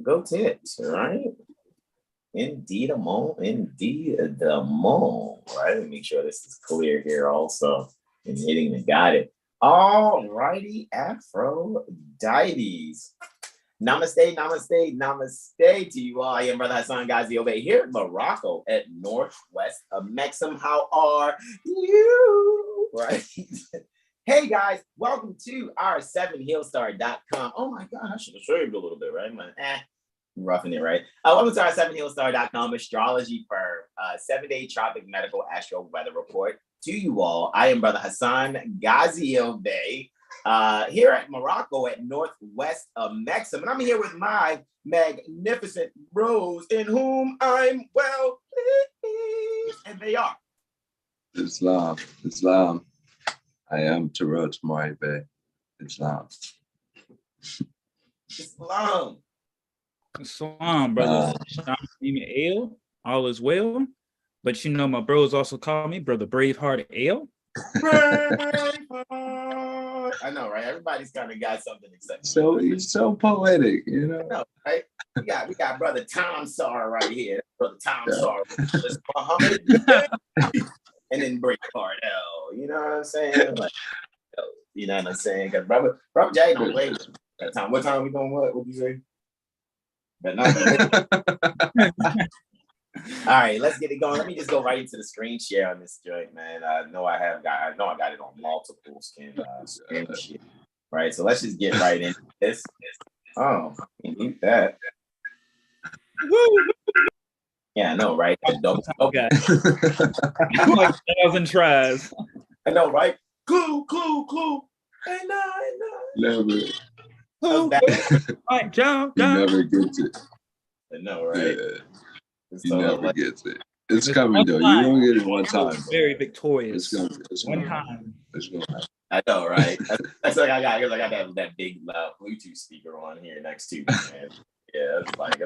Go tits, right? Indeed, the mole. Right. Let me make sure this is clear here also. And hitting the got it. All righty, Aphrodite. Namaste, namaste, namaste to you all. I am Brother Hassan Ghazi Obey here in Morocco at northwest of Mexham. How are you? Right. Hey guys, welcome to our 7HealStar.com. Oh my God, I should have shaved a little bit, right? Roughing it, right? Welcome to our 7HealStar.com Astrology Firm 7-day tropic medical astro weather report to you all. I am Brother Hassan Ghazi Obey here at Morocco at northwest of Mexham, and I'm here with my magnificent bros in whom I'm well pleased, and they are Islam. I am Terrell Tamari Bay. Islam, brother. Ale, all is well. But you know, my bros also call me Brother Braveheart Ale. I know, right? Everybody's kind of got something exciting. So he's so poetic, you know. I know, right? We got Brother Tom Sar right here. Brother Tom Sar. Muhammad. And then Braveheart L. You know what I'm saying? Like, you know what I'm saying? Because brother Jay don't play with that time. What time we doing? What you say? But not. All right, let's get it going. Let me just go right into the screen share on this joint, man. I know I got it on multiple screen share. Right, so let's just get right into this. Oh, you that. Yeah, I know, right? Okay. Like 1,000 tries. I know, right? Clue. And I Never. Right, John. He never gets it. I know, right? Yeah. He never gets it. It's coming though. You don't get it one time. Very victorious. It's one time. It's gonna happen. I know, right? That's like I got that big loud Bluetooth speaker on here next to me, man. Yeah, it's like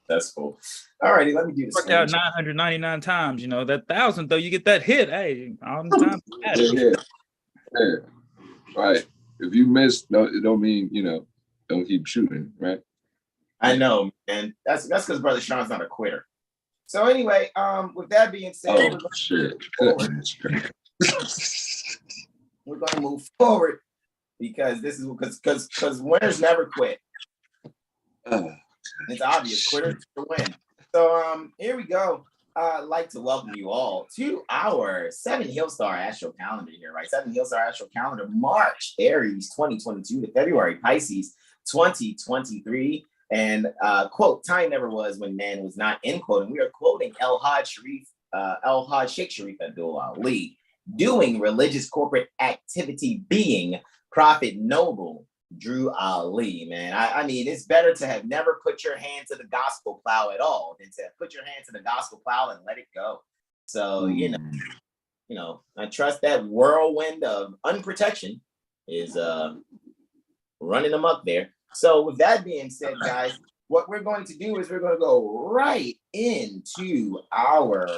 that's cool. All righty, let me do this. Worked out 999 times. You know that 1,000 though, you get that hit. Hey, all the time. Yeah. Right. If you miss, no, it don't mean don't keep shooting, right? I know, and that's because Brother Sean's not a quitter. So anyway, with that being said, we're going to move forward because this is because winners never quit. It's obvious, quitters to win. So here we go. I'd like to welcome you all to our 7HealStar Astro Calendar here, right? 7HealStar Astro Calendar, March, Aries 2022 to February, Pisces 2023. And quote, time never was when man was not, end quote. And we are quoting El Haj Sheikh Sharif Abdul Ali, doing religious corporate activity, being Prophet Noble Drew Ali, man. I mean, it's better to have never put your hand to the gospel plow at all than to put your hand to the gospel plow and let it go. So, you know, I trust that whirlwind of unprotection is running them up there. So with that being said, guys, what we're going to do is we're going to go right into our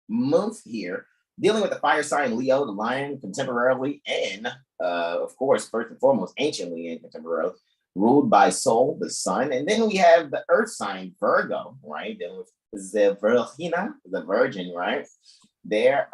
month here, dealing with the fire sign Leo, the lion, contemporarily, and of course, first and foremost, anciently and contemporarily, ruled by Sol, the sun. And then we have the earth sign Virgo, right? Dealing with the Virgin, right? They're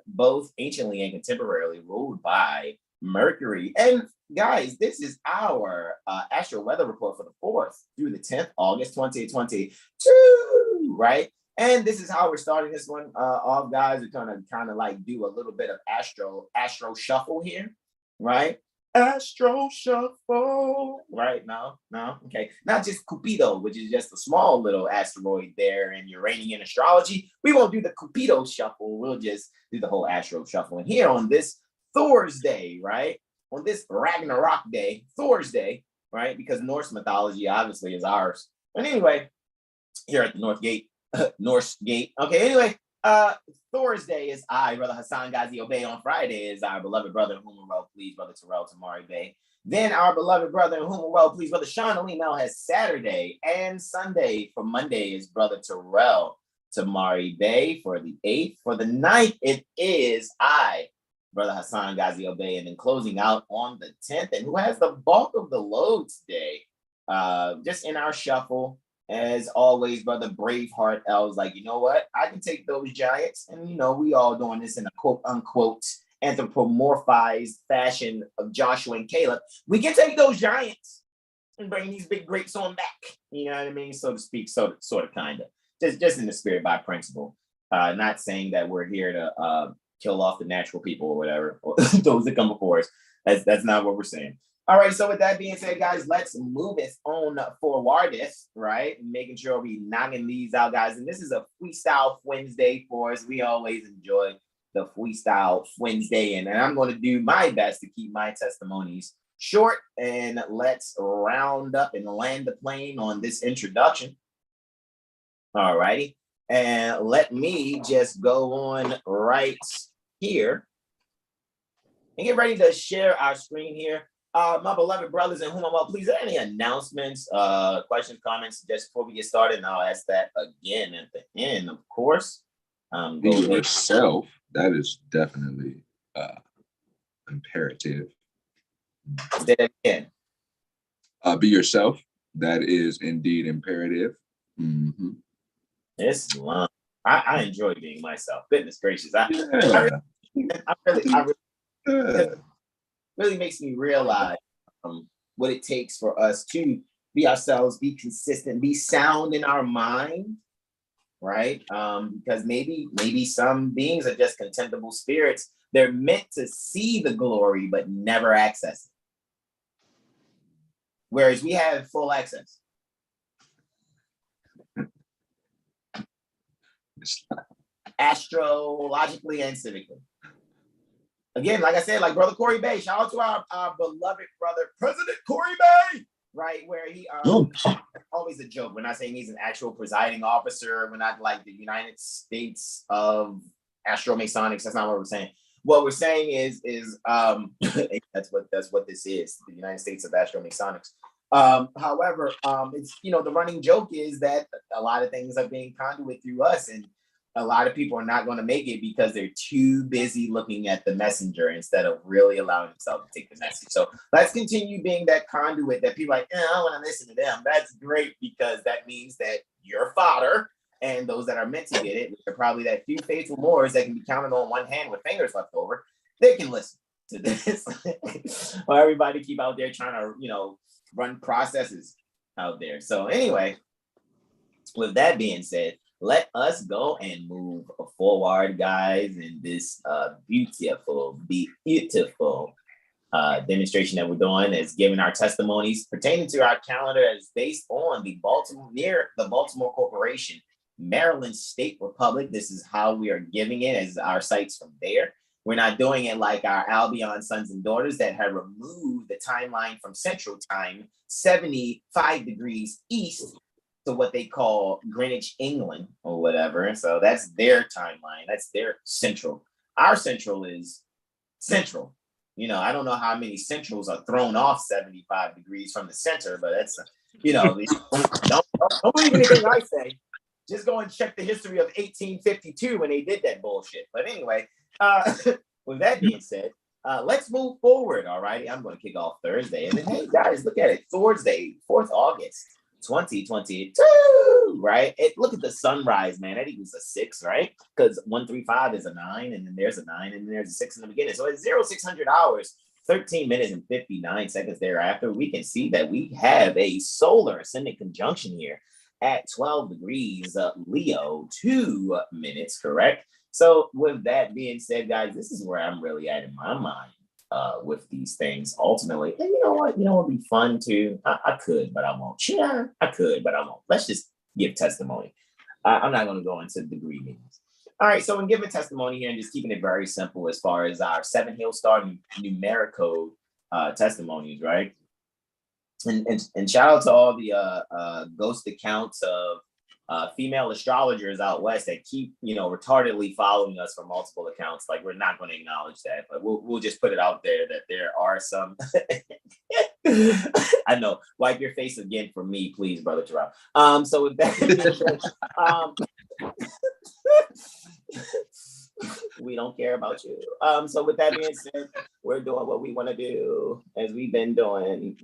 both anciently and contemporarily ruled by Mercury. And guys, this is our astro weather report for the 4th through the 10th, August 2022, right? And this is how we're starting this one off, guys. We're gonna kind of like do a little bit of astro shuffle here, right? Astro shuffle, right? No, okay. Not just Cupido, which is just a small little asteroid there in Uranian astrology. We won't do the Cupido shuffle. We'll just do the whole astro shuffle. And here on this Thursday, right? On this Ragnarok day, Thursday, right? Because Norse mythology obviously is ours. But anyway, here at the Norse Gate. Okay, anyway, Thursday is I, Brother Hassan Ghazi Obey. On Friday is our beloved brother, whom we're well pleased, Brother Terrell Tamari Bay. Then our beloved brother, whom we're well pleased, Brother Sean Alim has Saturday and Sunday. For Monday is Brother Terrell Tamari Bay. For the 8th, for the 9th, it is I, Brother Hassan Ghazi Obey, and then closing out on the 10th. And who has the bulk of the load today just in our shuffle, as always, brother Braveheart L was like, you know what? I can take those giants, and we all doing this in a quote unquote anthropomorphized fashion of Joshua and Caleb. We can take those giants and bring these big grapes on back. You know what I mean? So to speak, sort of, kind of. Just in the spirit by principle. Not saying that we're here to kill off the natural people or whatever, or those that come before us. That's not what we're saying. All right, so with that being said, guys, let's move it on forward, right? Making sure we knocking these out, guys. And this is a Freestyle Wednesday for us. We always enjoy the Freestyle Wednesday, and I'm going to do my best to keep my testimonies short. And let's round up and land the plane on this introduction. All righty, and let me just go on right here and get ready to share our screen here. My beloved brothers and whom I'm up, please, are there any announcements, questions, comments just before we get started? And I'll ask that again at the end, of course. Be yourself. That is definitely imperative. Say that again. Be yourself. That is indeed imperative. Mm-hmm. It's long. I enjoy being myself. Goodness gracious. I really makes me realize what it takes for us to be ourselves, be consistent, be sound in our mind, right? Because maybe some beings are just contemptible spirits. They're meant to see the glory, but never access it. Whereas we have full access. Astrologically and civically. Again, like I said, like Brother Corey Bay, shout out to our beloved brother, President Corey Bay, right? Where he always a joke. We're not saying he's an actual presiding officer. We're not like the United States of Astromasonics. That's not what we're saying. What we're saying is that's what this is, the United States of Astromasonics. However, it's the running joke is that a lot of things are being conduit through us, and a lot of people are not going to make it because they're too busy looking at the messenger instead of really allowing themselves to take the message. So let's continue being that conduit that people are like, I don't want to listen to them. That's great, because that means that your fodder and those that are meant to get it, which are probably that few faithful Moors that can be counted on one hand with fingers left over, they can listen to this. Or everybody keep out there trying to, run processes out there. So anyway, with that being said, let us go and move forward, guys, in this beautiful demonstration that we're doing is giving our testimonies pertaining to our calendar as based on the Baltimore Corporation, Maryland State Republic. This is how we are giving it as our sites from there. We're not doing it like our Albion sons and daughters that have removed the timeline from Central Time 75 degrees east to what they call Greenwich, England, or whatever. So that's their timeline. That's their central. Our central is central. I don't know how many centrals are thrown off 75 degrees from the center, but that's, don't believe anything I say. Just go and check the history of 1852 when they did that bullshit. But anyway, with that being said, let's move forward. All righty, I'm going to kick off Thursday. And then, hey, guys, look at it. Thursday, 4th August. 2022, right? Look at the sunrise, man. That equals a 6, right? Because 135 is a 9, and then there's a 9, and then there's a 6 in the beginning. So at 0600 hours, 13 minutes and 59 seconds thereafter, we can see that we have a solar ascendant conjunction here at 12 degrees Leo, 2 minutes, correct? So with that being said, guys, this is where I'm really at in my mind. With these things ultimately. And you know what? It'd be fun too. I could, but I won't. Yeah, I could, but I won't. Let's just give testimony. I'm not going to go into degree meanings. All right, so in giving testimony here and just keeping it very simple as far as our 7HealStar numeric code testimonies, right? And shout out to all the ghost accounts of female astrologers out west that keep, retardedly following us from multiple accounts. Like, we're not going to acknowledge that, but we'll just put it out there that there are some. I know. Wipe your face again for me, please, Brother Terrell. So with that, we don't care about you. So with that being said, we're doing what we want to do as we've been doing.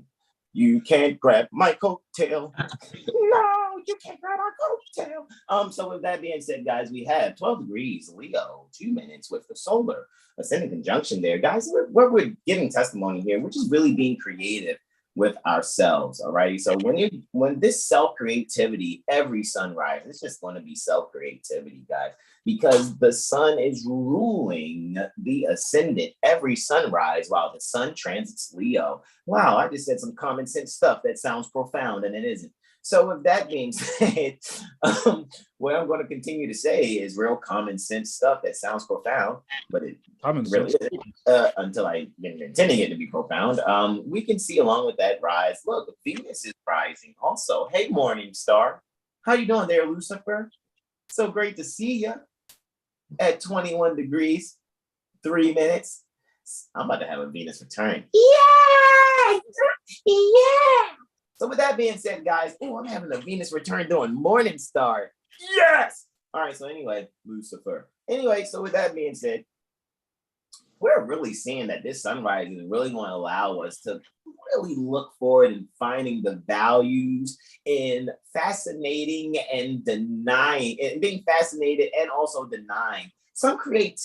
You can't grab my coattail. No, you can't grab our coattail. So with that being said, guys, we have 12 degrees Leo, 2 minutes with the solar ascendant conjunction there. Guys, we're giving testimony here. We're just really being creative with ourselves. All righty. So when this self-creativity, every sunrise, it's just going to be self-creativity, guys, because the sun is ruling the ascendant every sunrise while the sun transits Leo. Wow, I just said some common sense stuff that sounds profound and it isn't. So with that being said, what I'm going to continue to say is real common sense stuff that sounds profound, but it really isn't until I been intending it to be profound. We can see along with that rise. Look, Venus is rising also. Hey, morning star. How you doing there, Lucifer? So great to see you at 21 degrees, 3 minutes. I'm about to have a Venus return. Yeah! Yeah! So with that being said, guys, I'm having a Venus return doing morning star. Yes! All right, so anyway, Lucifer. Anyway, so with that being said, we're really seeing that this sunrise is really going to allow us to really look forward and finding the values in fascinating and denying, and being fascinated and also denying some creative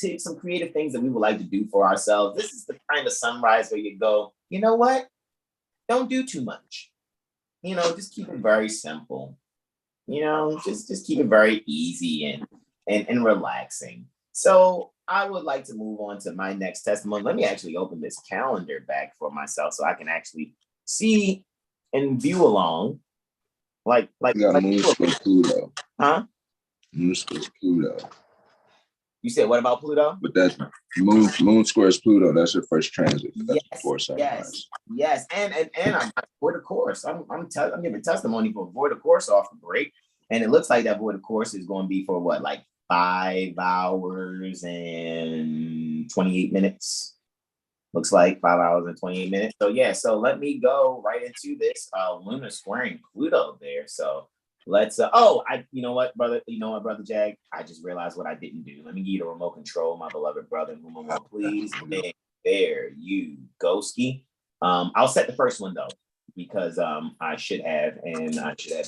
things that we would like to do for ourselves. This is the kind of sunrise where you go, you know what? Don't do too much. Just keep it very simple. Just keep it very easy and relaxing. So I would like to move on to my next testimony. Let me actually open this calendar back for myself so I can actually see and view along. Like Moon square Pluto. Huh? Moon square Pluto. You said what about Pluto? But that's moon squares Pluto. That's your first transit. Yes. And I'm void of course. I'm giving testimony for void of course off the break, and it looks like that void of course is going to be for what, like 5 hours and 28 minutes. Looks like 5 hours and 28 minutes. So yeah. So let me go right into this Lunar squaring Pluto there. So. Let's you know what, brother Jag, I just realized what I didn't do. Let me give you the remote control, my beloved brother, whom I want, please. And there you go, ski. I'll set the first one though, because I should have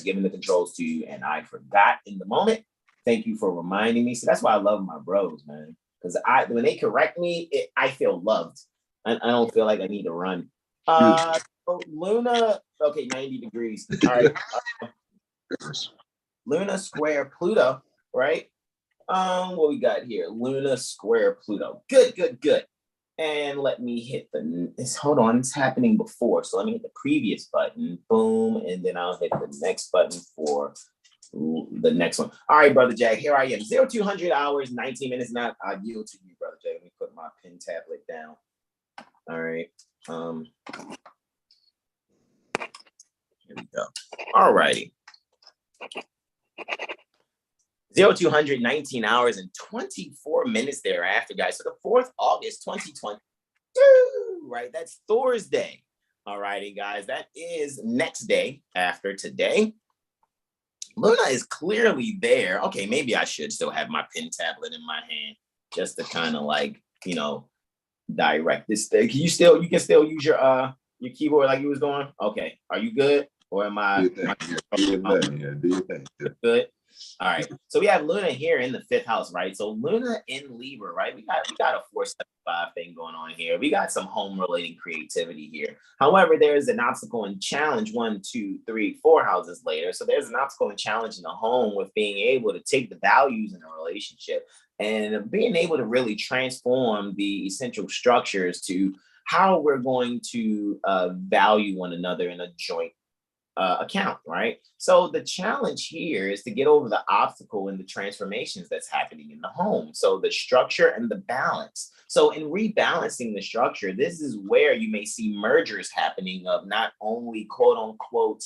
given the controls to you and I forgot in the moment. Thank you for reminding me. So that's why I love my bros, man. Because when they correct me, I feel loved. I don't feel like I need to run. Luna, okay, 90 degrees. All right. Luna square Pluto, right? What we got here? Luna square Pluto. Good. And let me hit hold on, it's happening before. So let me hit the previous button. Boom. And then I'll hit the next button for the next one. All right, Brother Jag, here I am. 0200 hours, 19 minutes. Now I yield to you, Brother Jag. Let me put my pen tablet down. All right. Here we go. All righty. 0200 19 hours and 24 minutes thereafter, guys. So the 4th August 2022, right? That's Thursday. All righty, guys. That is next day after today. Luna is clearly there. Okay, maybe I should still have my pen tablet in my hand just to kind of direct this thing. You can still use your keyboard like you was doing? Okay. Are you good? Or am I? Do you think? Good. All right. So we have Luna here in the 5th house, right? So Luna in Libra, right? We got a 475 thing going on here. We got some home related creativity here. However, there is an obstacle and challenge 1, 2, 3, 4 houses later. So there's an obstacle and challenge in the home with being able to take the values in a relationship and being able to really transform the essential structures to how we're going to value one another in a joint account, right? So the challenge here is to get over the obstacle in the transformations that's happening in the home. So the structure and the balance. So in rebalancing the structure, this is where you may see mergers happening of not only quote unquote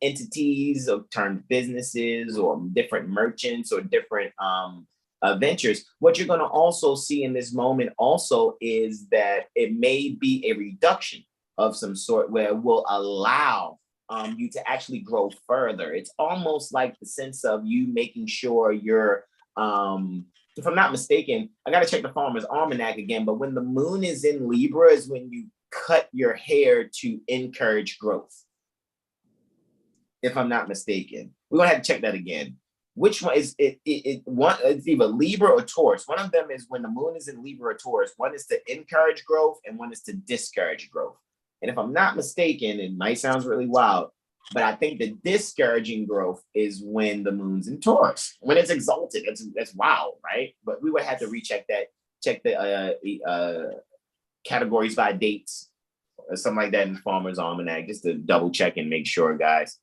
entities or turned businesses or different merchants or different ventures. What you're going to also see in this moment also is that it may be a reduction of some sort where it will allow you to actually grow further. It's almost like the sense of you making sure you're, if I'm not mistaken, I got to check the Farmer's Almanac again, but when the moon is in Libra is when you cut your hair to encourage growth. If I'm not mistaken, we're gonna have to check that again. Which one is it? One, it's either Libra or Taurus. One of them is when the moon is in Libra or Taurus. One is to encourage growth and one is to discourage growth. And if I'm not mistaken, it might sound really wild, but I think the discouraging growth is when the moon's in Taurus. When it's exalted, that's wild, right? But we would have to recheck that, check the categories by dates or something like that in Farmer's Almanac, just to double check and make sure, guys.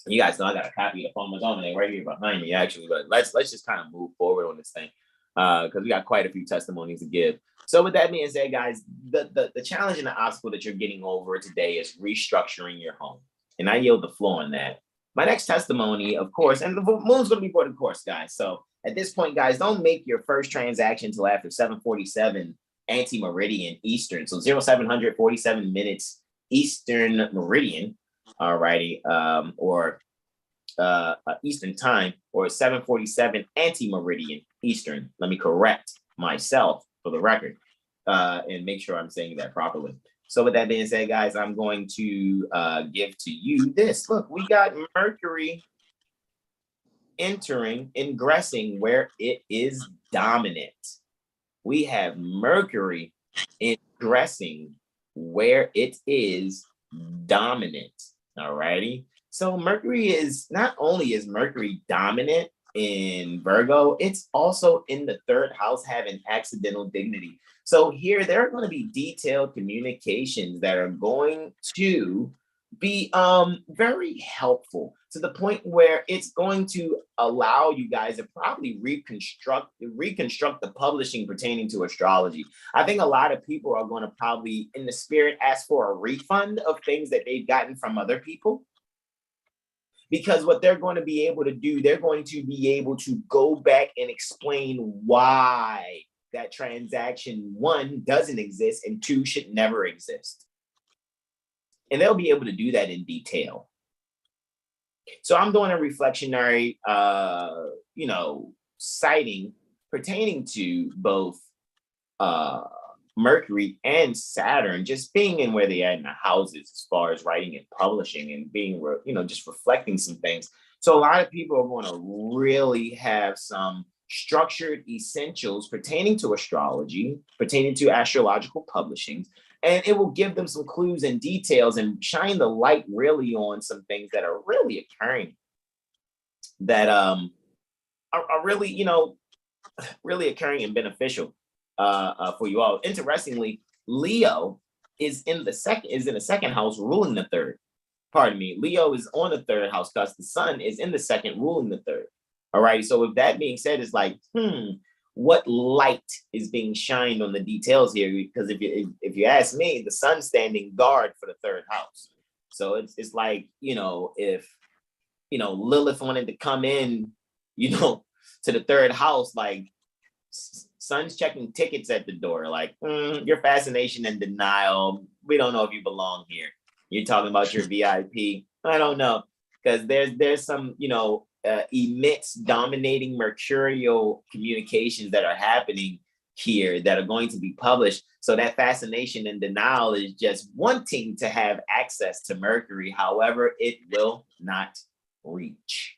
You guys know I got a copy of the Farmer's Almanac right here behind me, actually. But let's just kind of move forward on this thing because we got quite a few testimonies to give. So with that being said, guys, the challenge and the obstacle that you're getting over today is restructuring your home. And I yield the floor on that. My next testimony, of course, and the moon's going to be for the course, guys. So at this point, guys, don't make your first transaction until after 7:47 ante meridian Eastern. So 0700 47 minutes Eastern meridian. All righty, or Eastern time, or 7:47 ante meridian Eastern. Let me correct myself for the record and make sure I'm saying that properly. So with that being said, guys, I'm going to give to you this. Look, we got Mercury entering, ingressing where it is dominant. We have Mercury ingressing where it is dominant. All righty. So Mercury is, not only is Mercury dominant in Virgo, it's also in the third house having accidental dignity. So here there are going to be detailed communications that are going to be very helpful to the point where it's going to allow you guys to probably reconstruct the publishing pertaining to astrology. I think a lot of people are going to probably, in the spirit, ask for a refund of things that they've gotten from other people. Because what they're going to be able to do, they're going to be able to go back and explain why that transaction, one, doesn't exist, and two, should never exist. And they'll be able to do that in detail. So I'm doing a reflectionary, sighting pertaining to both Mercury and Saturn, just being in where they are in the houses as far as writing and publishing and being, just reflecting some things. So a lot of people are going to really have some structured essentials pertaining to astrology, pertaining to astrological publishing, and it will give them some clues and details and shine the light really on some things that are really occurring that are really, really occurring and beneficial for you all. Interestingly, Leo is in the second house ruling the third. Pardon me. Leo is on the third house because the sun is in the second ruling the third. All right. So with that being said, it's like, what light is being shined on the details here? Because if you ask me, the sun's standing guard for the third house. So it's like, if Lilith wanted to come in, to the third house, like sun's checking tickets at the door, like your fascination and denial. We don't know if you belong here. You're talking about your VIP. I don't know, because there's some emits dominating mercurial communications that are happening here that are going to be published. So that fascination and denial is just wanting to have access to Mercury. However, it will not reach.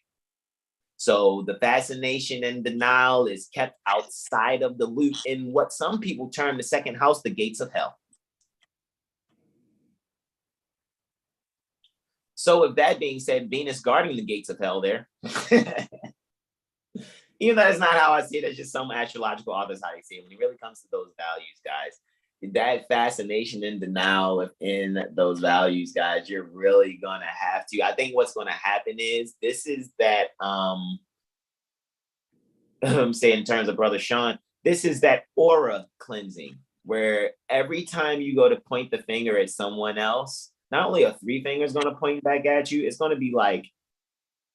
So the fascination and denial is kept outside of the loop in what some people term the second house, the gates of hell. So with that being said, Venus guarding the gates of hell there. Even though that's not how I see it, it's just some astrological authors how they see it. When it really comes to those values, guys, that fascination and denial in those values, guys, you're really going to have to. I think what's going to happen is this is that, I'm saying in terms of Brother Sean, this is that aura cleansing where every time you go to point the finger at someone else, not only are three fingers going to point back at you, it's going to be like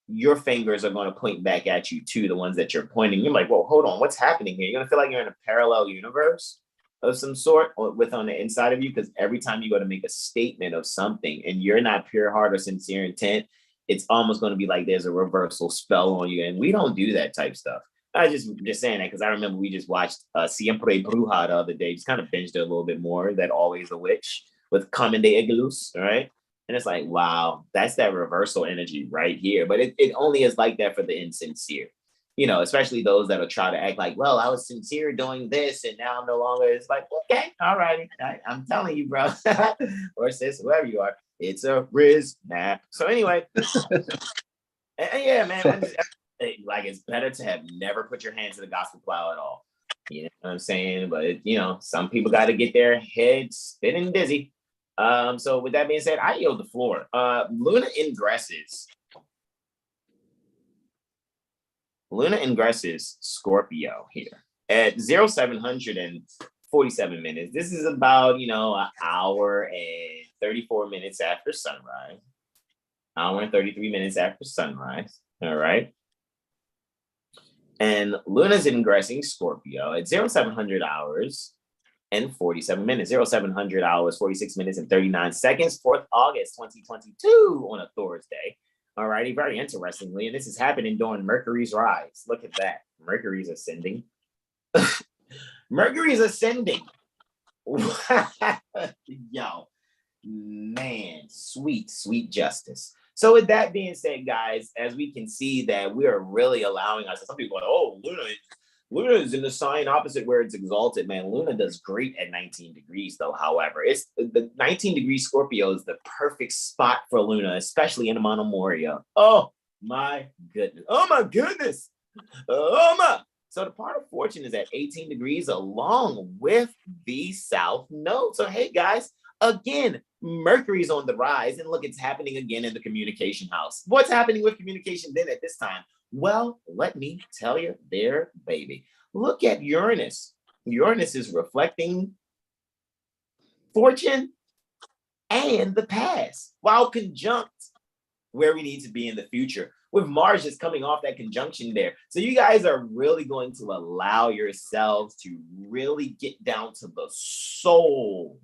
your fingers are going to point back at you too, the ones that you're pointing. You're like, well, hold on, what's happening here? You're going to feel like you're in a parallel universe of some sort with on the inside of you, because every time you go to make a statement of something and you're not pure heart or sincere intent, it's almost going to be like there's a reversal spell on you. And we don't do that type stuff. I just saying that because I remember we just watched Siempre Bruja the other day, just kind of binged it a little bit more, that Always a Witch with Carmen de Aguiluz, right? And it's like, wow, that's that reversal energy right here. But it only is like that for the insincere, you know, especially those that will try to act like, well, I was sincere doing this and now I'm no longer. It's like, okay, all righty. I'm telling you, bro, or sis, whoever you are, it's a Riz nap. So anyway, and yeah, man, like it's better to have never put your hand to the gospel plow at all. You know what I'm saying? But you know, some people got to get their heads spinning dizzy. So with that being said, I yield the floor. Luna ingresses. Luna ingresses Scorpio here at 0747 minutes. This is about, you know, an hour and 34 minutes after sunrise. Hour and 33 minutes after sunrise. All right. And Luna's ingressing Scorpio at 0700 hours and 47 minutes. 0700 hours, 46 minutes, and 39 seconds. 4th August 2022 on a Thursday. All righty, very interestingly, and this is happening during Mercury's rise. Look at that. Mercury's ascending. Mercury's ascending. Yo, man, sweet, sweet justice. So with that being said, guys, as we can see that we are really allowing us, some people are like, oh, Luna is in the sign opposite where it's exalted, man. Luna does great at 19 degrees, though. However, it's the 19 degree Scorpio is the perfect spot for Luna, especially in Amana Moria. Oh my goodness. Oh my goodness. Oh my. So the part of fortune is at 18 degrees along with the South Node. So hey, guys, again, Mercury's on the rise, and look, it's happening again in the communication house. What's happening with communication then at this time? Well, let me tell you there, baby. Look at Uranus. Uranus is reflecting fortune and the past, while conjunct where we need to be in the future. With Mars just coming off that conjunction there. So you guys are really going to allow yourselves to really get down to the soul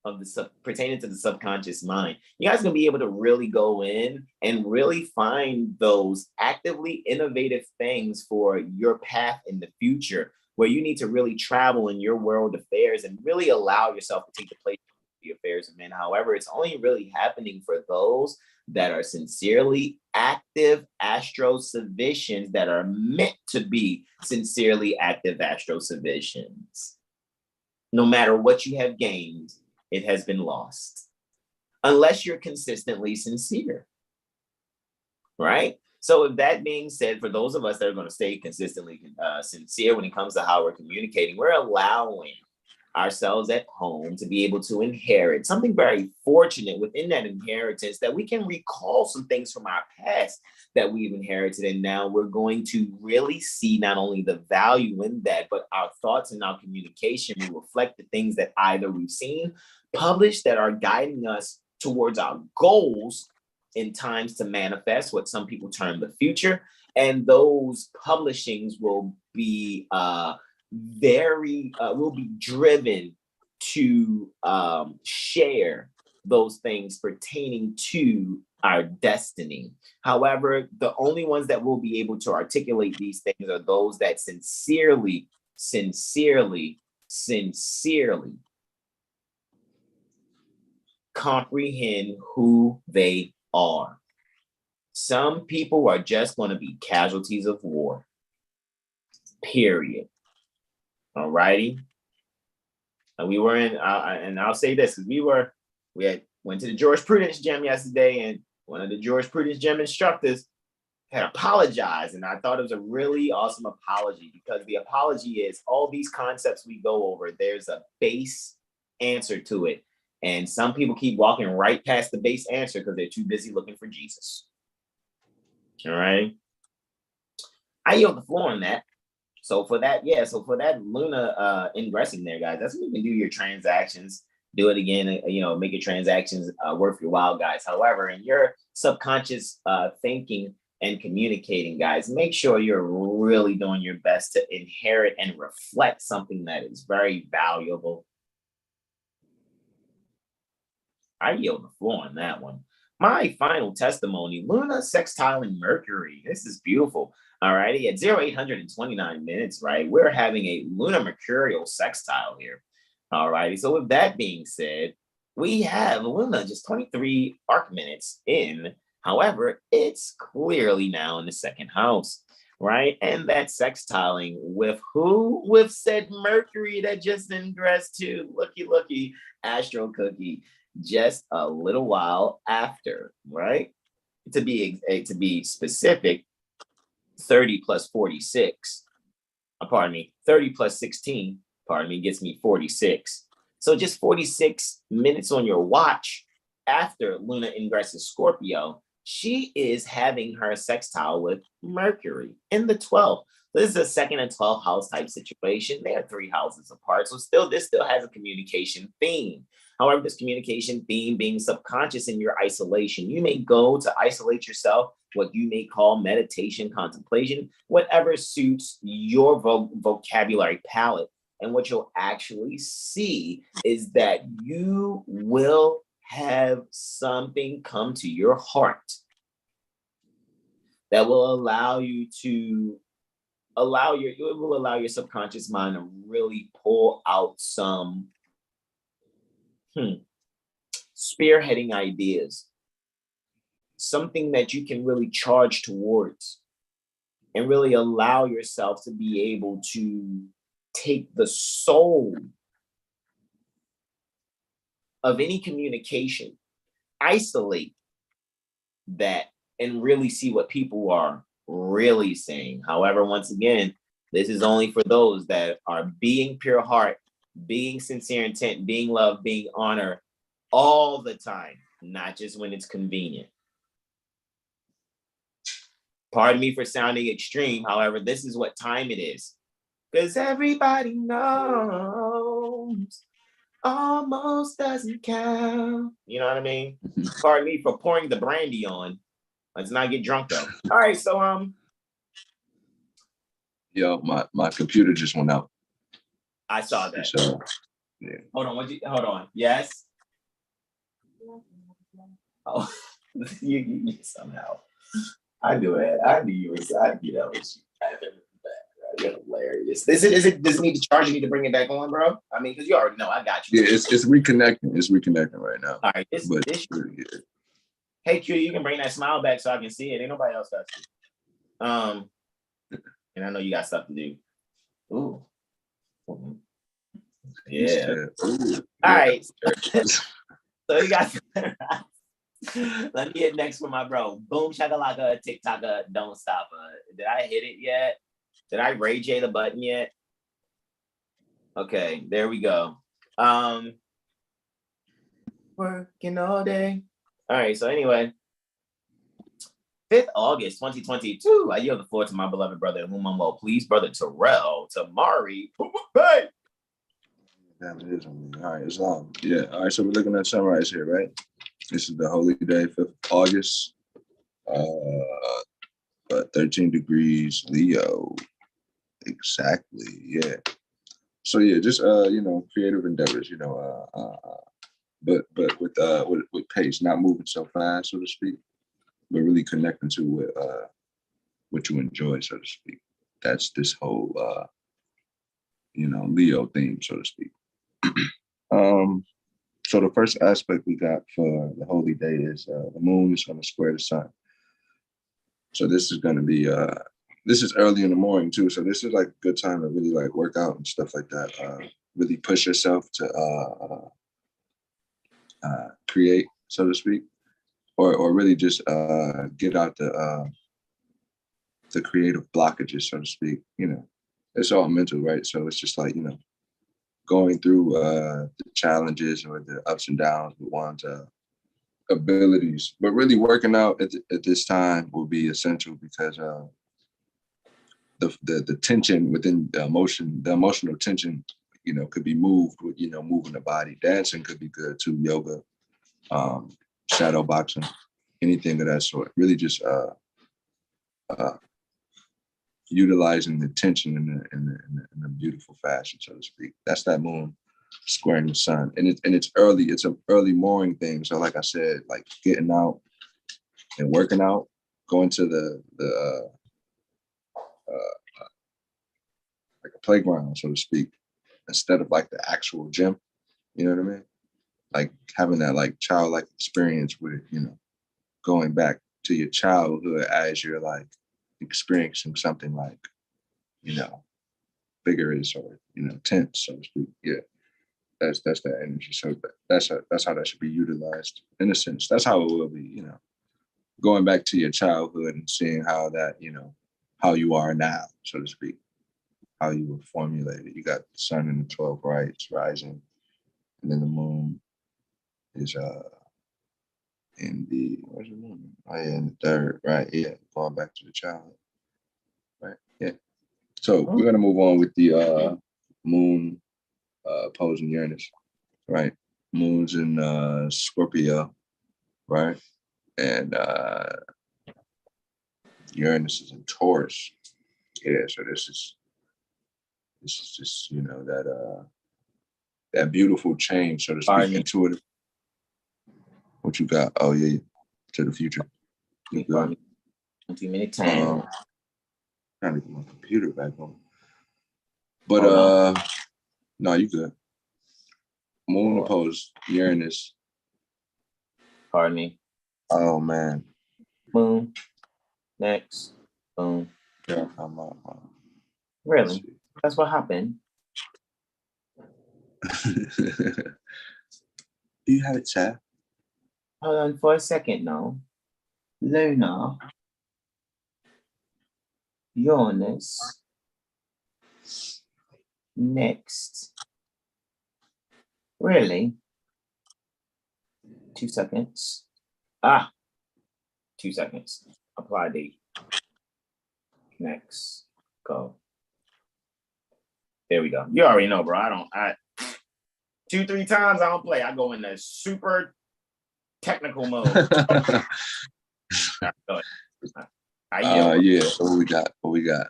of the pertaining to the subconscious mind. You guys gonna be able to really go in and really find those actively innovative things for your path in the future, where you need to really travel in your world affairs and really allow yourself to take the place of the affairs of men. However, it's only really happening for those that are sincerely active AstroCivicians, that are meant to be sincerely active AstroCivicians. No matter what you have gained, it has been lost unless you're consistently sincere, right? So with that being said, for those of us that are going to stay consistently sincere when it comes to how we're communicating, we're allowing ourselves at home to be able to inherit something very fortunate within that inheritance, that we can recall some things from our past that we've inherited. And now we're going to really see not only the value in that, but our thoughts and our communication will reflect the things that either we've seen published that are guiding us towards our goals in times to manifest what some people term the future. And those publishings will be will be driven to share those things pertaining to our destiny. However, the only ones that will be able to articulate these things are those that sincerely comprehend who they are. Some people are just going to be casualties of war, period. All righty. And we were in, and I'll say this, because we went to the Jurisprudence Gym yesterday, and one of the Jurisprudence Gym instructors had apologized, and I thought it was a really awesome apology, because the apology is all these concepts we go over, there's a base answer to it, and some people keep walking right past the base answer because they're too busy looking for Jesus. All right. I yield the floor on that. So for that Luna ingressing there, guys, that's when you can do your transactions. Do it again, make your transactions worth your while, guys. However, in your subconscious thinking and communicating, guys, make sure you're really doing your best to inherit and reflect something that is very valuable. I yield the floor on that one. My final testimony, Luna sextiling Mercury. This is beautiful. All righty, at 0829 minutes, right? We're having a lunar mercurial sextile here. All righty, so with that being said, we have Luna just 23 arc minutes in. However, it's clearly now in the second house, right? And that sextiling with who? With said Mercury that just ingressed to, looky, Astro Cookie, just a little while after, right? To be specific, 30 plus 46, 30 plus 16, gets me 46. So just 46 minutes on your watch after Luna ingresses Scorpio, she is having her sextile with Mercury in the 12th. This is a second and 12th house type situation. They are 3 houses apart. So this still has a communication theme. However, this communication theme being subconscious in your isolation, you may go to isolate yourself, what you may call meditation, contemplation, whatever suits your vocabulary palette. And what you'll actually see is that you will have something come to your heart that will allow your subconscious mind to really pull out some spearheading ideas, something that you can really charge towards and really allow yourself to be able to take the soul of any communication, isolate that, and really see what people are really saying. However, once again, this is only for those that are being pure heart, being sincere intent, being love, being honor all the time, not just when it's convenient. Pardon me for sounding extreme. However, this is what time it is. Because everybody knows almost doesn't count. You know what I mean? Pardon me for pouring the brandy on. Let's not get drunk though. All right, so Yo, my computer just went out. I saw that. So yeah. Hold on. Yes. Oh, you somehow. I knew it. I knew you was. You're hilarious. Does it need to charge you to bring it back on, bro? I mean, because you already know I got you. Yeah, it's reconnecting. It's reconnecting right now. All right, this Hey Q, you can bring that smile back so I can see it. Ain't nobody else got to. And I know you got stuff to do. Ooh. Yeah. Ooh. All right. So you got. Let me hit next with my bro. Boom shakalaka, TikToker, don't stop. Did I hit it yet? Did I Ray J the button yet? Okay, there we go. Working all day. All right, so anyway, 5th August 2022. I yield the floor to my beloved brother, whom I'm well pleased, brother Terrell, Tamari. Hey! All right, it's on. Yeah, all right, so we're looking at sunrise here, right? This is the holy day, 5th August, 13 degrees Leo. Exactly, yeah. So yeah, just creative endeavors, but with pace, not moving so fast, so to speak, but really connecting to what you enjoy, so to speak. That's this whole Leo theme, so to speak. So the first aspect we got for the holy day is the moon is going to square the sun. So this is going to be this is early in the morning too. So this is like a good time to really like work out and stuff like that. Really push yourself to create, so to speak, or really just get out the creative blockages, so to speak. It's all mental, right? So it's just like going through the challenges or the ups and downs with one's abilities, but really working out at this time will be essential because the tension within the emotional tension, could be moved with, moving the body. Dancing could be good too, yoga, shadow boxing, anything of that sort. Really just utilizing the tension in a beautiful fashion, so to speak. That's that moon squaring the sun, and it's early. It's an early morning thing. So, like I said, like getting out, and working out, going to the like a playground, so to speak, instead of like the actual gym. You know what I mean? Like having that like childlike experience with, you know, going back to your childhood as you're like experiencing something like, you know, vigorous or, you know, tense, so to speak. Yeah. That's that energy. So that's how that should be utilized in a sense. That's how it will be, you know, going back to your childhood and seeing how that, you know, how you are now, so to speak, how you were formulated. You got the sun in the 12th, right? It's rising. And then the moon is in the, where's the moon? Oh yeah, in the 3rd, right? Yeah, going back to the childhood. Right. Yeah. So we're gonna move on with the moon opposing Uranus, right? Moon's in Scorpio, right? And Uranus is in Taurus. Yeah, so this is just, you know, that beautiful change, so to speak, intuitive. What you got? Oh yeah, to the future. You got 2 minute time. Trying to get my computer back on. But no, you good. Moon opposed Uranus. Pardon me. Oh man. Moon. Next. Boom. Yeah, Really? That's what happened. Do you have it, sir? Hold on for a second now. Lunar. Uranus. Next. Really? 2 seconds. 2 seconds. Apply date. Next. Go. There we go. You already know, bro. I 2-3 times I don't play. I go in the super technical mode. Yeah. So what we got?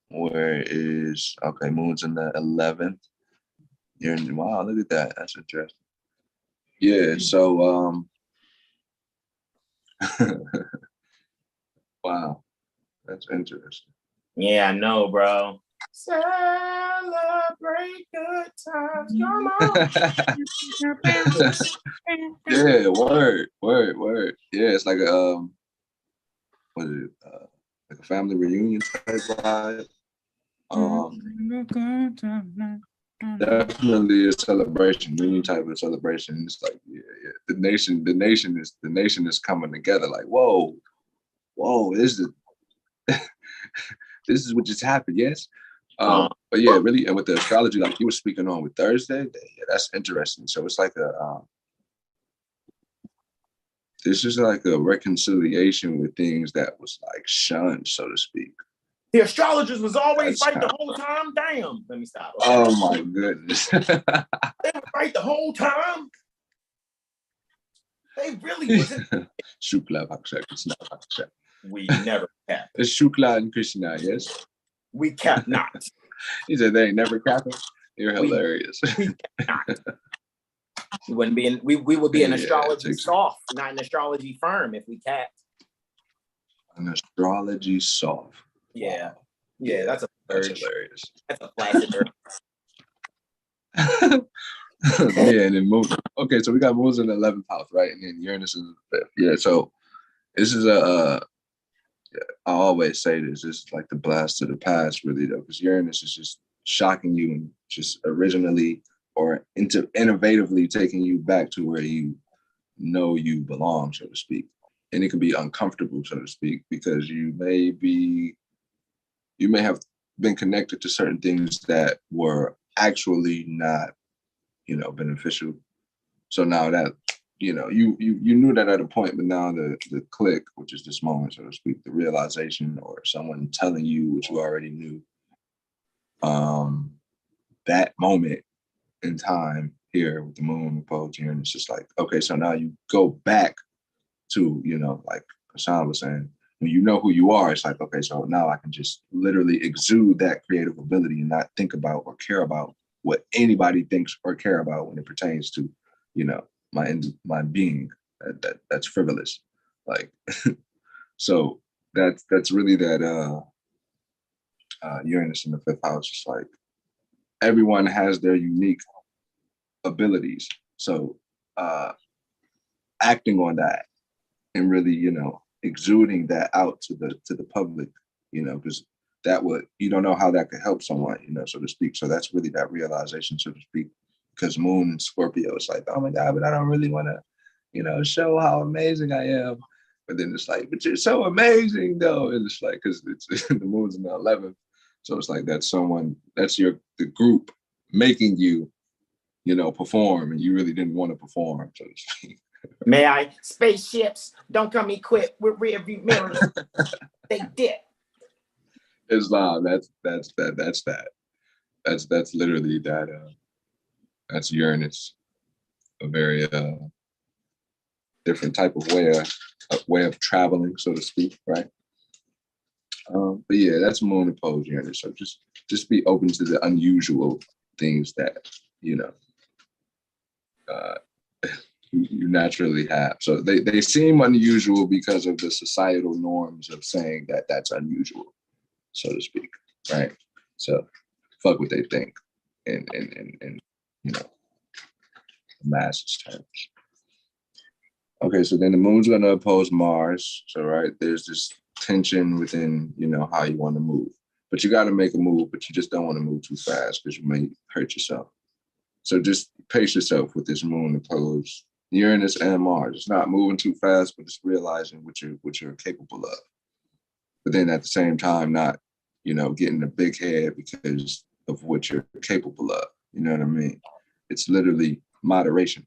Where is Moon's in the 11th. Wow, look at that. That's interesting. Yeah. So wow, that's interesting. Yeah, I know, bro. Celebrate good times. Come on. Yeah, word. Yeah, it's like a what is it? Like a family reunion type vibe. Definitely a celebration, reunion type of celebration. It's like, yeah. The nation is coming together. Like, whoa, this is what just happened. Yes. But yeah, really, and with the astrology, like you were speaking on with Thursday, yeah, that's interesting. So it's like this is like a reconciliation with things that was like shunned, so to speak. The astrologers was always right the whole time. Damn. Let me stop. Okay. Oh my goodness. They were right the whole time. They really wasn't. Shukla Bhaksha, Krishna Bhaksha. We never kept. It's Shukla and Krishna, yes? We kept not. He said they ain't never capping. You're hilarious. We kept not. We wouldn't be in, we would be an astrology soft, not an astrology firm if we capped. An astrology soft. Yeah. Wow. Yeah, that's hilarious. That's a flaccid. Yeah, and then moon. Okay, so we got moons in the 11th house, right? And then Uranus is the 5th. Yeah, so this is I always say this is like the blast to the past, really, though, because Uranus is just shocking you and just originally or innovatively taking you back to where you know you belong, so to speak. And it can be uncomfortable, so to speak, because you may have been connected to certain things that were actually not, beneficial. So now that, you knew that at a point, but now the click, which is this moment, so to speak, the realization or someone telling you what you already knew, that moment in time here with the moon opposed here, and it's just like, okay, so now you go back to, like Hassan was saying, when you know who you are, it's like, okay, so now I can just literally exude that creative ability and not think about or care about what anybody thinks or care about when it pertains to, my being. That's frivolous. Like, so that's really that Uranus in the 5th house. It's like everyone has their unique abilities. So acting on that and really, exuding that out to the public, because you don't know how that could help someone, so to speak. So that's really that realization, so to speak, because Moon and Scorpio is like, oh my God, but I don't really want to, show how amazing I am. But then it's like, but you're so amazing though. And it's like, because it's the Moon's in the 11th. So it's like that's the group making you, perform, and you really didn't want to perform, so to speak. May I? Spaceships don't come equipped with rear view mirrors. They did. Islam, that's that. That's literally that. That's Uranus, a very different type of way of traveling, so to speak, right? But yeah, that's Moon opposed Uranus. So just be open to the unusual things that you naturally have. So they seem unusual because of the societal norms of saying that that's unusual, so to speak, right? So fuck what they think in the masses terms. Okay, so then the Moon's gonna oppose Mars. So right, there's this tension within, how you want to move. But you got to make a move, but you just don't want to move too fast because you may hurt yourself. So just pace yourself with this Moon opposed Uranus and Mars. It's not moving too fast, but it's realizing what you're capable of. But then at the same time, not, getting a big head because of what you're capable of. You know what I mean? It's literally moderation.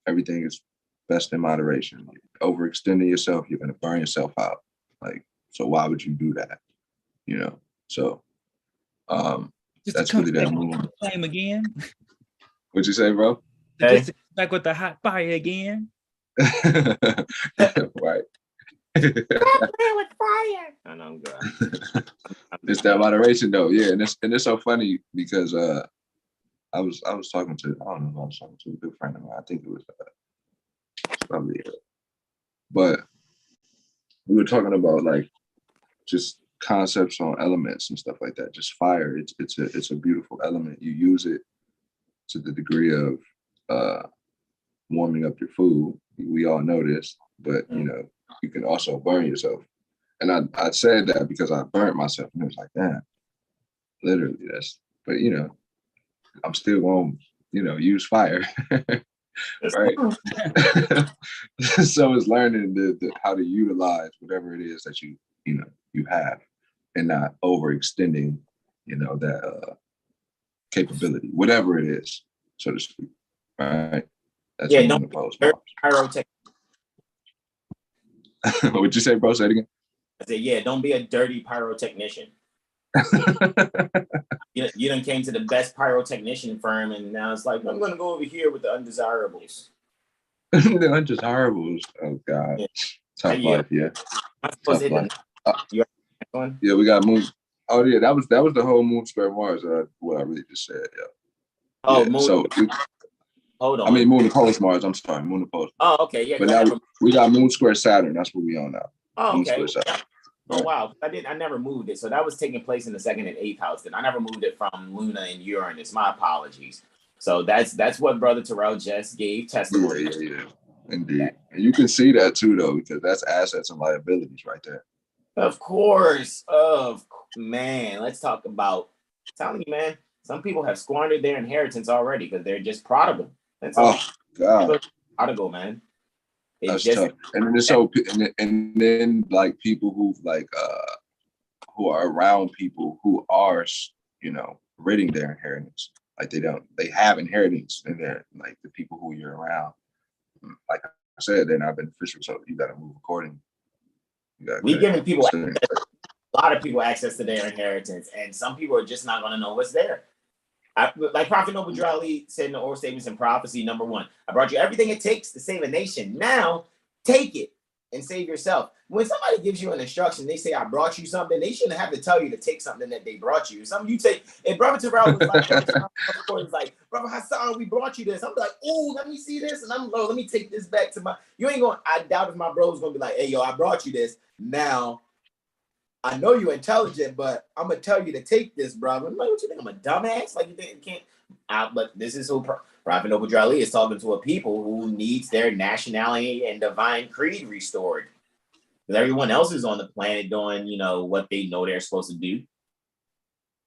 Everything is best in moderation. Overextending yourself, you're going to burn yourself out. Like, so why would you do that? So that's really that Moon. Flame again. What'd you say, bro? Hey. Just back with the hot fire again. Right. With fire. I know, I'm good. It's that moderation though, yeah, and it's so funny because I was talking to, I don't know who I was talking to, a good friend of mine. I think it was probably, but we were talking about like just concepts on elements and stuff like that. Just fire, it's a beautiful element. You use it to the degree of warming up your food. We all know this, but you can also burn yourself. And I said that because I burnt myself, and it was like, damn, literally that's. But I'm still going to use fire, right? So it's learning how to utilize whatever it is that you have, and not overextending that capability, whatever it is, so to speak, right? That's yeah, don't pyrotech. What'd you say, bro? Say it again. I said, yeah, don't be a dirty pyrotechnician. You done came to the best pyrotechnician firm, and now it's like, I'm going to go over here with the undesirables. The undesirables. Oh, God. Yeah. Tough life, yeah. Tough life. Yeah, we got Moon. Oh, yeah, that was the whole Moon square Mars, what I really just said, yeah. Oh, yeah, Moon. So hold on. I mean, Moon opposed Mars. I'm sorry, Moon opposed. Oh, okay, yeah. But now we got Moon square Saturn. That's what we on now. Oh, okay. Oh wow, I never moved it. So that was taking place in the 2nd and 8th house. Then I never moved it from Lunar and Uranus. My apologies. So that's what Brother Terrell just gave testimony. Yeah. Indeed. And you can see that too, though, because that's assets and liabilities right there. Of course. Man, let's talk about. I'm telling you, man, some people have squandered their inheritance already because they're just prodigal. That's all. Oh God, prodigal, man. That's tough. And then so, and then like people who are around people who are ridding their inheritance. Like they have inheritance in there. Like the people who you're around. Like I said, they're not beneficial. So you got to move accordingly. We giving people a lot of people access to their inheritance, and some people are just not going to know what's there. Like Prophet Noble Drew Ali said in the Oral Statements and Prophecy, #1, I brought you everything it takes to save a nation. Now, take it. and save yourself. When somebody gives you an instruction, they say, I brought you something, they shouldn't have to tell you to take something that they brought you. Something you take, and Brother Terrell was like, Brother Hassan, we brought you this. I'm like, oh, let me see this. And I'm like, let me take this back to you ain't going, I doubt if my bro's going to be like, hey, yo, I brought you this. Now, I know you're intelligent, but I'm going to tell you to take this, bro. I'm like, what you think? I'm a dumbass? Like, you think you can't? But this is who Prophet Noble Drali is talking to a people who needs their nationality and divine creed restored. Because everyone else is on the planet doing, what they know they're supposed to do.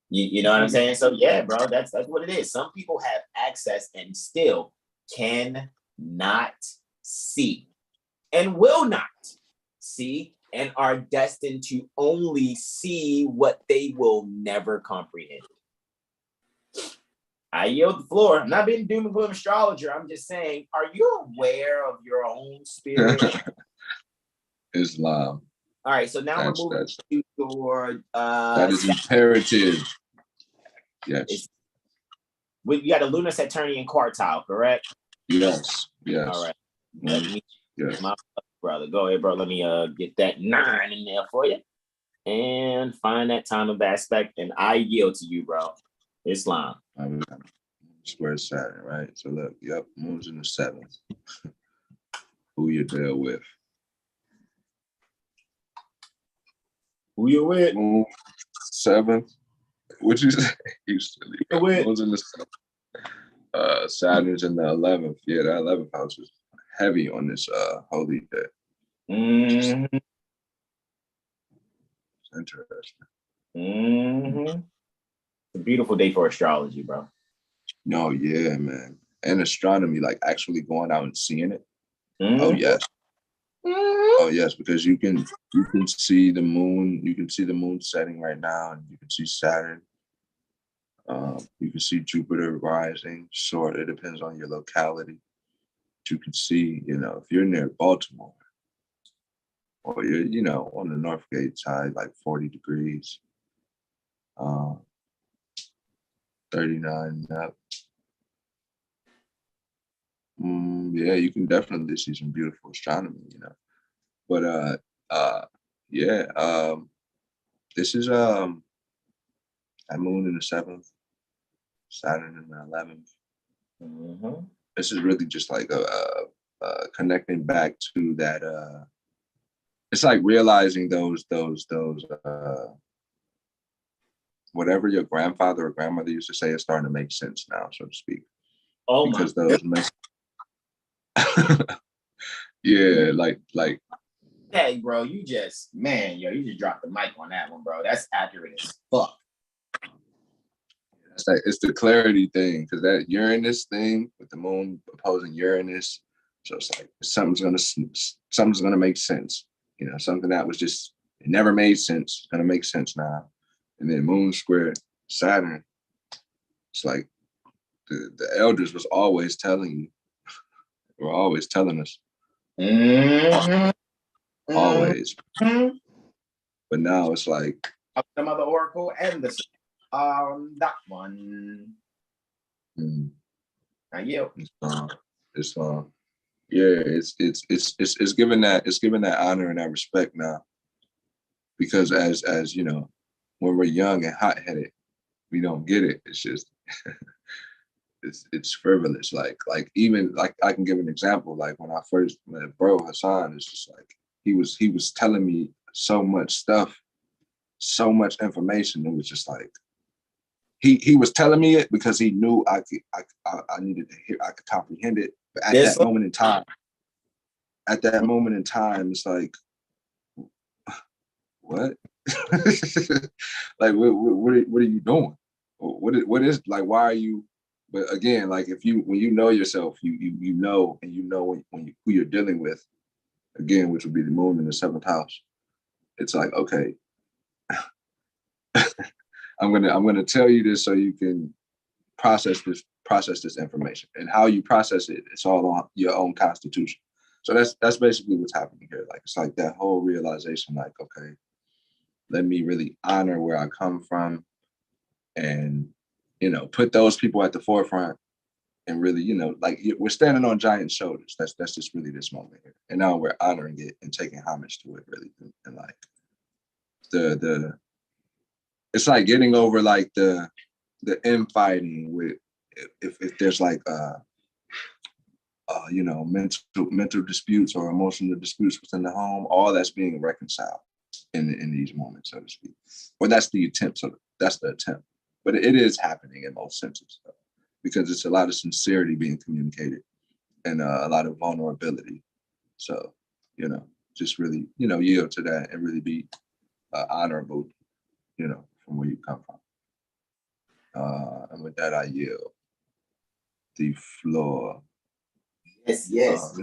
You know what I'm saying? So yeah, bro, that's what it is. Some people have access and still cannot see and will not see and are destined to only see what they will never comprehend. I yield the floor. I'm not being doom and gloom astrologer. I'm just saying, are you aware of your own spirit? Islam. All right, so now we're moving to your that is imperative. Yes. You got a lunar Saturnian quartile, correct? Yes. All right. Let me, my brother. Go ahead, bro. Let me get that 9 in there for you. And find that time of aspect. And I yield to you, bro. Islam. Square Saturn, right? So look, yep, moon's in the 7th. Who you deal with? Who you with? Moon 7th. What you say? You silly. Moon's in the 7th. Saturn's in the 11th. Yeah, that 11th house is heavy on this holy day. Mm-hmm. It's interesting. Mm-hmm. It's a beautiful day for astrology, bro. No, yeah, man. And astronomy, like actually going out and seeing it. Mm-hmm. Oh yes. Oh yes, because you can see the moon. You can see the moon setting right now, and you can see Saturn. You can see Jupiter rising. Sort of, it depends on your locality. But you can see, if you're near Baltimore, or you're, on the North Gate side, like 40 degrees, 39 up. Yeah, you can definitely see some beautiful astronomy, But this is a moon in the 7th, Saturn in the 11th. Mm-hmm. This is really just like connecting back to that. It's like realizing those whatever your grandfather or grandmother used to say is starting to make sense now, so to speak. Oh because my those yeah, like. Hey, bro, you just dropped the mic on that one, bro. That's accurate as fuck. It's the clarity thing, because that Uranus thing with the moon opposing Uranus, so it's like something's gonna make sense. Something that was just, it never made sense, gonna make sense now. And then moon square Saturn, it's like the elders was always telling you, were always telling us. Mm-hmm. Always. Mm-hmm. But now it's like the Mother Oracle and that one. Now you. It's given that honor and that respect now, because as when we're young and hot-headed, we don't get it. It's just it's frivolous. Like even like I can give an example. Like when I first met bro Hassan, it's just like he was telling me so much stuff, so much information. It was just like he was telling me it because he knew I needed to hear, I could comprehend it. But at that moment in time, it's like, what? Like what are you doing? What is, like, why are you? But again, like when you know yourself, you know, and you know who you're dealing with, again, which would be the moon in the 7th house. It's like, okay, I'm gonna tell you this so you can process this information, and how you process it, it's all on your own constitution. So that's basically what's happening here. Like, it's like that whole realization, like, okay, let me really honor where I come from, and put those people at the forefront, and really, like we're standing on giant shoulders. That's just really this moment here. And now we're honoring it and taking homage to it, really. And like the it's like getting over like the infighting with if there's like mental disputes or emotional disputes within the home, all that's being reconciled in these moments, so to speak. Or that's the attempt. So that's the attempt. But it is happening in most senses, because it's a lot of sincerity being communicated and a lot of vulnerability. So, just really, yield to that and really be honorable, from where you come from. And with that, I yield the floor. Yes.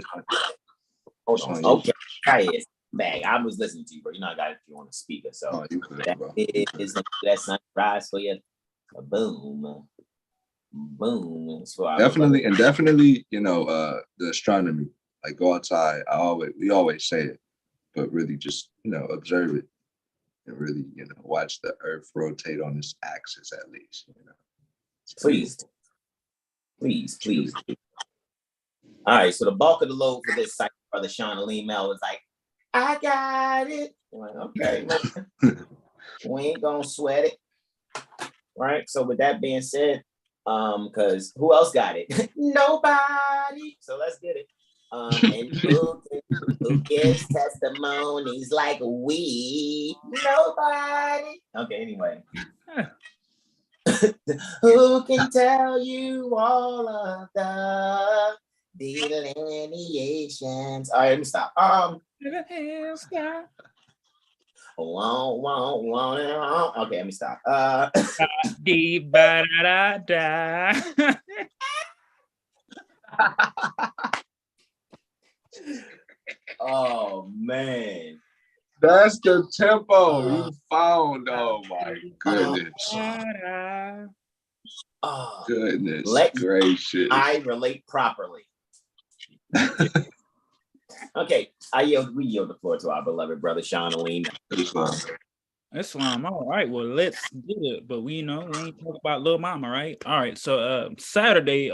Hold on. Okay. Hi, back. I was listening to you, bro. I got it if you want to speak or so. You could, bro. That sunrise for you. Boom. Definitely, the astronomy. Like, go outside. We always say it, but really just observe it and really watch the Earth rotate on its axis at least. Please. All right, so the bulk of the load for this site, Brother Sean Alim was like, I got it. I'm like, okay, we ain't gonna sweat it. Right. So with that being said, because who else got it? Nobody. So let's get it. And who gives testimonies like we? Nobody. Okay, anyway. Who can tell you all of the delineations? All right, let me stop. Okay, let me stop. Oh man, that's the tempo you found. Oh my goodness. Oh, goodness gracious. I relate properly. Okay, we yield the floor to our beloved brother Sean Alim. Islam. All right, well, let's get it. But we ain't talking about little mama, right? All right, so Saturday,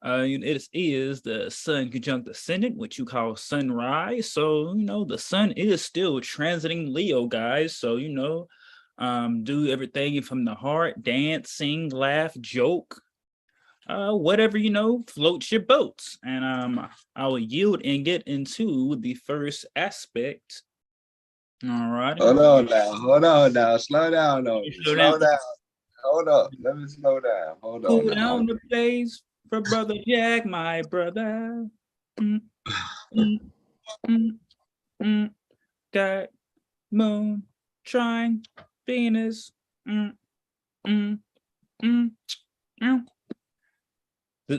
it is the sun conjunct ascendant, which you call sunrise. So the sun is still transiting Leo, guys. So do everything from the heart, dance, sing, laugh, joke, whatever floats your boats. And I will yield and get into the first aspect. All right. Hold on now. Slow down. Slow down. Hold up. Let me slow down. Hold on. Cool down the place for Brother Jack, my brother. Got Moon, Trine, Venus.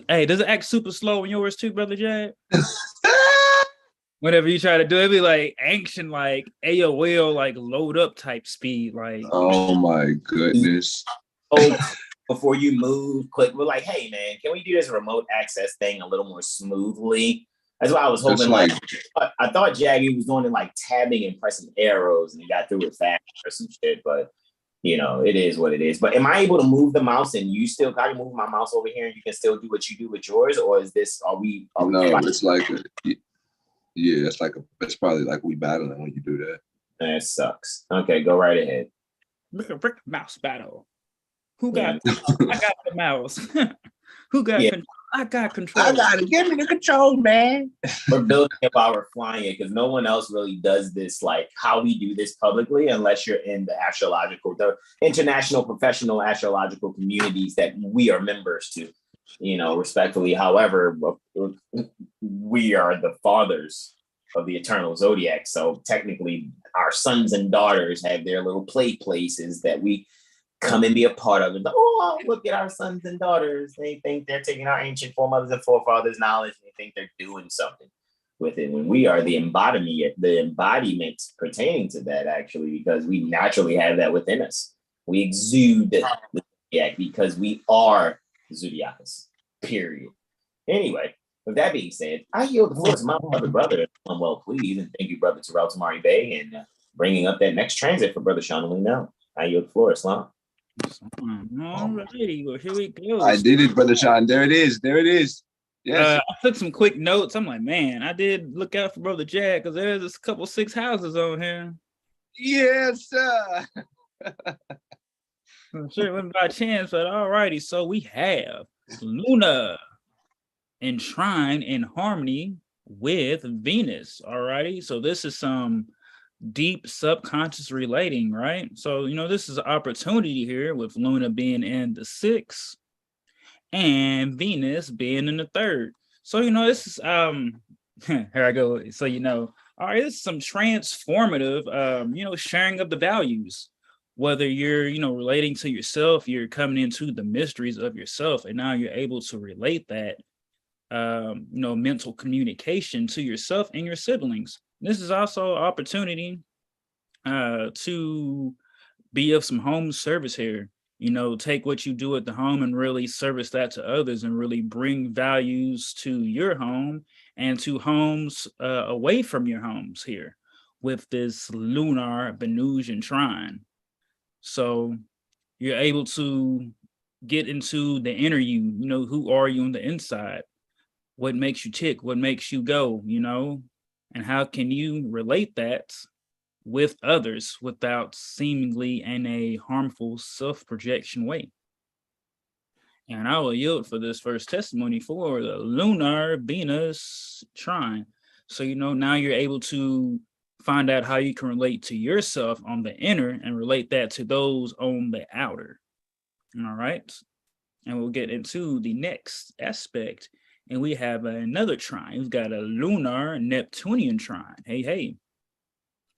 Hey, does it act super slow in yours too, Brother Jack? Whenever you try to do it, be like ancient, like AOL, like load up type speed, like. Oh my goodness! Before you move, quick, we're like, hey man, can we do this remote access thing a little more smoothly? That's why I was hoping. Like, I thought Jaggy was doing it like tabbing and pressing arrows, and he got through it fast or some shit. But it is what it is. But am I able to move the mouse and you still can I move my mouse over here and you can still do what you do with yours, or is this? No, it's like it's probably like we battling when you do that. That sucks. Okay, go right ahead. Mouse battle. Who got? I got the mouse. Who got control? I got control. I got it. Give me the control, man. We're building it while we're flying it because no one else really does this like how we do this publicly unless you're in the international professional astrological communities that we are members to. Respectfully. However, we are the fathers of the eternal zodiac. So technically our sons and daughters have their little play places that we come and be a part of. And look at our sons and daughters. They think they're taking our ancient foremothers and forefathers' knowledge. And they think they're doing something with it when we are the embodiment pertaining to that, actually, because we naturally have that within us. We exude the zodiac because we are Zodiacus, period. Anyway, with that being said, I yield the floor to my brother. I'm well pleased, and thank you, Brother Terrell Tamari Bey, and bringing up that next transit for Brother Sean Alim now. I yield the floor, Islam. Alrighty, well, here we go. I did it, Brother Sean. There it is. There it is. Yes. I took some quick notes. I'm like, man, I did look out for Brother Jack because there's a couple 6 houses on here. Yes, sir. I'm sure it went by chance, but alrighty. So we have Lunar in Trine in harmony with Venus. Alrighty. So this is some deep subconscious relating, right? So, you know, this is an opportunity here with Luna being in the 6th and Venus being in the 3rd. So, you know, this is here I go. So, you know, all right, this is some transformative you know, sharing of the values. Whether you're, you know, relating to yourself, you're coming into the mysteries of yourself, and now you're able to relate that you know, mental communication to yourself and your siblings. This is also an opportunity to be of some home service here. You know, take what you do at the home and really service that to others and really bring values to your home and to homes away from your homes here with this lunar Venusian trine. So you're able to get into the inner you know, who are you on the inside? What makes you tick? What makes you go, you know? And how can you relate that with others without seemingly in a harmful self-projection way? And I will yield for this first testimony for the lunar Venus trine. So, you know, now you're able to find out how you can relate to yourself on the inner and relate that to those on the outer. All right. And we'll get into the next aspect. And we have another trine. We've got a lunar Neptunian trine. Hey, hey.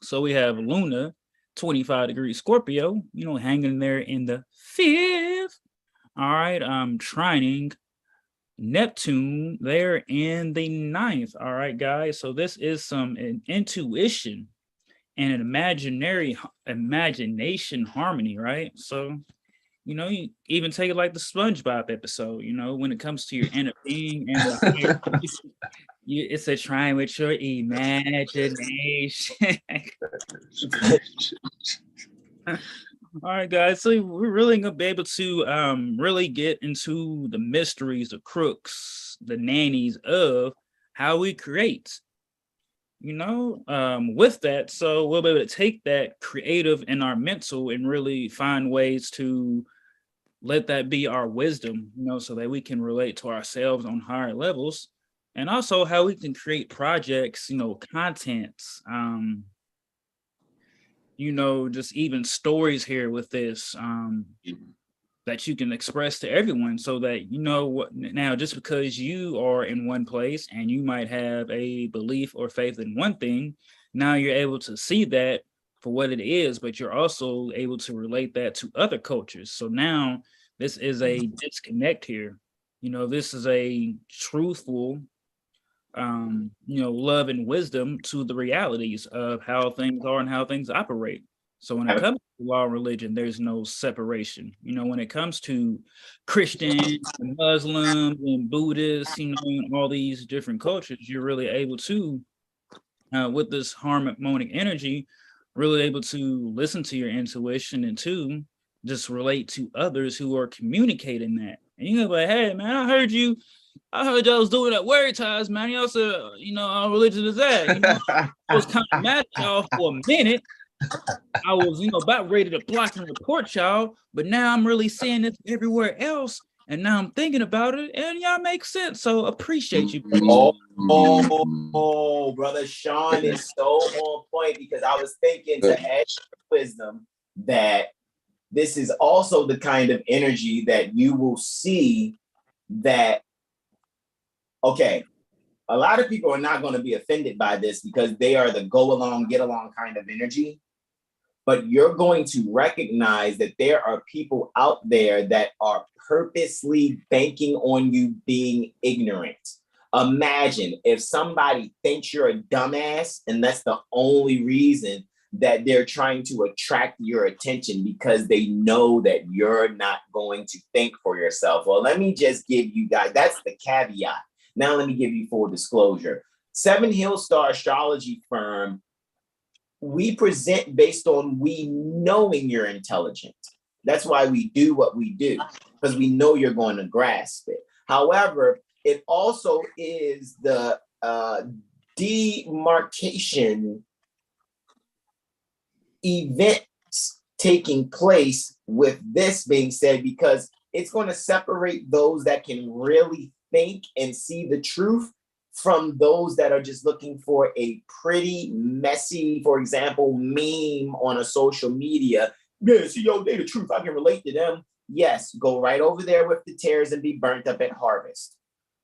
So we have Luna, 25 degrees Scorpio, you know, hanging there in the 5th. All right. Trining Neptune there in the 9th. All right, guys. So this is some intuition and an imagination harmony, right? So, you know, you even take it like the SpongeBob episode, you know, when it comes to your inner being and it's a trine with your imagination. All right, guys. So we're really gonna be able to really get into the mysteries, the crooks, the nannies of how we create. You know, with that, so we'll be able to take that creative in our mental and really find ways to let that be our wisdom, you know, so that we can relate to ourselves on higher levels, and also how we can create projects, you know, contents, you know, just even stories here with this that you can express to everyone so that, you know, what now, just because you are in one place and you might have a belief or faith in one thing, now you're able to see that for what it is, but you're also able to relate that to other cultures. So now this is a disconnect here. You know, this is a truthful you know, love and wisdom to the realities of how things are and how things operate. So when it comes to law and religion, there's no separation. You know, when it comes to Christians and Muslims and Buddhists, you know, and all these different cultures, you're really able to, with this harmonic energy, really able to listen to your intuition and to just relate to others who are communicating that. And you're like, hey, man, I heard y'all was doing that word ties, man. Y'all said, you know, our religion is that. You know, I was kind of mad at y'all for a minute. I was, you know, about ready to block and report y'all, but now I'm really seeing it everywhere else. And now I'm thinking about it, and y'all make sense. So appreciate you. Oh, brother Sean is so on point, because I was thinking to add wisdom that this is also the kind of energy that you will see that, okay, a lot of people are not going to be offended by this because they are the go along, get along kind of energy. But you're going to recognize that there are people out there that are purposely banking on you being ignorant. Imagine if somebody thinks you're a dumbass and that's the only reason that they're trying to attract your attention, because they know that you're not going to think for yourself. Well, let me just give you guys, that's the caveat. Now, let me give you full disclosure. 7HealStar Astrology Firm, we present based on we knowing you're intelligent. That's why we do what we do, because we know you're going to grasp it. However, it also is the demarcation events taking place with this being said, because it's going to separate those that can really think and see the truth from those that are just looking for a pretty messy, for example, meme on a social media. Yeah, see, yo, they the truth. I can relate to them. Yes, go right over there with the tares and be burnt up at harvest.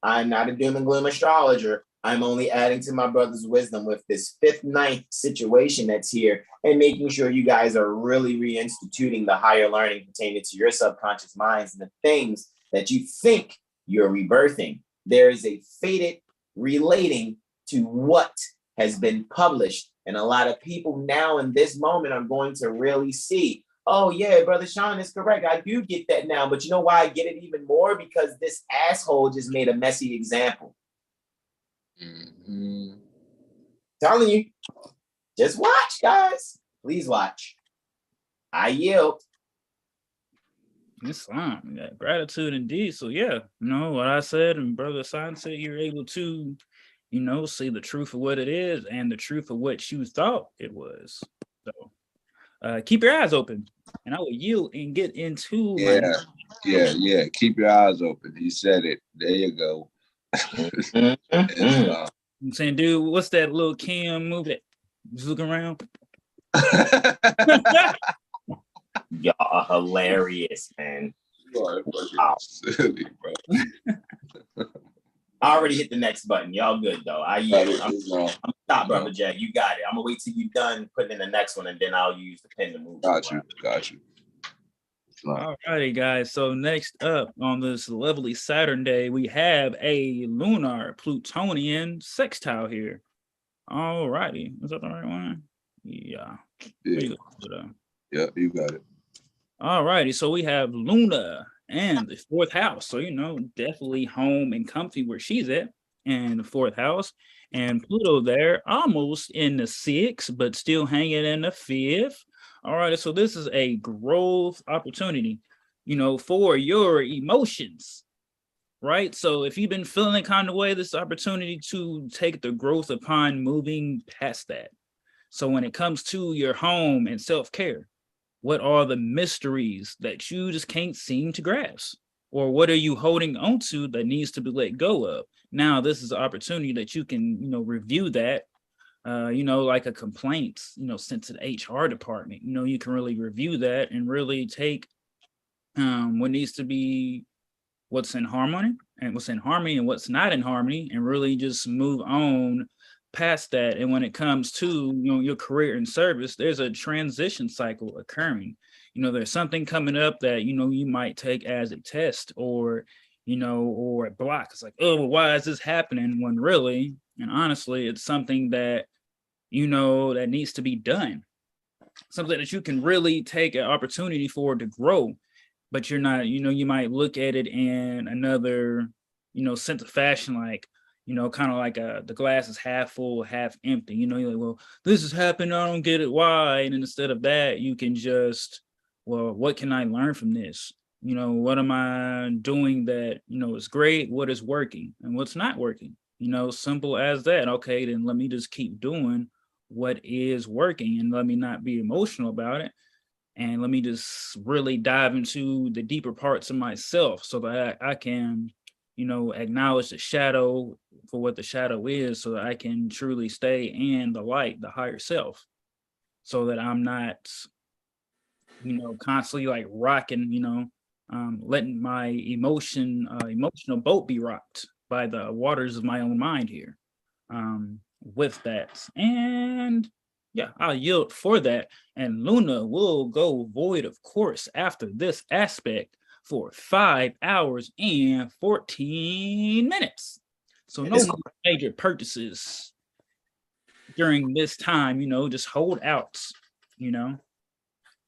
I'm not a doom and gloom astrologer. I'm only adding to my brother's wisdom with this 5th-9th situation that's here and making sure you guys are really reinstituting the higher learning pertaining to your subconscious minds and the things that you think you're rebirthing. There is a fated relating to what has been published. And a lot of people now in this moment are going to really see, oh yeah, Brother Sean is correct. I do get that now. But you know why I get it even more? Because this asshole just made a messy example. Mm-hmm. Telling you, just watch, guys. Please watch. I yield. It's fine. Yeah, gratitude indeed. So yeah, you know what I said, and Brother Sign said you're able to, you know, see the truth of what it is and the truth of what you thought it was. So keep your eyes open, and I will yield and get into yeah. Keep your eyes open. He said it. There you go. I'm saying, dude, what's that little Kim movie that was looking around? Y'all are hilarious, man. You are fucking silly, bro. I already hit the next button. Y'all good though. I'm stop, Brother Jack. You got it. I'm gonna wait till you're done putting in the next one, and then I'll use the pen to move. Got you. All righty, guys. So next up on this lovely Saturn day, we have a lunar Plutonian sextile here. All righty. Is that the right one? Yeah. Yeah, you got it. All righty. So we have Luna and the 4th house. So, you know, definitely home and comfy where she's at in the 4th house. And Pluto there, almost in the 6th, but still hanging in the 5th. All right, so this is a growth opportunity, you know, for your emotions, right? So if you've been feeling kind of way, this opportunity to take the growth upon moving past that. So when it comes to your home and self-care, what are the mysteries that you just can't seem to grasp? Or what are you holding on to that needs to be let go of? Now, this is an opportunity that you can, you know, review that. You know, like a complaint, you know, sent to the HR department, you know, you can really review that and really take what needs to be, what's in harmony and what's not in harmony, and really just move on past that. And when it comes to, you know, your career and service, there's a transition cycle occurring. You know, there's something coming up that, you know, you might take as a test or, you know, or a block. It's like, oh, well, why is this happening? When really, and honestly, it's something that, you know, that needs to be done. Something that you can really take an opportunity for to grow, but you're not, you know, you might look at it in another, you know, sense of fashion, like, you know, kind of like the glass is half full, half empty. You know, you're like, well, this is happening, I don't get it, why? And instead of that, you can just, well, what can I learn from this? You know, what am I doing that, you know, is great? What is working and what's not working? You know, simple as that. Okay, then let me just keep doing what is working and let me not be emotional about it. And let me just really dive into the deeper parts of myself so that I can, you know, acknowledge the shadow for what the shadow is, so that I can truly stay in the light, the higher self, so that I'm not, you know, constantly like rocking, you know, letting my emotional boat be rocked by the waters of my own mind here. With that, and yeah, I'll yield for that. And Luna will go void, of course, after this aspect for 5 hours and 14 minutes. So no major purchases during this time, you know, just hold out, you know,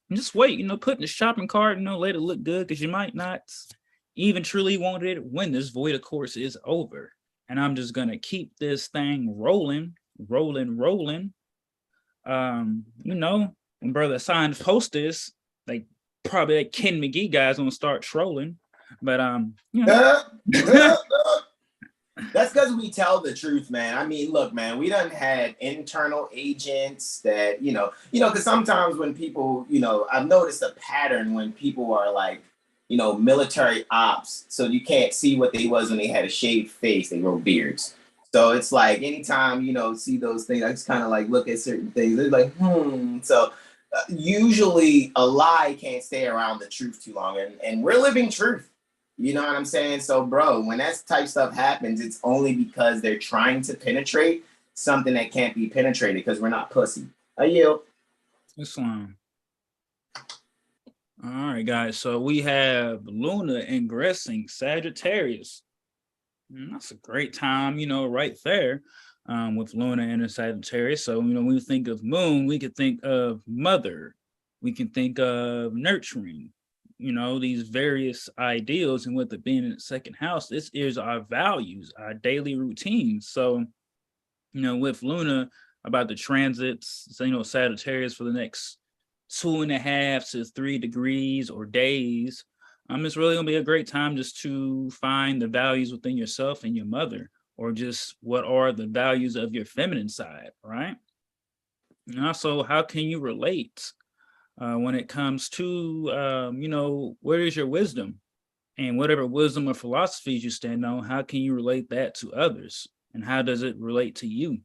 and just wait, you know, put in the shopping cart, you know, let it look good, because you might not even truly want it when this void, of course, is over. And I'm just gonna keep this thing rolling. You know, when Brother Sign post this, like probably that Ken McGee guy's gonna start trolling. But you know. That's because we tell the truth, man. I mean, look, man, we done had internal agents that, because sometimes when people, I've noticed a pattern when people are like, military ops, so you can't see what they was when they had a shaved face, they grow beards. So it's like anytime, see those things, I just kind of like look at certain things. They're like, So usually a lie can't stay around the truth too long. And we're living truth. You know what I'm saying? So, bro, when that type stuff happens, it's only because they're trying to penetrate something that can't be penetrated because we're not pussy. I yield. Islam. All right, guys. So we have Lunar ingressing Sagittarius. That's a great time, right there with Lunar and Sagittarius. So, when we think of moon, we could think of mother. We can think of nurturing. These various ideals, and with it being in the second house, this is our values, our daily routines. So, with Luna about the transits, Sagittarius for the next 2.5 to 3 degrees or days, it's really gonna be a great time just to find the values within yourself and your mother, or just what are the values of your feminine side, right? And also, how can you relate when it comes to, where is your wisdom, and whatever wisdom or philosophies you stand on, how can you relate that to others, and how does it relate to you?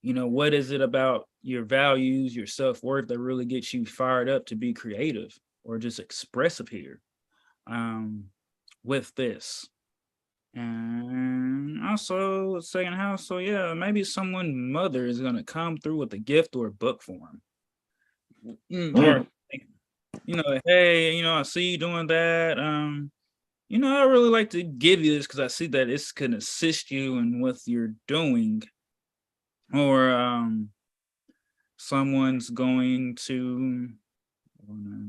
What is it about your values, your self-worth that really gets you fired up to be creative or just expressive here with this? And also second house, so yeah, maybe someone's mother is going to come through with a gift or a book form. Or, hey, I see you doing that. I really like to give you this because I see that this can assist you in what you're doing. Or someone's going to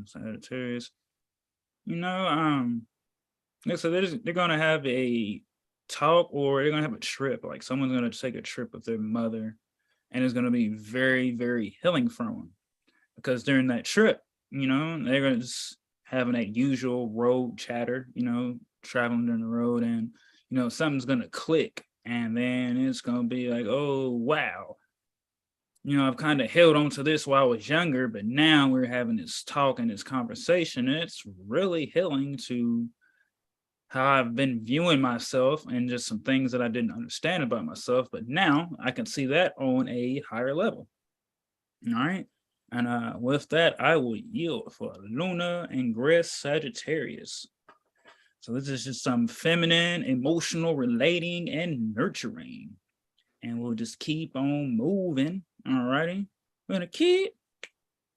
Sagittarius, so they're gonna have a talk, or they're gonna have a trip. Like someone's gonna take a trip with their mother, and it's gonna be very, very healing from them. Because during that trip, they're going to just having that usual road chatter, traveling down the road, and, something's going to click, and then it's going to be like, oh, wow. I've kind of held on to this while I was younger, but now we're having this talk and this conversation, and it's really healing to how I've been viewing myself and just some things that I didn't understand about myself, but now I can see that on a higher level. All right. And with that, I will yield for Luna ingress Sagittarius. So this is just some feminine, emotional, relating, and nurturing. And we'll just keep on moving. All righty. We're going to keep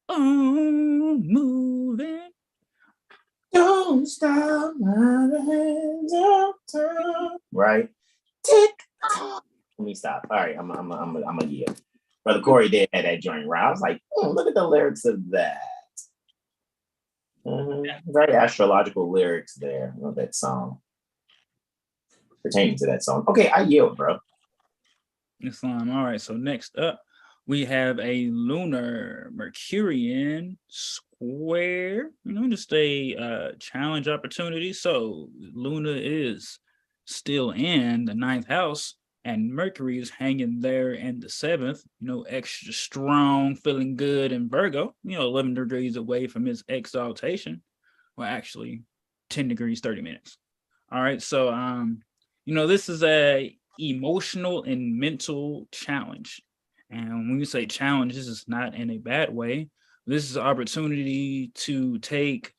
on moving. Don't stop running down time. Right? Tick tock. Let me stop. All right, I'm a yield. Brother Corey did have that joint right. I was like, look at the lyrics of that. Very astrological lyrics there of that song. Pertaining to that song. Okay, I yield, bro. Islam. All right, so next up, we have a lunar Mercurian square, just a challenge opportunity. So Luna is still in the 9th house, and Mercury is hanging there in the 7th, extra strong, feeling good in Virgo, 11 degrees away from his exaltation. Well, actually 10 degrees, 30 minutes. All right. So, this is a emotional and mental challenge. And when we say challenge, this is not in a bad way. This is an opportunity to take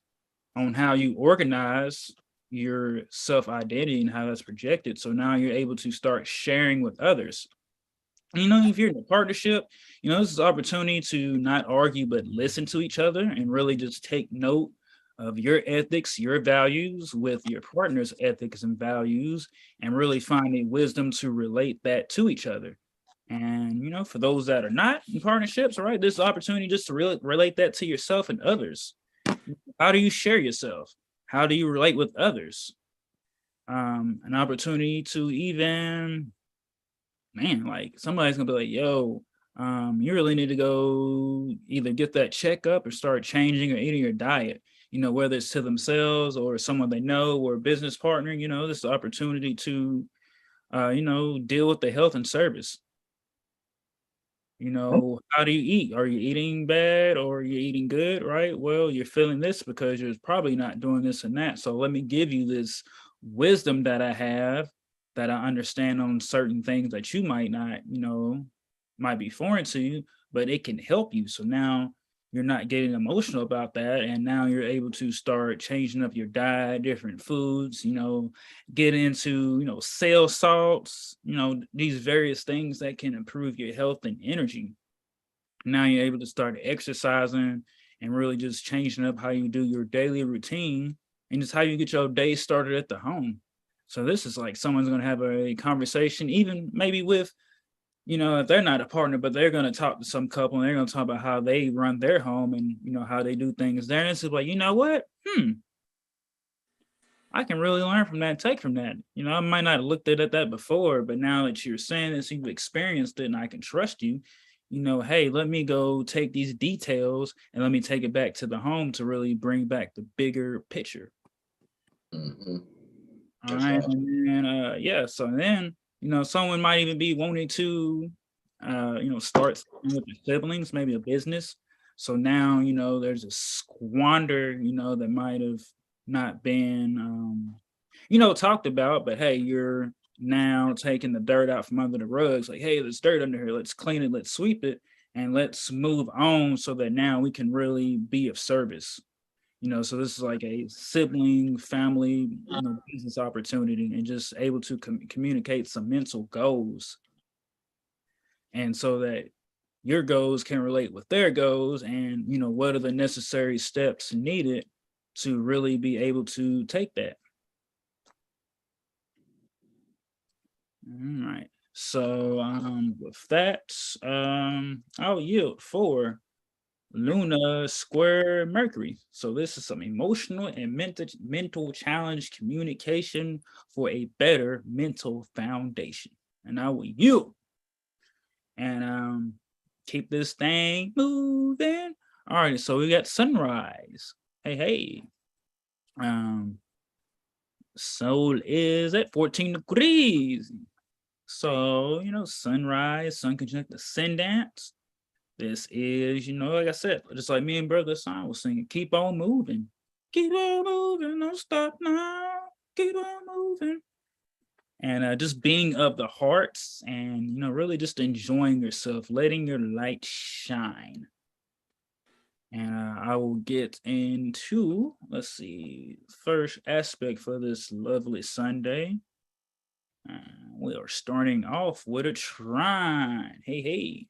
on how you organize your self-identity and how that's projected. So now you're able to start sharing with others. If you're in a partnership, this is an opportunity to not argue, but listen to each other and really just take note of your ethics, your values with your partner's ethics and values, and really find a wisdom to relate that to each other. And, for those that are not in partnerships, all right, this is an opportunity just to relate that to yourself and others. How do you share yourself? How do you relate with others? An opportunity to even, like somebody's gonna be like, yo, you really need to go either get that checkup or start changing or eating your diet. you know, whether it's to themselves or someone they know or a business partner, you know, this is an opportunity to, you know, deal with the health and service. You know, how do you eat? Are you eating bad or are you eating good, right? Well, you're feeling this because you're probably not doing this and that. So let me give you this wisdom that I have, that I understand on certain things that you might not, you know, might be foreign to you, but it can help you. So now you're not getting emotional about that. And now you're able to start changing up your diet, different foods, you know, get into, you know, cell salts, you know, these various things that can improve your health and energy. Now you're able to start exercising and really just changing up how you do your daily routine and just how you get your day started at the home. So this is like someone's going to have a conversation, even maybe with, you know, if they're not a partner, but they're going to talk to some couple and they're going to talk about how they run their home and, you know, how they do things there. And it's like, you know what? I can really learn from that and take from that. You know, I might not have looked at that before, but now that you're saying this, you've experienced it and I can trust you, you know, hey, let me go take these details and let me take it back to the home to really bring back the bigger picture. Mm-hmm. All right. Awesome. And then, yeah, so then, you know, someone might even be wanting to, you know, start with their siblings, maybe a business. So now, you know, there's a squander, you know, that might have not been, you know, talked about, but hey, you're now taking the dirt out from under the rugs. Like, hey, there's dirt under here. Let's clean it. Let's sweep it. And let's move on so that now we can really be of service. You know, so this is like a sibling, family, you know, business opportunity and just able to communicate some mental goals. And so that your goals can relate with their goals and, you know, what are the necessary steps needed to really be able to take that. All right. So with that, I'll yield for Lunar square Mercury. So this is some emotional and mental challenge communication for a better mental foundation. And I will yield and keep this thing moving. All right, so we got sunrise. Hey. Soul is at 14 degrees. So, you know, sunrise, sun conjunct ascendant. This is, you know, like I said, just like me and Brother Son was singing, keep on moving, don't stop now, keep on moving. And just being of the hearts and, you know, really just enjoying yourself, letting your light shine. And I will get into, let's see, first aspect for this lovely Sunday. We are starting off with a trine. Hey.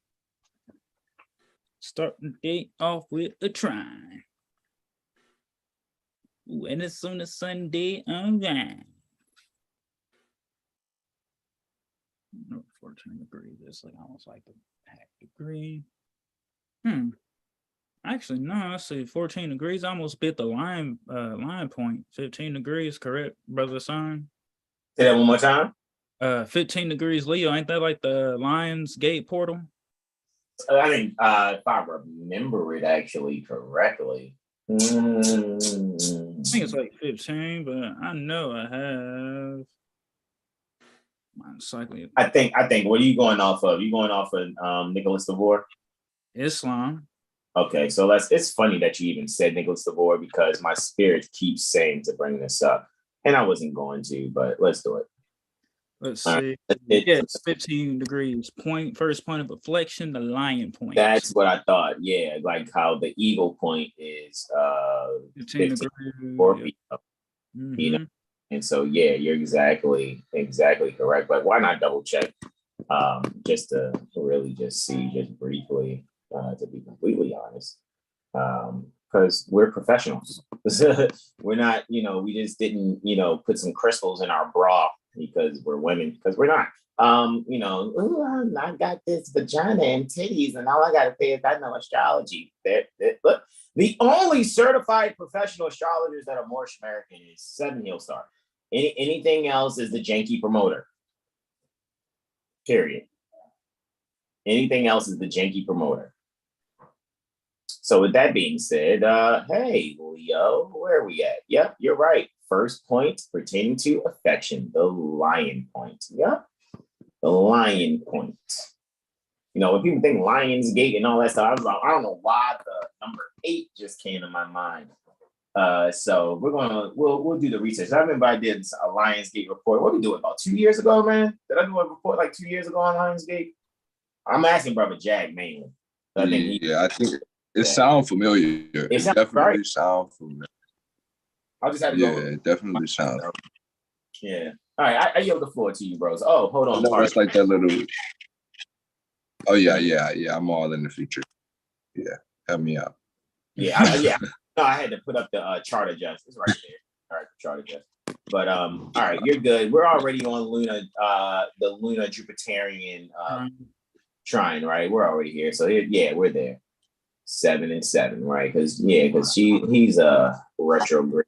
Starting the day off with a trine. Ooh, and it's on a Sunday, all right. 14 degrees. It's like almost like a half degree. Actually, no, I see 14 degrees. I almost bit the line point. 15 degrees, correct, Brother Son? Say that one more time. 15 degrees Leo. Ain't that like the Lions Gate portal? I think if I remember it actually correctly. I think it's like 15, but I know I have my encyclopedia. I think what are you going off of? You going off of Nicholas DeVore? Islam. Okay, so it's funny that you even said Nicholas DeVore because my spirit keeps saying to bring this up, and I wasn't going to, but let's do it. Let's see. It's 15 degrees. First point of inflection, the lion point. That's what I thought. Yeah, like how the eagle point is 15 degrees. You know, and so yeah, you're exactly correct. But why not double check? Just to really just see, just briefly, to be completely honest. Because we're professionals. We're not, you know, we just didn't, you know, put some crystals in our bra because we're women, because we're not. You know, I got this vagina and titties, and all I gotta pay is I know astrology. Look, the only certified professional astrologers that are Moorish American is 7HealStar. Anything else is the janky promoter. Period. Anything else is the janky promoter. So with that being said, hey, Leo, where are we at? Yep, you're right. First point pertaining to affection, the lion point. Yep, the lion point. You know, when people think Lionsgate and all that stuff, I don't know why the number 8 just came to my mind. So we'll do the research. I remember I did a Lionsgate report. What did we do about 2 years ago, man? Did I do a report like 2 years ago on Lionsgate? I'm asking Brother Jag mainly. I think it sounds familiar. It definitely right. Sounds familiar. I'll just have to go. Yeah, it definitely sounds. Yeah. All right, I yield the floor to you, bros. Oh, hold on. No, that's like that little. Oh yeah. I'm all in the future. Yeah, help me out. Yeah. No, I had to put up the chart adjust. It's right there. All right, chart adjust. But all right, you're good. We're already on Luna, the Lunar Jupiterian Trine, right? We're already here. So yeah, we're there. 7 and 7, right? Because he's retrograde,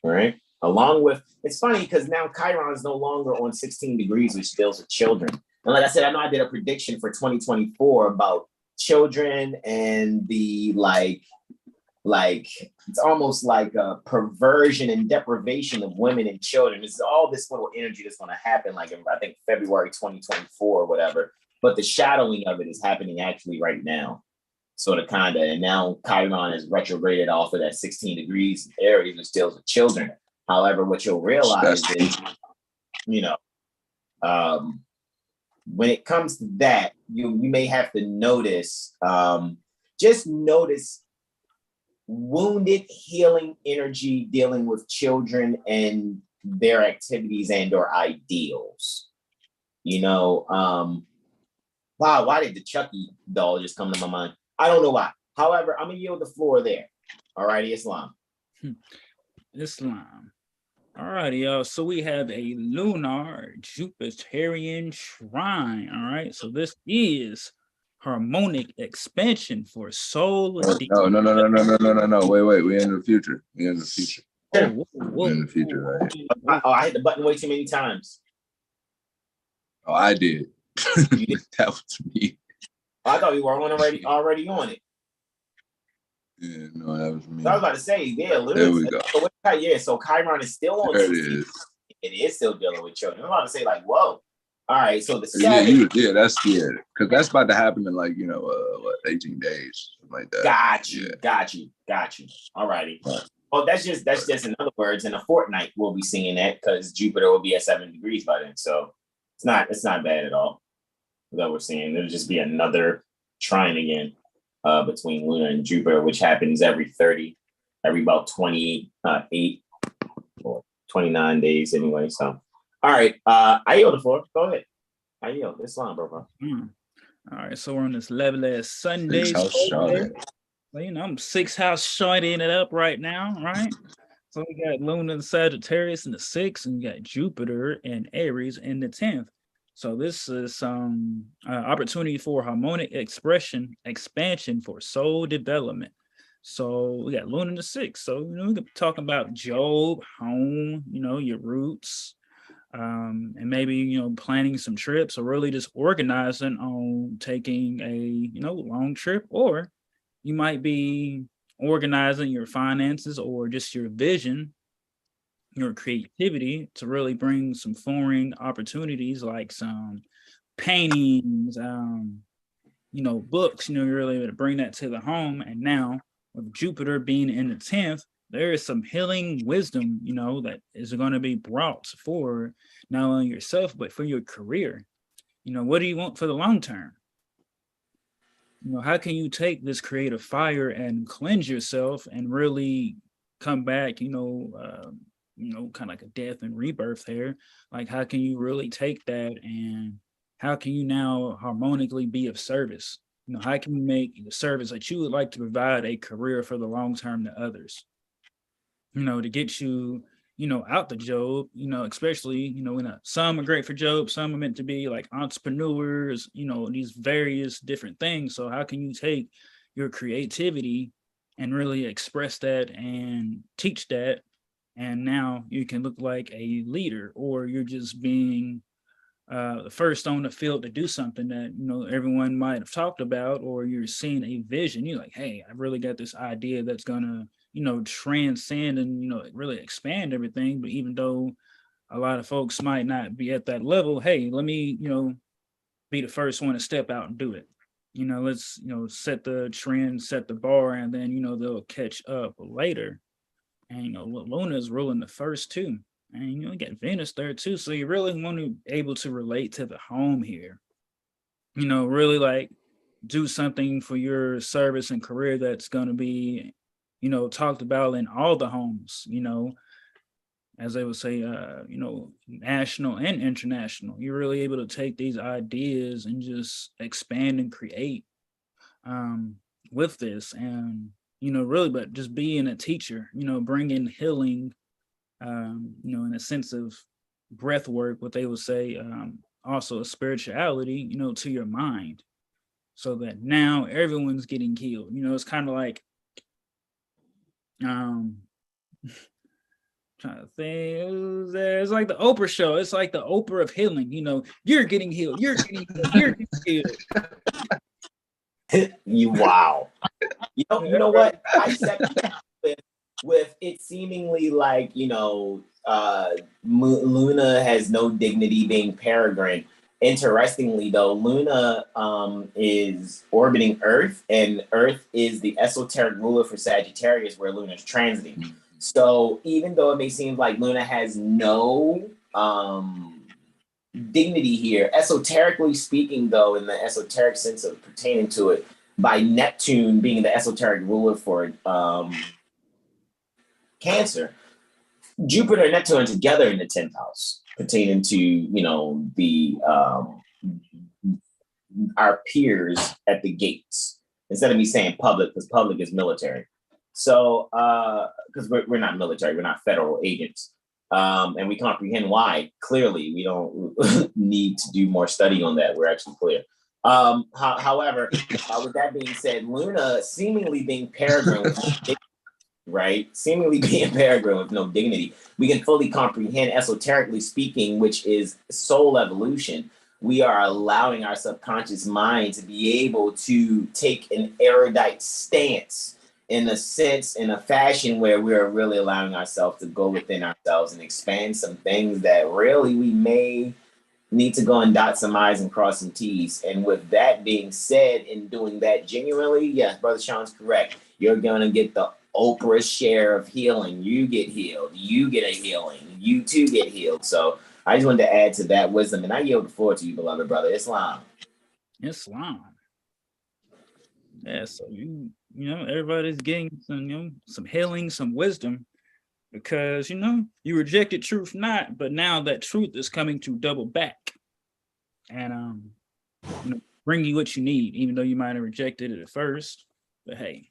right? Along with, it's funny because now Chiron is no longer on 16 degrees, which deals with children. And like I said, I know I did a prediction for 2024 about children and the like it's almost like a perversion and deprivation of women and children. It's all this little energy that's going to happen, like in, I think February 2024 or whatever. But the shadowing of it is happening actually right now. Sort of kind of, and now Chiron is retrograded off of that 16 degrees Aries, which deals with children. However, what you'll realize is, when it comes to that, you may have to notice, just notice wounded healing energy dealing with children and their activities and or ideals. Wow, why did the Chucky doll just come to my mind? I don't know why. However, I'm gonna yield the floor there. All righty, Islam. All righty, y'all. So we have a lunar Jupiterian trine. All right. So this is harmonic expansion for soul. No. Wait. We're in the future. We're in the future. We're in the future, right? I hit the button way too many times. Oh, I did. That was me. I thought you were already on it. Yeah, no, that was me. I was about to say, yeah, there we go. So Chiron is still on. There it is. It is still dealing with children. I'm about to say, like, whoa. All right, so the because that's about to happen in 18 days, something like that. Got you. All righty. Right. Well, that's just in other words, in a fortnight we'll be seeing that because Jupiter will be at 7 degrees by then. So it's not bad at all that we're seeing. It'll just be another trine again between Luna and Jupiter, which happens every about 28 or 29 days anyway. So, all right, I yield the floor. Go ahead. I yield. It's fine, bro. All right, so we're on this level as Sunday. So, I'm 6th house shorting it up right now, right? So we got Luna and Sagittarius in the 6th, and we got Jupiter and Aries in the 10th. So this is some opportunity for harmonic expansion for soul development. So we got Luna in the 6th. So, we could talk about Job, home, your roots, and maybe, planning some trips or really just organizing on taking a, long trip, or you might be organizing your finances or just your vision, your creativity to really bring some foreign opportunities like some paintings, books, you're really able to bring that to the home. And now with Jupiter being in the 10th, there is some healing wisdom, that is going to be brought for not only yourself, but for your career. What do you want for the long term? How can you take this creative fire and cleanse yourself and really come back, kind of like a death and rebirth there. Like, how can you really take that and how can you now harmonically be of service? How can you make the service that you would like to provide a career for the long term to others? To get you, out the Job, especially, some are great for Job, some are meant to be like entrepreneurs, these various different things. So how can you take your creativity and really express that and teach that? And now you can look like a leader, or you're just being the first on the field to do something that, you know, everyone might have talked about, or you're seeing a vision. You're like, hey, I've really got this idea that's gonna, you know, transcend and, you know, really expand everything. But even though a lot of folks might not be at that level, hey, let me, you know, be the first one to step out and do it. You know, let's, you know, set the trend, set the bar, and then, you know, they'll catch up later. And, you know, Luna is ruling the first too. And, you know, you get Venus there too. So you really want to be able to relate to the home here. You know, really like do something for your service and career that's going to be, you know, talked about in all the homes, you know, as they would say, you know, national and international. You're really able to take these ideas and just expand and create with this. And, you know, really, but just being a teacher, you know, bringing healing, you know, in a sense of breath work, what they would say, also a spirituality, you know, to your mind, so that now everyone's getting healed. You know, it's kind of like, trying to think, it's like the Oprah show. It's like the Oprah of healing. You know, you're getting healed. You're getting healed. You're getting healed. Wow. You know what? I said with it seemingly like, you know, Luna has no dignity being peregrine. Interestingly, though, Luna is orbiting Earth, and Earth is the esoteric ruler for Sagittarius, where Luna is transiting. So even though it may seem like Luna has no dignity here, esoterically speaking, though, in the esoteric sense of pertaining to it, by Neptune being the esoteric ruler for Cancer, Jupiter and Neptune are together in the 10th house, pertaining to, you know, the our peers at the gates. Instead of me saying public, because public is military. So, because we're not military, we're not federal agents. And we comprehend why. Clearly, we don't need to do more study on that. We're actually clear. However, with that being said, Luna seemingly being peregrine, right? Seemingly being peregrine with no dignity, we can fully comprehend, esoterically speaking, which is soul evolution. We are allowing our subconscious mind to be able to take an erudite stance in a sense, in a fashion where we are really allowing ourselves to go within ourselves and expand some things that really we may need to go and dot some I's and cross some T's. And with that being said, in doing that genuinely, yes, Brother Sean's correct. You're going to get the Oprah share of healing. You get healed. You get a healing. You too get healed. So I just wanted to add to that wisdom. And I yield the floor to you, beloved brother. Islam. Yeah, so you know, everybody's getting some, you know, some healing, some wisdom, because, you know, you rejected truth not, but now that truth is coming to double back and you know, bring you what you need, even though you might have rejected it at first. But hey,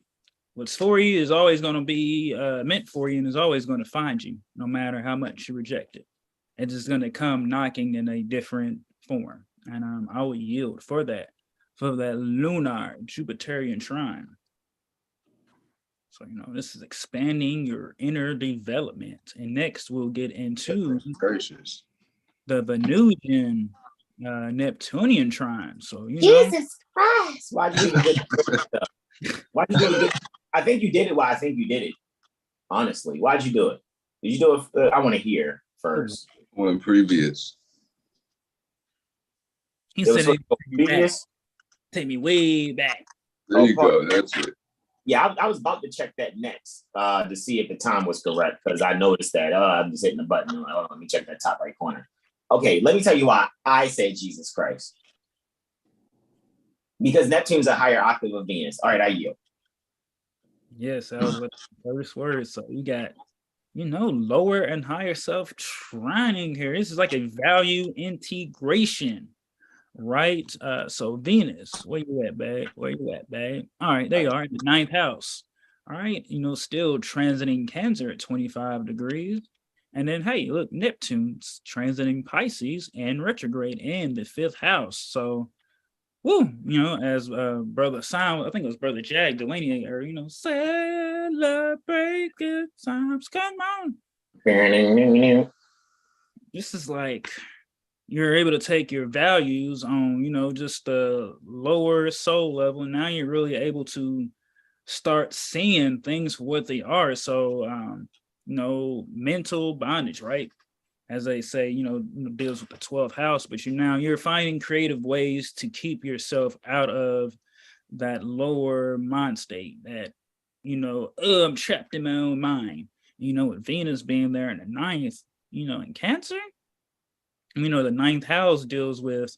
what's for you is always going to be meant for you, and is always going to find you, no matter how much you reject it. It's just going to come knocking in a different form, and I will yield for that lunar Jupiterian trine. So, you know, this is expanding your inner development. And next we'll get into the Venusian Neptunian trine. So, you know. Jesus Christ. Why'd you do it? Why'd you do it? I think you did it. Why I think you did it. Honestly, why'd you do it? Did you do it? I want to hear first. One previous. He said previous. Take me way back. There you go. That's it. Yeah, I was about to check that next to see if the time was correct, because I noticed that I'm just hitting the button. Like, oh, let me check that top right corner. Okay, let me tell you why I said Jesus Christ. Because Neptune's a higher octave of Venus. All right, I yield. Yes, that was the first word. So you got, you know, lower and higher self trining here. This is like a value integration. Right, so Venus, where you at, babe? All right, there you are, the 9th house. All right, you know, still transiting Cancer at 25 degrees. And then, hey, look, Neptune's transiting Pisces and retrograde in the 5th house. So, woo, you know, as Brother Simon, I think it was Brother Jack Delaney, or, you know, celebrate good times, come on. This is like, you're able to take your values on, just the lower soul level. And now you're really able to start seeing things for what they are. So, mental bondage, right? As they say, deals with the 12th house, but you're finding creative ways to keep yourself out of that lower mind state that, I'm trapped in my own mind. With Venus being there in the ninth, in Cancer, the ninth house deals with,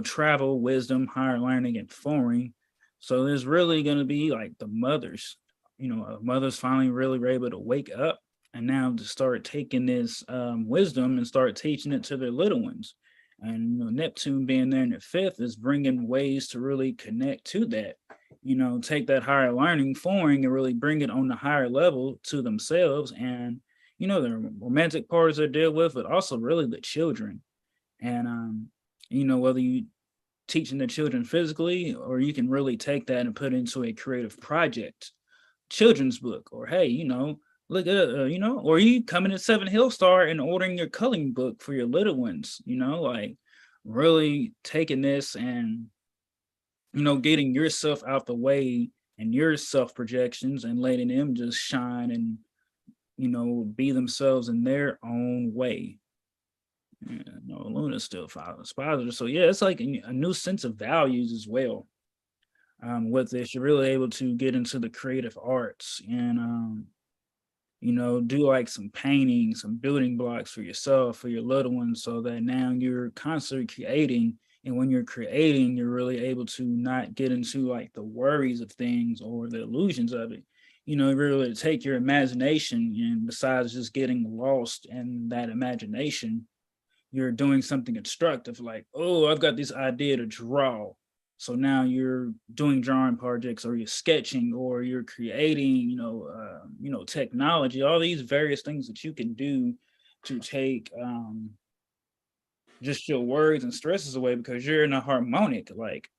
travel, wisdom, higher learning, and foreign. So there's really going to be like the mothers, mothers finally really were able to wake up and now to start taking this wisdom and start teaching it to their little ones. And Neptune being there in the fifth is bringing ways to really connect to that, take that higher learning foreign and really bring it on the higher level to themselves. And the romantic parts they deal with, but also really the children. And whether you teaching the children physically, or you can really take that and put into a creative project, children's book, or hey, look at or you coming to 7HealStar and ordering your coloring book for your little ones, like really taking this and getting yourself out the way and your self projections and letting them just shine and be themselves in their own way. Luna's still positive. So yeah, it's like a new sense of values as well. With this, you're really able to get into the creative arts and do like some painting, some building blocks for yourself, for your little ones, so that now you're constantly creating. And when you're creating, you're really able to not get into like the worries of things or the illusions of it. Really take your imagination, and besides just getting lost in that imagination, you're doing something constructive, like, oh, I've got this idea to draw. So now you're doing drawing projects, or you're sketching, or you're creating, technology, all these various things that you can do to take just your worries and stresses away, because you're in a harmonic, like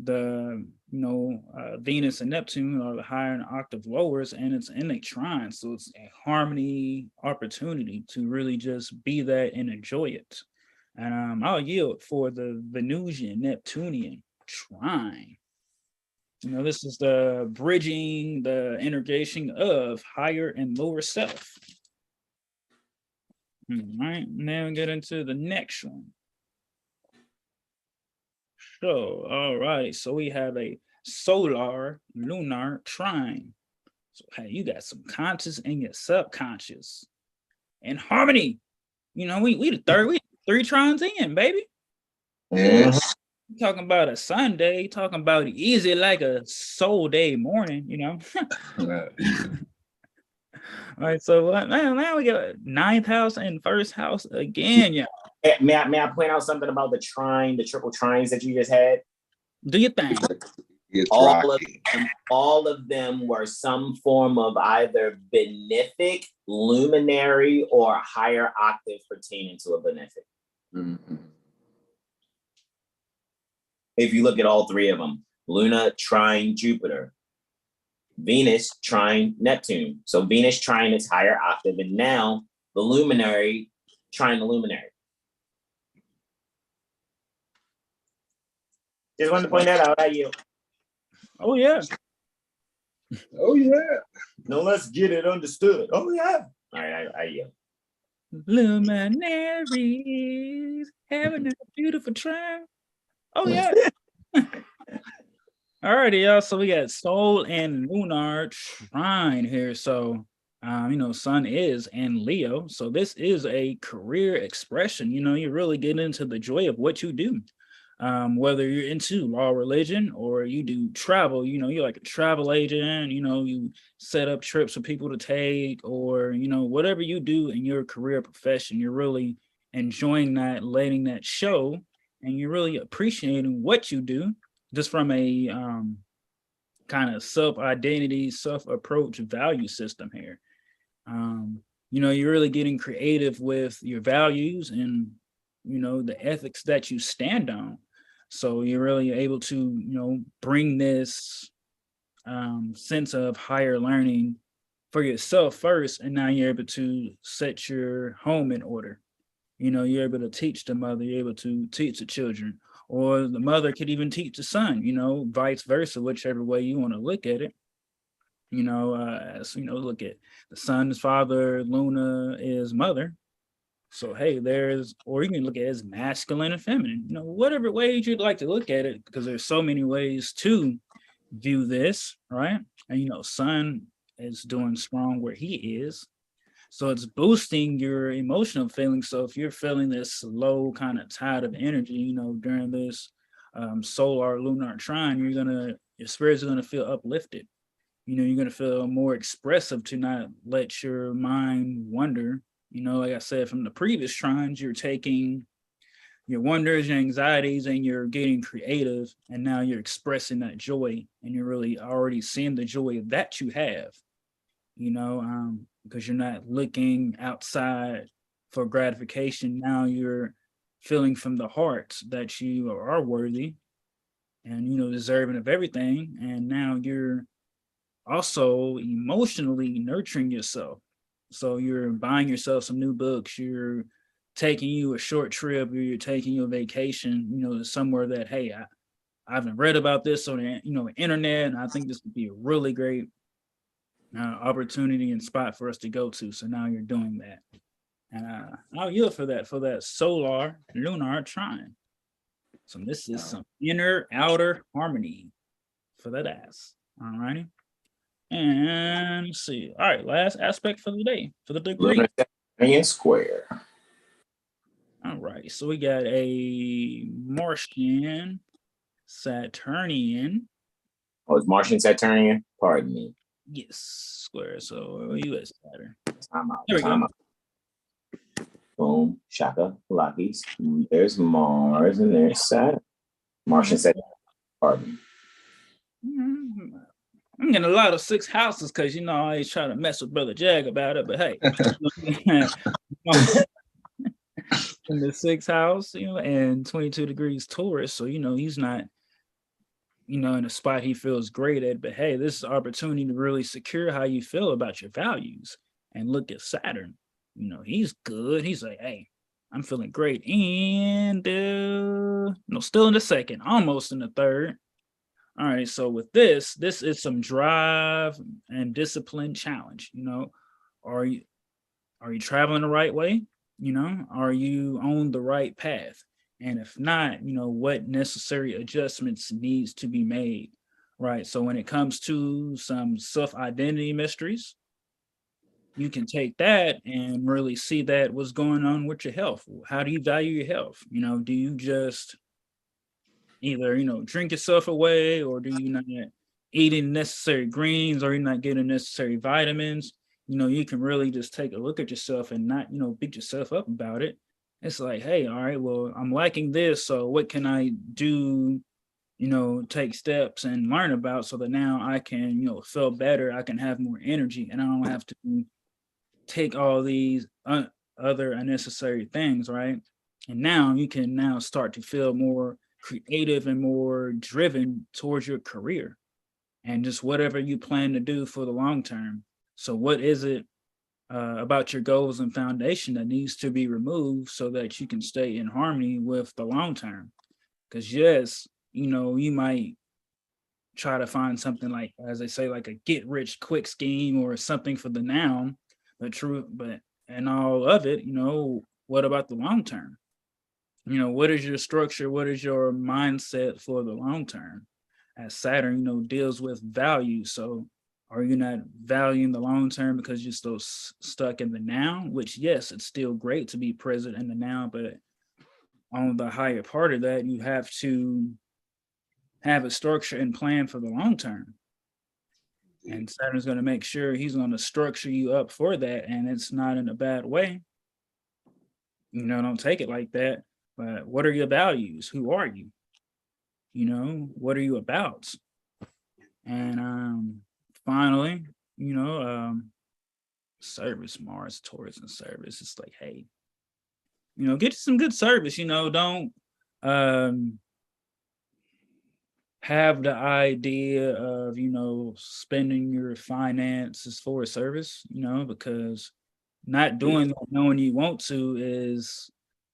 the Venus and Neptune are the higher and octave lowers, and it's in a trine, so it's a harmony opportunity to really just be that and enjoy it. And I'll yield for the Venusian Neptunian trine. This is the bridging, the integration of higher and lower self. All right, now we get into the next one. So, all right, so we have a solar lunar trine. So, hey, you got some conscious and your subconscious in harmony. We the third, we 3 trines in, baby. Yes. Talking about a Sunday, talking about easy like a soul day morning, All right, so now we got ninth house and first house again, yeah. May I point out something about the trine, the triple trines that you just had? Do you think? All of them were some form of either benefic, luminary, or higher octave pertaining to a benefic. Mm-hmm. If you look at all 3 of them, Luna trine Jupiter, Venus trine Neptune. So Venus trine is higher octave, and now the luminary trine the luminary. Just wanted to point that out at you. Oh yeah. Oh yeah. No, let's get it understood. Oh yeah. All right, I yield. Luminaries having a beautiful trine. Oh yeah. Alrighty, y'all. So we got Sol and Lunar trine here. So Sun is in Leo. So this is a career expression. You really get into the joy of what you do. Whether you're into law, religion, or you do travel, you're like a travel agent, you set up trips for people to take, or, whatever you do in your career profession, you're really enjoying that, letting that show, and you're really appreciating what you do just from a kind of self-identity, self-approach value system here. You're really getting creative with your values and, the ethics that you stand on. So you're really able to, bring this sense of higher learning for yourself first, and now you're able to set your home in order. you're able to teach the mother, you're able to teach the children, or the mother could even teach the son, vice versa, whichever way you want to look at it. Look at the sun's father, Luna is mother. So, hey, or you can look at it as masculine and feminine, whatever ways you'd like to look at it, because there's so many ways to view this, right? And, sun is doing strong where he is. So it's boosting your emotional feelings. So if you're feeling this low kind of tide of energy, during this solar lunar trine, your spirits are going to feel uplifted. You're going to feel more expressive to not let your mind wander. Like I said, from the previous trines, you're taking your wonders, your anxieties, and you're getting creative. And now you're expressing that joy, and you're really already seeing the joy that you have, because you're not looking outside for gratification. Now you're feeling from the heart that you are worthy and, deserving of everything. And now you're also emotionally nurturing yourself. So you're buying yourself some new books, you're taking you a short trip, or you're taking you a vacation, somewhere that, hey, I haven't read about this on the internet, and I think this would be a really great opportunity and spot for us to go to. So now you're doing that. And I'll yield for that solar lunar trine. So this is some inner outer harmony for that ass. All righty. And let's see. All right, last aspect for the day, for the degree. Lunar square. All right, so we got a Martian Saturnian. Oh, it's Martian Saturnian? Pardon me. Yes, square. So U.S. Saturn. There we go. Boom, shaka, lockies. There's Mars and there's Saturn. Martian Saturn. Pardon me. I'm getting a lot of 6th houses because, I always try to mess with Brother Jag about it. But hey, in the 6th house, and 22 degrees Taurus. So, he's not, in a spot he feels great at. But hey, this is an opportunity to really secure how you feel about your values. And look at Saturn. He's good. He's like, hey, I'm feeling great. And still in the 2nd, almost in the 3rd. All right, so with this is some drive and discipline challenge. Are you traveling the right way? Are you on the right path? And if not, what necessary adjustments needs to be made, right? So when it comes to some self-identity mysteries, you can take that and really see that what's going on with your health. How do you value your health? Do you just either, drink yourself away, or do you not eating necessary greens, or you're not getting necessary vitamins? You can really just take a look at yourself and not, beat yourself up about it. It's like, hey, all right, well, I'm lacking this. So what can I do, take steps and learn about so that now I can, feel better. I can have more energy, and I don't have to take all these other unnecessary things, right? And now you can now start to feel more creative and more driven towards your career and just whatever you plan to do for the long term. So what is it about your goals and foundation that needs to be removed so that you can stay in harmony with the long term? Because yes, you might try to find something like, as they say, like a get rich quick scheme or something for the now, but and all of it, what about the long term? What is your structure? What is your mindset for the long term? As Saturn, deals with value. So are you not valuing the long term because you're still stuck in the now? Which, yes, it's still great to be present in the now, but on the higher part of that, you have to have a structure and plan for the long term. And Saturn's going to make sure he's going to structure you up for that. And it's not in a bad way. Don't take it like that. But what are your values? Who are you? What are you about? And finally, service, Mars, Taurus, and service. It's like, hey, get some good service. Don't have the idea of, spending your finances for a service, because not doing that knowing you want to is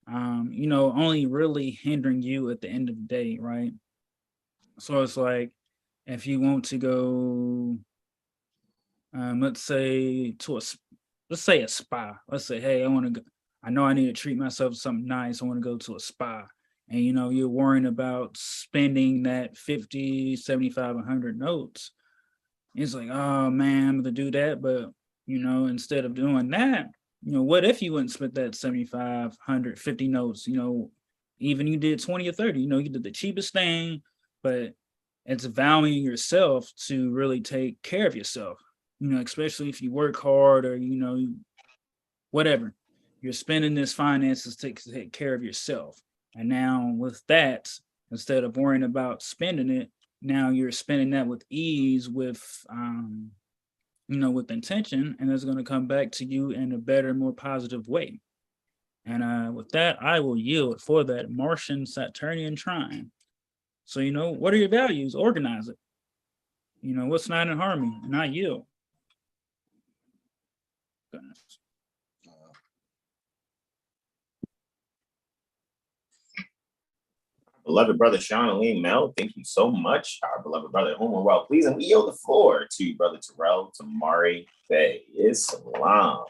only really hindering you at the end of the day, right? So it's like, if you want to go, let's say a spa. Let's say, hey, I want to go. I know I need to treat myself to something nice. I want to go to a spa. And, you're worrying about spending that 50, 75, 100 notes. It's like, oh, man, I'm going to do that. But, instead of doing that, what if you wouldn't spend that 75, 150 notes? Even you did 20 or 30, you did the cheapest thing, but it's valuing yourself to really take care of yourself, especially if you work hard or, whatever. You're spending this finances to take care of yourself. And now with that, instead of worrying about spending it, now you're spending that with ease, with with intention, and it's going to come back to you in a better, more positive way. And with that, I will yield for that Martian Saturnian trine. So, what are your values? Organize it. What's not in harmony? And I yield. Goodness. Beloved brother Sean Alim Mel, thank you so much. Our beloved brother at home and well, please. And we yield the floor to brother Terrell Tamari Bay. Islam.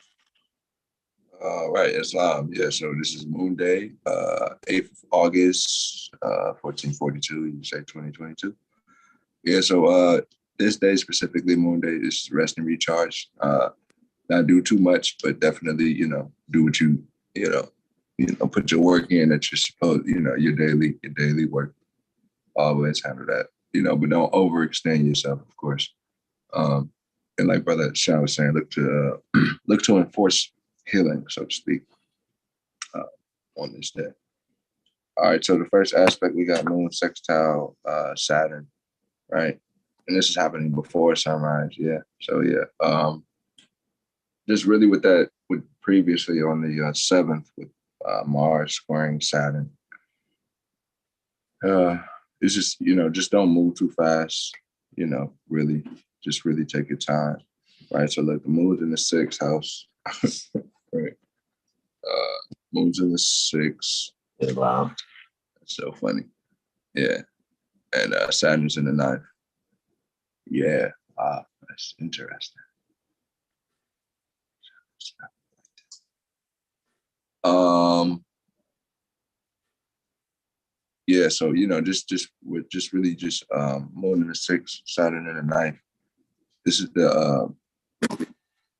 All right, Islam. Yeah, so this is Moon Day, 8th of August, 1442, you say 2022. Yeah, so this day specifically, Moon Day, is rest and recharge. Not do too much, but definitely, do what you put your work in that you're supposed, your daily work. Always handle that, but don't overextend yourself, of course. And like Brother Sean was saying, look to enforce healing, so to speak, on this day. All right, so the first aspect, we got Moon sextile Saturn, right? And this is happening before sunrise, yeah. So yeah, just really with previously on the 7th with Mars squaring Saturn. It's just, just don't move too fast, really take your time, right? So like the moon's in the 6th house, right? Moon's in the 6th. Wow. That's so funny. Yeah. And Saturn's in the 9th. Yeah. That's interesting. Yeah, so just really Moon in the 6th, Saturn in the 9th. This is the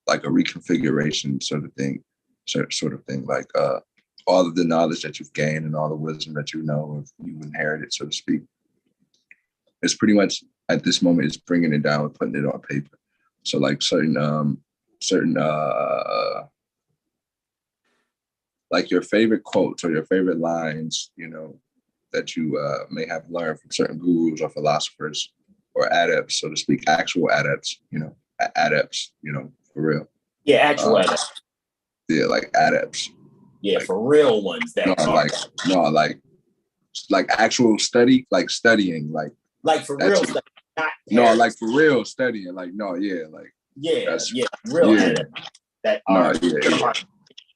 like a reconfiguration sort of thing, like all of the knowledge that you've gained and all the wisdom that you've inherited, so to speak. It's pretty much at this moment it's bringing it down and putting it on paper. So like certain like your favorite quotes or your favorite lines, that you may have learned from certain gurus or philosophers or adepts, so to speak, actual adepts, adepts, for real. Yeah, actual adepts. Yeah, like adepts. Yeah, like, for real ones. Like actual study, like studying, like for real study. Like for real studying, like real adepts that are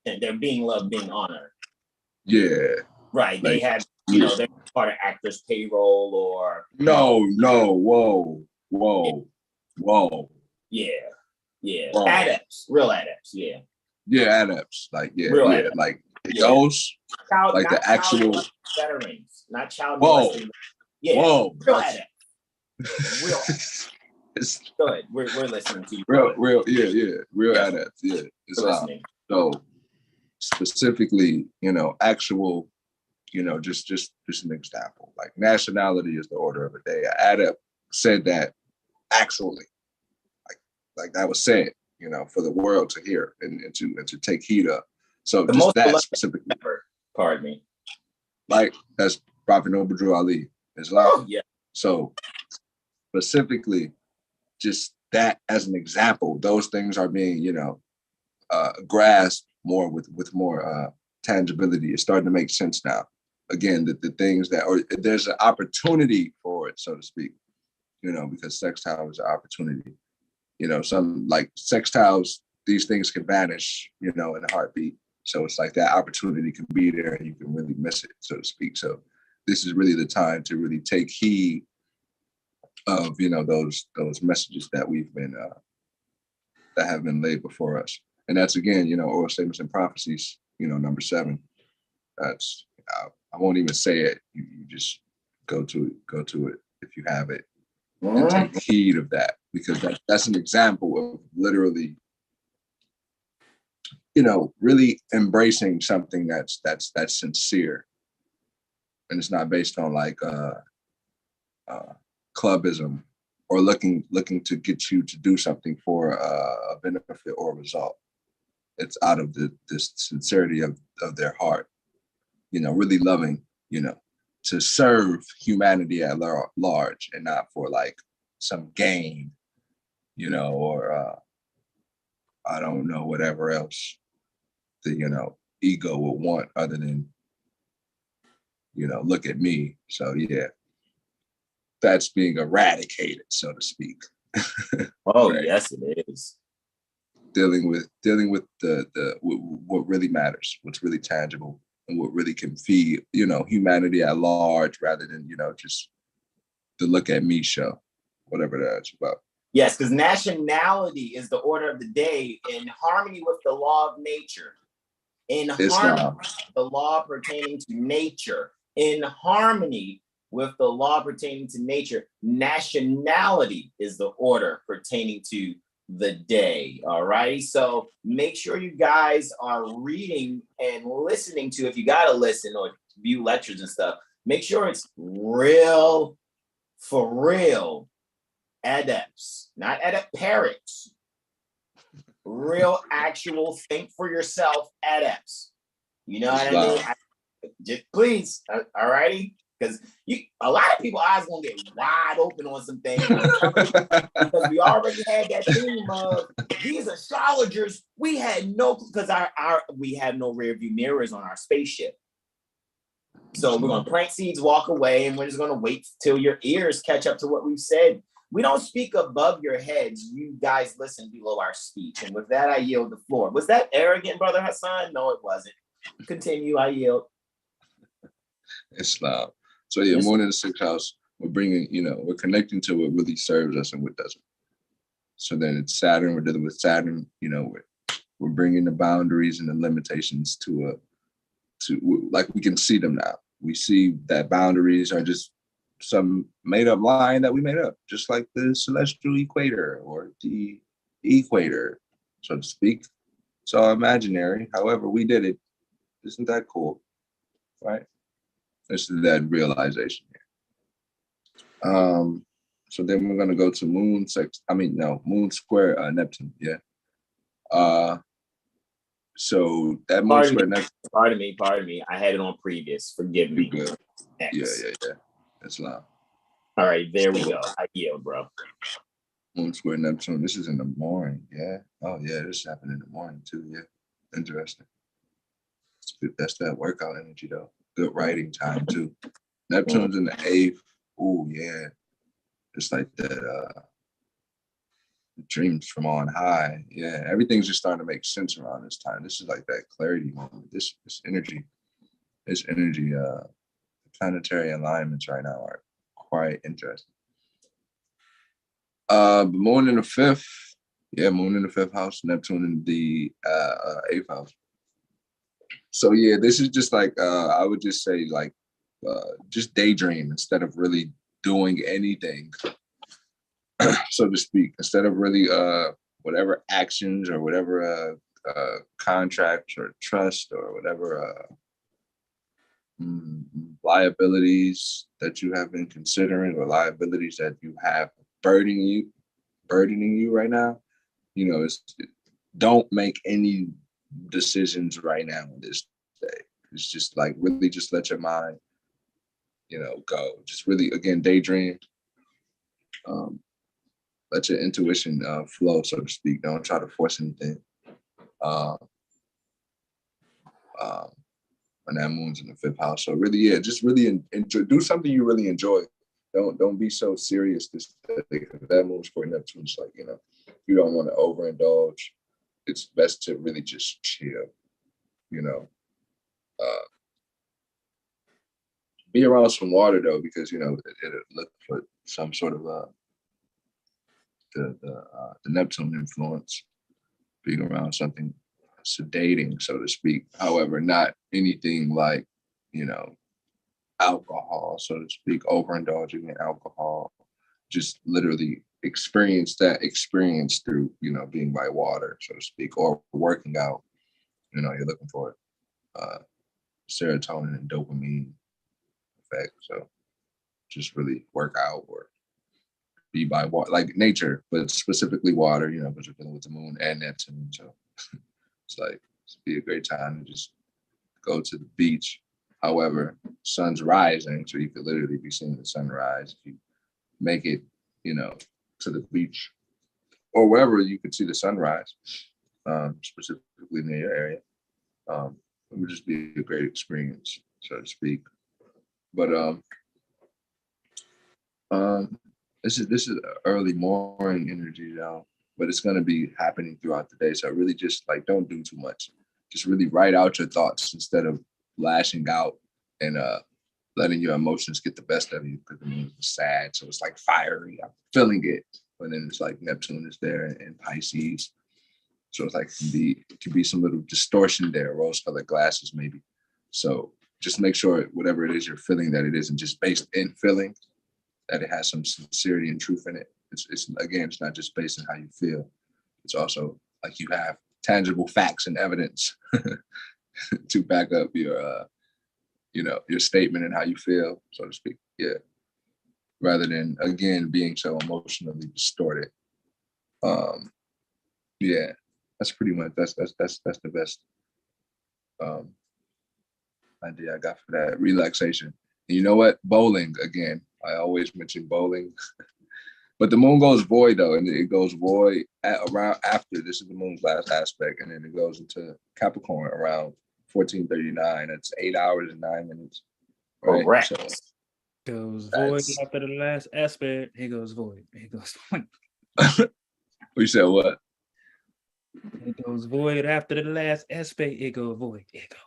and they're being loved, being honored. Yeah. Right. They have, they're part of actors' payroll or whoa. Yeah. Whoa. Adepts, real adepts, yeah. Yeah, adepts. Like adepts. Like those like the actual veterans, not child molesting. Yeah. Whoa. Real adepts. Real adepts. Good. We're listening to you. Real adepts. Yeah. It's listening. So specifically, actual, just an example. Like nationality is the order of the day. An adept said that actually, like that was said, for the world to hear and to take heed of. So the just that specifically. Ever, pardon me. Like that's Prophet Noble Drew Ali. Islam. Oh, yeah. So specifically, just that as an example, those things are being, grasped more with more tangibility. It's starting to make sense now. Again, the things that, or there's an opportunity for it, so to speak, because sextile is an opportunity. Some like sextiles, these things can vanish, in a heartbeat. So it's like that opportunity can be there and you can really miss it, so to speak. So this is really the time to really take heed of, those messages that we've been, that have been laid before us. And that's, again, oral statements and prophecies, number 7. That's, I won't even say it. You just go to it if you have it, and take heed of that, because that's an example of literally, really embracing something that's sincere, and it's not based on like clubism or looking to get you to do something for a benefit or a result. It's out of the sincerity of their heart, really loving, to serve humanity at large, and not for like some gain, or I don't know, whatever else the, ego would want other than, look at me. So yeah, that's being eradicated, so to speak. Oh, right? Yes, it is. Dealing with the what really matters, what's really tangible, and what really can feed, humanity at large, rather than, just the look at me show, whatever that's about. Yes, because nationality is the order of the day in harmony with the law of nature. In harmony with the law pertaining to nature. In harmony with the law pertaining to nature, nationality is the order pertaining to the day. All right. So make sure you guys are reading and listening to, if you got to listen or view lectures and stuff, make sure it's real, for real adepts, not adept parrots. Real, actual, think for yourself adepts. You know what I mean? Just please, all righty? Because a lot of people's eyes gonna get wide open on some things, because we already had that theme of these astrologers. We had no, because we have no rear view mirrors on our spaceship. So we're gonna plant seeds, walk away, and we're just gonna wait till your ears catch up to what we've said. We don't speak above your heads. You guys listen below our speech. And with that, I yield the floor. Was that arrogant, Brother Hassan? No, it wasn't. Continue, I yield. Islam. So yeah, more than the 6th house, we're bringing, we're connecting to what really serves us and what doesn't. So then it's Saturn, we're dealing with Saturn, we're bringing the boundaries and the limitations to like, we can see them now. We see that boundaries are just some made up line that we made up, just like the celestial equator or the equator, so to speak. It's all imaginary. However, we did it. Isn't that cool? Right? This is that realization here. So then we're gonna go to Moon square Neptune. Yeah. So that Moon square Neptune. Pardon me. I had it on previous. Forgive me. Good. Yeah. That's loud. All right, there we go. I yield, bro. Moon square Neptune. This is in the morning. Yeah. Oh yeah, this happened in the morning too. Yeah. Interesting. It's good. That's that workout energy though. Good writing time too. Neptune's in the 8th. Oh yeah. It's like that dreams from on high. Yeah. Everything's just starting to make sense around this time. This is like that clarity moment. This energy, planetary alignments right now are quite interesting. Moon in the 5th. Yeah, Moon in the 5th house, Neptune in the 8th house. So yeah, this is just like, I would just say like, just daydream instead of really doing anything, so to speak. Instead of really whatever actions or whatever contracts or trust or whatever liabilities that you have been considering, or liabilities that you have burdening you right now, don't make any decisions right now on this day. It's just like, really just let your mind, go. Just really, again, daydream. Let your intuition flow, so to speak. Don't try to force anything. When that Moon's in the 5th house. So really, yeah, just really enjoy, do something you really enjoy. Don't be so serious this day. That Moon square Neptune is like, you don't want to overindulge. It's best to really just chill. you know, be around some water though, because, you know, it'll look for some sort of the Neptune influence, being around something sedating, so to speak. However, not anything like, you know, alcohol, so to speak, overindulging in alcohol. Just literally experience that experience through, you know, being by water, so to speak, or working out. You know, you're looking for serotonin and dopamine effect. So just really work out or be by water, like nature, but specifically water, you know, because you're dealing with the moon and Neptune. So it's like, it's be a great time to just go to the beach. However, sun's rising, so you could literally be seeing the sunrise. If you make it, you know, to the beach or wherever you could see the sunrise, specifically near your area, it would just be a great experience, so to speak. But this is early morning energy now, but it's gonna be happening throughout the day. So really just like don't do too much. Just really write out your thoughts instead of lashing out and letting your emotions get the best of you, because the moon is sad. So it's like fiery. I'm feeling it. But then it's like Neptune is there and Pisces. So it's like it can be some little distortion there, rose-colored glasses maybe. So just make sure whatever it is you're feeling, that it isn't just based in feeling, that it has some sincerity and truth in it. It's again, it's not just based on how you feel. It's also like you have tangible facts and evidence to back up your you know, your statement and how you feel, so to speak. Yeah. Rather than, again, being so emotionally distorted. Yeah, that's pretty much that's the best idea I got for that. Relaxation. And you know what? Bowling again. I always mention bowling. But the moon goes void though, and it goes void around after. This is the moon's last aspect, and then it goes into Capricorn around 1439. That's 8 hours and 9 minutes. Right? Correct. So Goes void after the last aspect. It goes void. It goes void. You said what? It goes void after the last aspect. It goes void. It goes.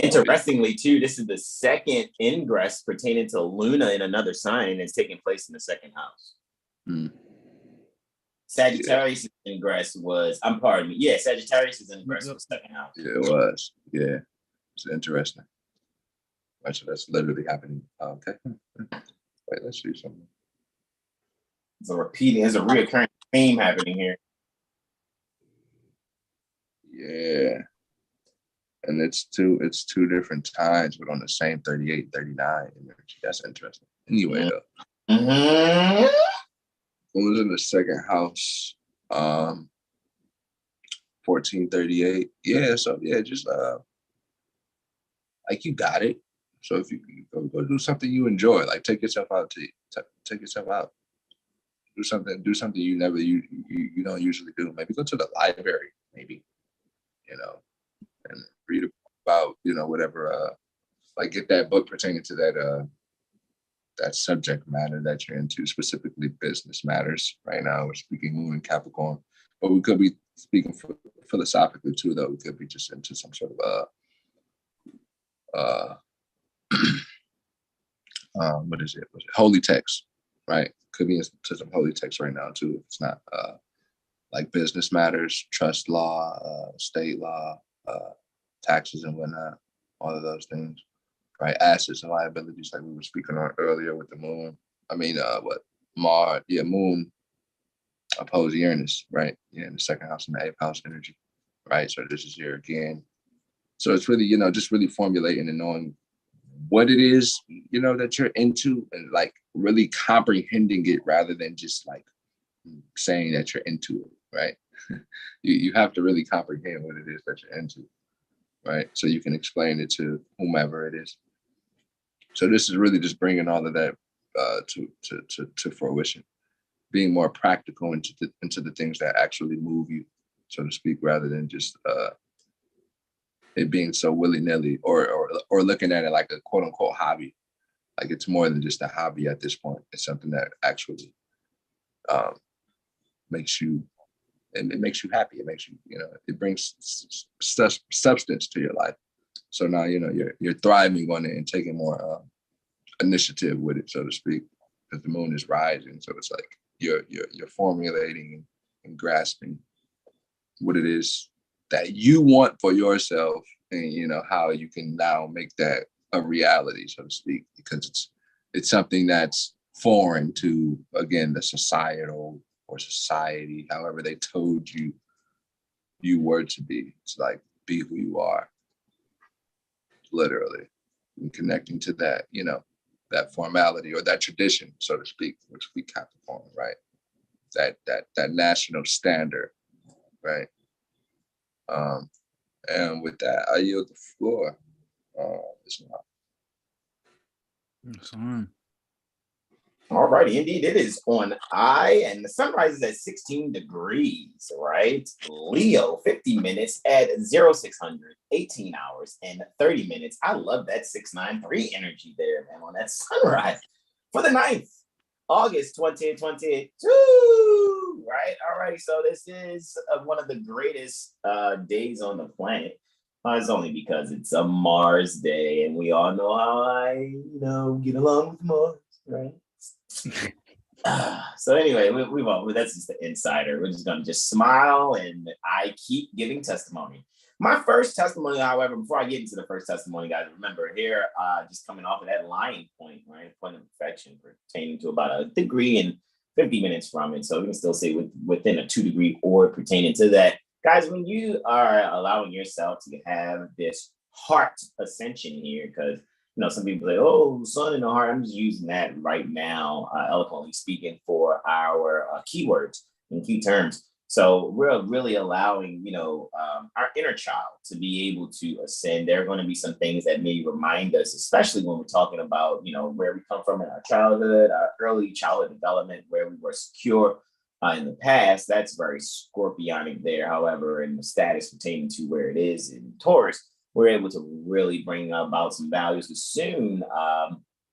Interestingly, too, this is the second ingress pertaining to Luna in another sign, and it's taking place in the second house. Sagittarius' ingress was, Sagittarius' ingress was second house. Yeah, it was. Yeah, it's interesting. So that's literally happening. Okay. Wait, let's see something. There's a reoccurring theme happening here. Yeah. And it's two different times, but on the same 38, 39 energy. That's interesting. Anyway, though. It was in the second house, 1438. Yeah, so yeah, just like you got it. So if you go do something you enjoy, like take yourself out. Take yourself out. Do something you never you don't usually do. Maybe go to the library, maybe, you know, and read about, you know, whatever, like get that book pertaining to that subject matter that you're into, specifically business matters. Right now we're speaking Moon and Capricorn, but we could be speaking philosophically too, though. We could be just into some sort of what is it? Holy text, right? Could be into some holy text right now too. It's not like business matters, trust law, state law, taxes and whatnot, all of those things, right? Assets and liabilities, like we were speaking on earlier with the moon. Moon opposed Uranus, right? Yeah, in the second house and the 8th house energy, right? So this is here again. So it's really, you know, just really formulating and knowing what it is, you know, that you're into, and like really comprehending it rather than just like saying that you're into it, right? you have to really comprehend what it is that you're into, right? So you can explain it to whomever it is. So this is really just bringing all of that to fruition, being more practical into the things that actually move you, so to speak, rather than just it being so willy-nilly or looking at it like a quote unquote hobby. Like it's more than just a hobby at this point. It's something that actually makes you it makes you happy. It makes you, it brings substance to your life. So now, you're thriving on it and taking more initiative with it, so to speak, because the moon is rising. So it's like you're formulating and grasping what it is that you want for yourself, and how you can now make that a reality, so to speak, because it's something that's foreign to, again, the societal or society, however they told you were to be. It's like, be who you are, literally, and connecting to that, that formality or that tradition, so to speak, which we Capricorn, right? That national standard, right? And with that, I yield the floor. All righty, indeed, it is on and the sun rises at 16 degrees, right? Leo, 50 minutes at 0600, 18 hours and 30 minutes. I love that 693 energy there, man, on that sunrise for the 9th, August 2022, right? All right, so this is one of the greatest days on the planet. It's only because it's a Mars day, and we all know how I, get along with Mars, right? So anyway, that's just the insider. We're just gonna just smile, and I keep giving testimony. My first testimony, however, before I get into the first testimony, guys, remember here, just coming off of that lying point, right? Point of perfection pertaining to about a degree and 50 minutes from it. So we can still say within a 2-degree orb pertaining to that. Guys, when you are allowing yourself to have this heart ascension here, because some people say, oh, sun in the heart. I'm just using that right now, eloquently speaking, for our keywords and key terms. So we're really allowing, our inner child to be able to ascend. There are going to be some things that may remind us, especially when we're talking about, where we come from in our childhood, our early childhood development, where we were secure in the past. That's very scorpionic there. However, in the status pertaining to where it is in Taurus, we're able to really bring about some values. Because soon,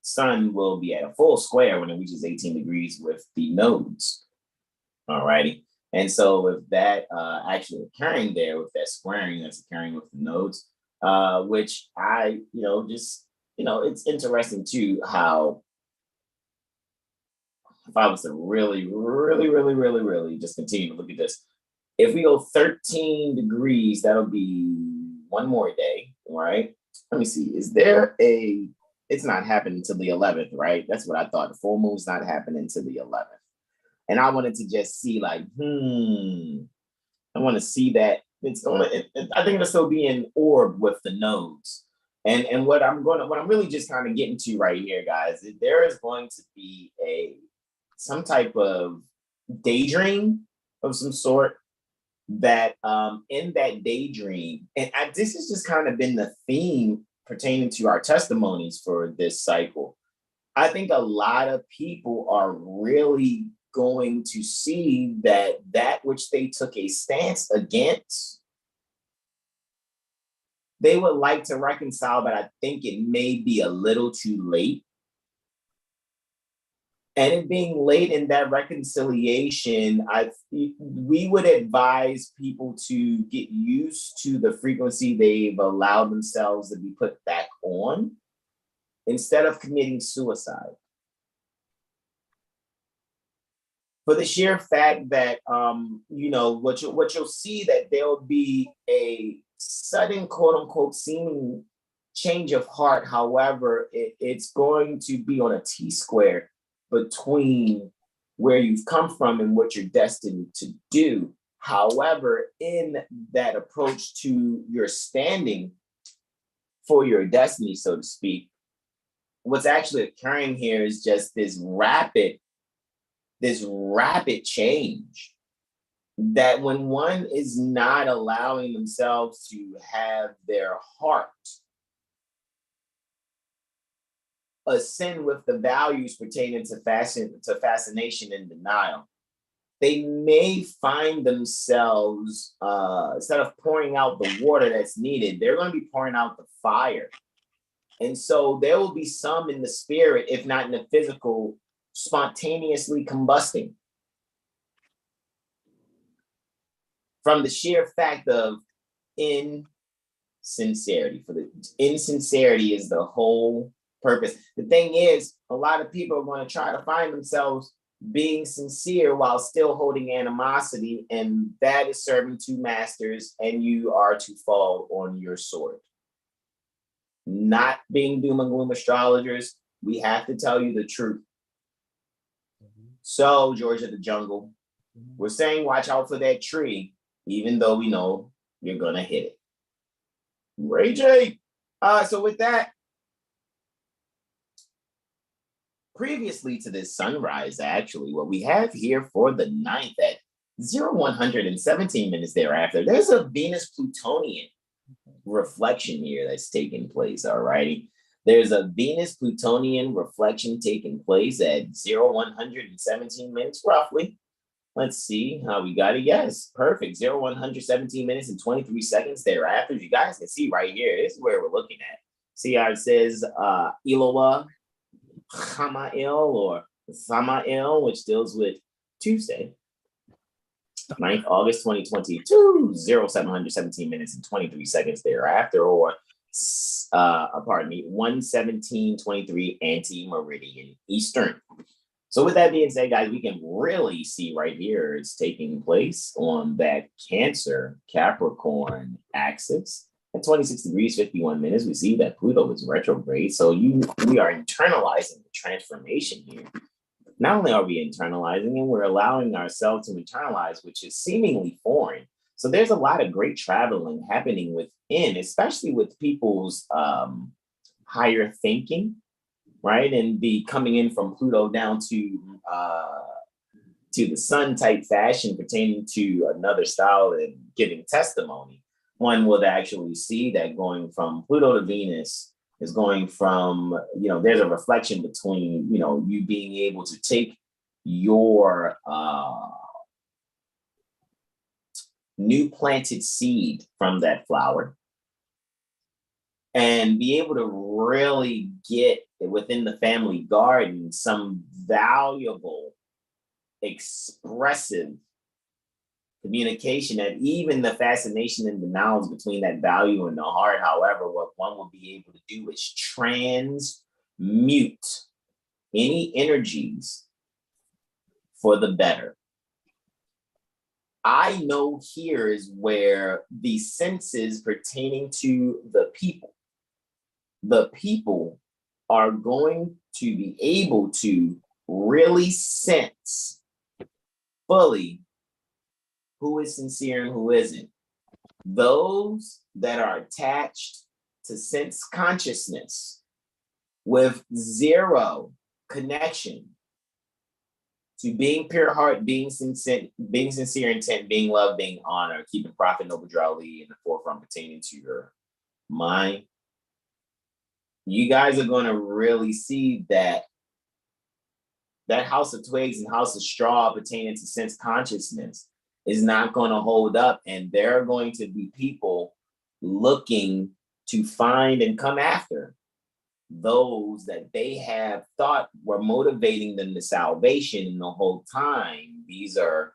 sun will be at a full square when it reaches 18 degrees with the nodes. All righty. And so with that actually occurring there, with that squaring that's occurring with the nodes, which I, it's interesting too how, if I was to really, really, really, really, really just continue to look at this, if we go 13 degrees, that'll be one more day, right? Let me see. It's not happening until the 11th, right? That's what I thought. The full moon's not happening until the 11th. And I wanted to just see I want to see that I think it'll still be in orb with the nodes. And what I'm really just kind of getting to right here, guys, there is going to be some type of daydream of some sort that in that daydream, and this has just kind of been the theme pertaining to our testimonies for this cycle. I think a lot of people are really going to see that which they took a stance against, they would like to reconcile, but I think it may be a little too late. And it being late in that reconciliation, we would advise people to get used to the frequency they've allowed themselves to be put back on, instead of committing suicide. For the sheer fact that, what you'll see, that there'll be a sudden, quote unquote, seeming change of heart. However, it's going to be on a T-square between where you've come from and what you're destined to do. However, in that approach to your standing for your destiny, so to speak, what's actually occurring here is just this rapid change, that when one is not allowing themselves to have their heart ascend with the values pertaining to fascination and denial, they may find themselves, instead of pouring out the water that's needed, they're going to be pouring out the fire. And so there will be some in the spirit, if not in the physical, spontaneously combusting. from the sheer fact of insincerity. For the insincerity is the whole purpose. The thing is, a lot of people are going to try to find themselves being sincere while still holding animosity, and that is serving two masters, and you are to fall on your sword. Not being doom and gloom astrologers, we have to tell you the truth. So, George of the Jungle, we're saying watch out for that tree, even though we know you're gonna hit it. Ray J. So with that, previously to this sunrise, actually, what we have here for the 9th at 0117 minutes thereafter, there's a Venus Plutonian reflection here that's taking place, all righty? There's a Venus Plutonian reflection taking place at 0117 minutes, roughly. Let's see how we got it. Yes, perfect. 0117 minutes and 23 seconds thereafter. You guys can see right here. This is where we're looking at. See how it says Iloa Hamail or Samael, which deals with Tuesday, 9th August 2022, 0717 minutes and 23 seconds thereafter, or pardon me, 117:23 ante-meridian Eastern. So with that being said, guys, we can really see right here it's taking place on that Cancer Capricorn axis at 26 degrees 51 minutes. We see that Pluto is retrograde, so we are internalizing the transformation here. Not only are we internalizing it, we're allowing ourselves to internalize, which is seemingly foreign. So there's a lot of great traveling happening within, especially with people's higher thinking, right? And the coming in from Pluto down to the sun type fashion pertaining to another style and giving testimony. One would actually see that going from Pluto to Venus is going from, there's a reflection between, you being able to take your new planted seed from that flower and be able to really get within the family garden some valuable, expressive communication, and even the fascination and the knowledge between that value and the heart. However, what one will be able to do is transmute any energies for the better. I know here is where the senses pertaining to the people are going to be able to really sense fully who is sincere and who isn't. Those that are attached to sense consciousness with zero connection to being pure heart, being sincere intent, being love, being honor, keeping Prophet Noble Drawley in the forefront pertaining to your mind. You guys are going to really see that house of twigs and house of straw pertaining to sense consciousness is not going to hold up, and there are going to be people looking to find and come after those that they have thought were motivating them to salvation the whole time. These are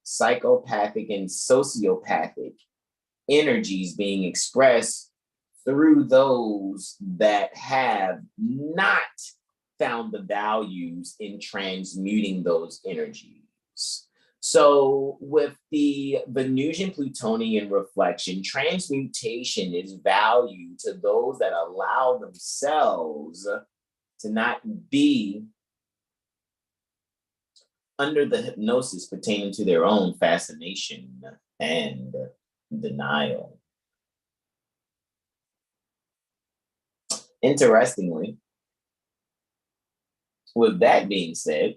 psychopathic and sociopathic energies being expressed through those that have not found the values in transmuting those energies. So with the Venusian Plutonian reflection, transmutation is value to those that allow themselves to not be under the hypnosis pertaining to their own fascination and denial. Interestingly, with that being said,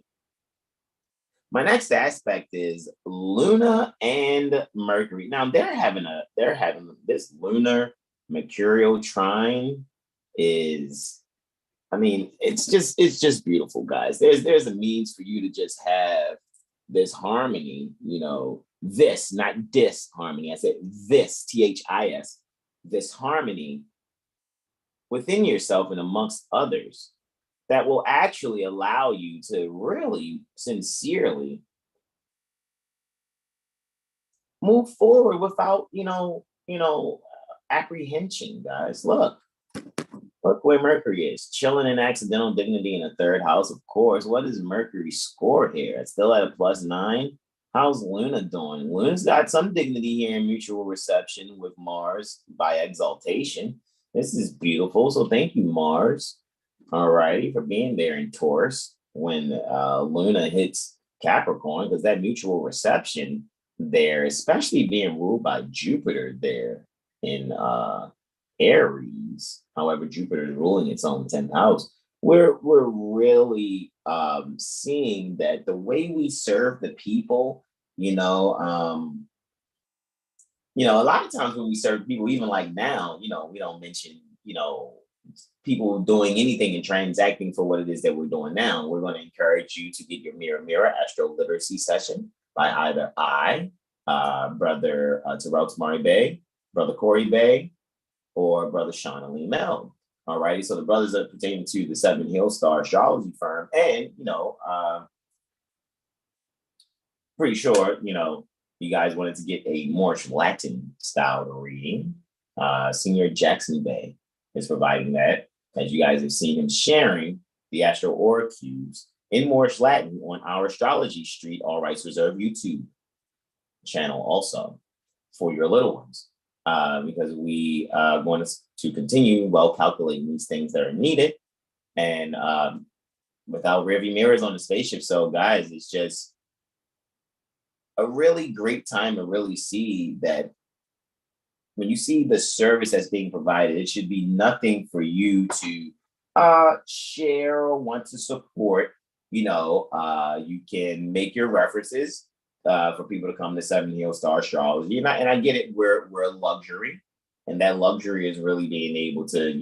my next aspect is Luna and Mercury. Now they're having this lunar mercurial trine is, it's just beautiful, guys. There's a means for you to just have this harmony, this, not disharmony. I said this, THIS, this harmony within yourself and amongst others that will actually allow you to really sincerely move forward without, apprehension, guys. Look where Mercury is, chilling in accidental dignity in the third house, of course. What is Mercury score here? It's still at a +9. How's Luna doing? Luna's got some dignity here in mutual reception with Mars by exaltation. This is beautiful. So thank you, Mars. All righty, for being there in Taurus when Luna hits Capricorn, because that mutual reception there, especially being ruled by Jupiter there in Aries. However, Jupiter is ruling its own 10th house. We're really seeing that the way we serve the people, a lot of times when we serve people, even like now, we don't mention, people doing anything and transacting for what it is that we're doing now. We're going to encourage you to get your Mirror AstroLiteracy session by either Brother Terrell Tamari Bay, Brother Corey Bay, or Brother Sean Alim Mel. All righty. So the brothers are pertaining to the 7HealStar Astrology Firm. And, pretty sure, you guys wanted to get a more Latin style reading. Senior Jackson Bay is providing that, as you guys have seen him sharing the Astro Aura Cubes in Moorish Latin on our Astrology Street, All Rights Reserved YouTube channel also for your little ones. Because we are going to continue calculating these things that are needed, and without rearview mirrors on the spaceship. So guys, it's just a really great time to really see that when you see the service that's being provided, it should be nothing for you to share or want to support. You can make your references for people to come to 7HealStar Astrology. And I get it, we're a luxury. And that luxury is really being able to,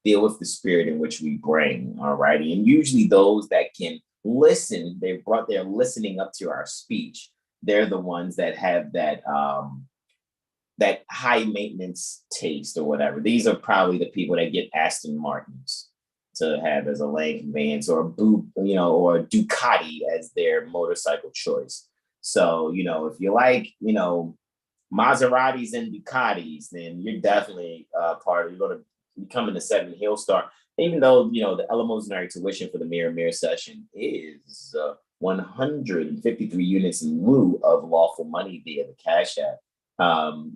deal with the spirit in which we bring. All righty. And usually those that can listen, they're listening up to our speech. They're the ones that have that that high maintenance taste or whatever. These are probably the people that get Aston Martins to have as a land conveyance, or or Ducati as their motorcycle choice. So, if you like, Maseratis and Ducatis, then you're definitely you're going to be coming to 7HealStar. Even though, the eleemosynary tuition for the Mirror session is 153 units in lieu of lawful money via the Cash App.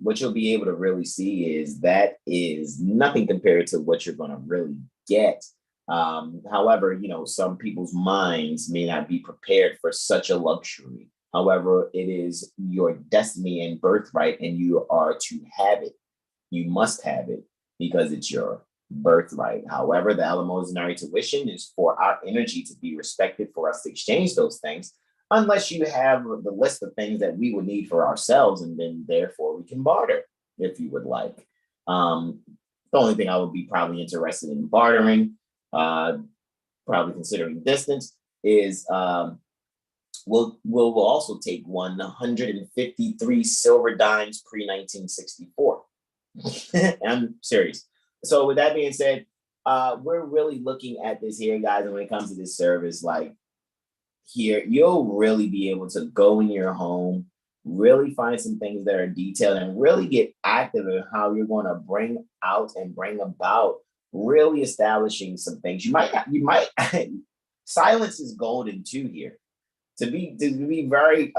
What you'll be able to really see is that is nothing compared to what you're going to really get. However, some people's minds may not be prepared for such a luxury. However, it is your destiny and birthright, and you are to have it. You must have it because it's your birthright. However, the eleemosynary tuition is for our energy to be respected, for us to exchange those things, unless you have the list of things that we would need for ourselves, and then therefore we can barter if you would like. The only thing I would be probably interested in bartering, probably considering distance, is we'll also take 153 silver dimes pre-1964. I'm serious. So with that being said, we're really looking at this here, guys. And when it comes to this service, like here, you'll really be able to go in your home, really find some things that are detailed, and really get active in how you're going to bring out and bring about really establishing some things. You might silence is golden too here. To be very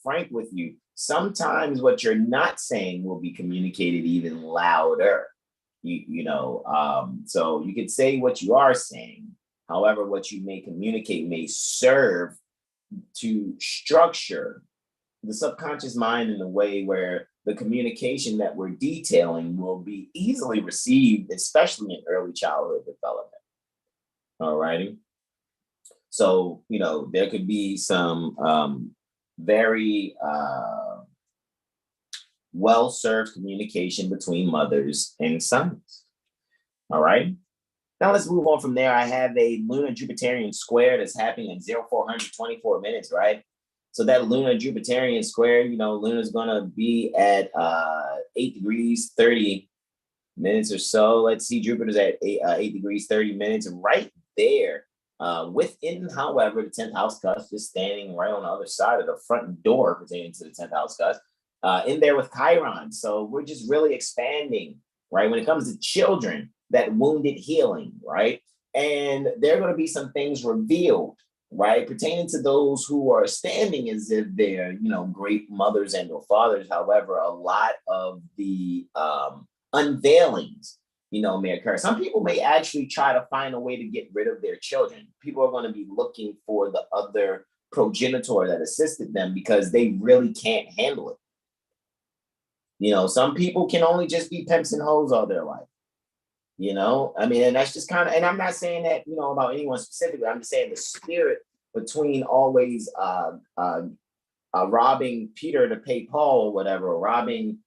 frank with you, sometimes what you're not saying will be communicated even louder. So you could say what you are saying. However, what you may communicate may serve to structure the subconscious mind in a way where the communication that we're detailing will be easily received, especially in early childhood development. All righty. So, there could be some very well-served communication between mothers and sons. All right. Now let's move on from there. I have a Lunar Jupiterian square that's happening in 0424 minutes, right? So that Lunar Jupiterian square, Lunar's going to be at 8 degrees, 30 minutes or so. Let's see, Jupiter's at 8 degrees, 30 minutes right there. Within, however, the 10th house cusp is standing right on the other side of the front door pertaining to the 10th house cusp. in there with Chiron. So we're just really expanding, right? When it comes to children, that wounded healing, right? And there are going to be some things revealed, right, pertaining to those who are standing as if they're, great mothers and or fathers. However, a lot of the unveilings, may occur. Some people may actually try to find a way to get rid of their children. People are going to be looking for the other progenitor that assisted them because they really can't handle it. Some people can only just be pimps and hoes all their life. And that's just kind of, and I'm not saying that, about anyone specifically. I'm just saying the spirit between always robbing Peter to pay Paul or whatever, or robbing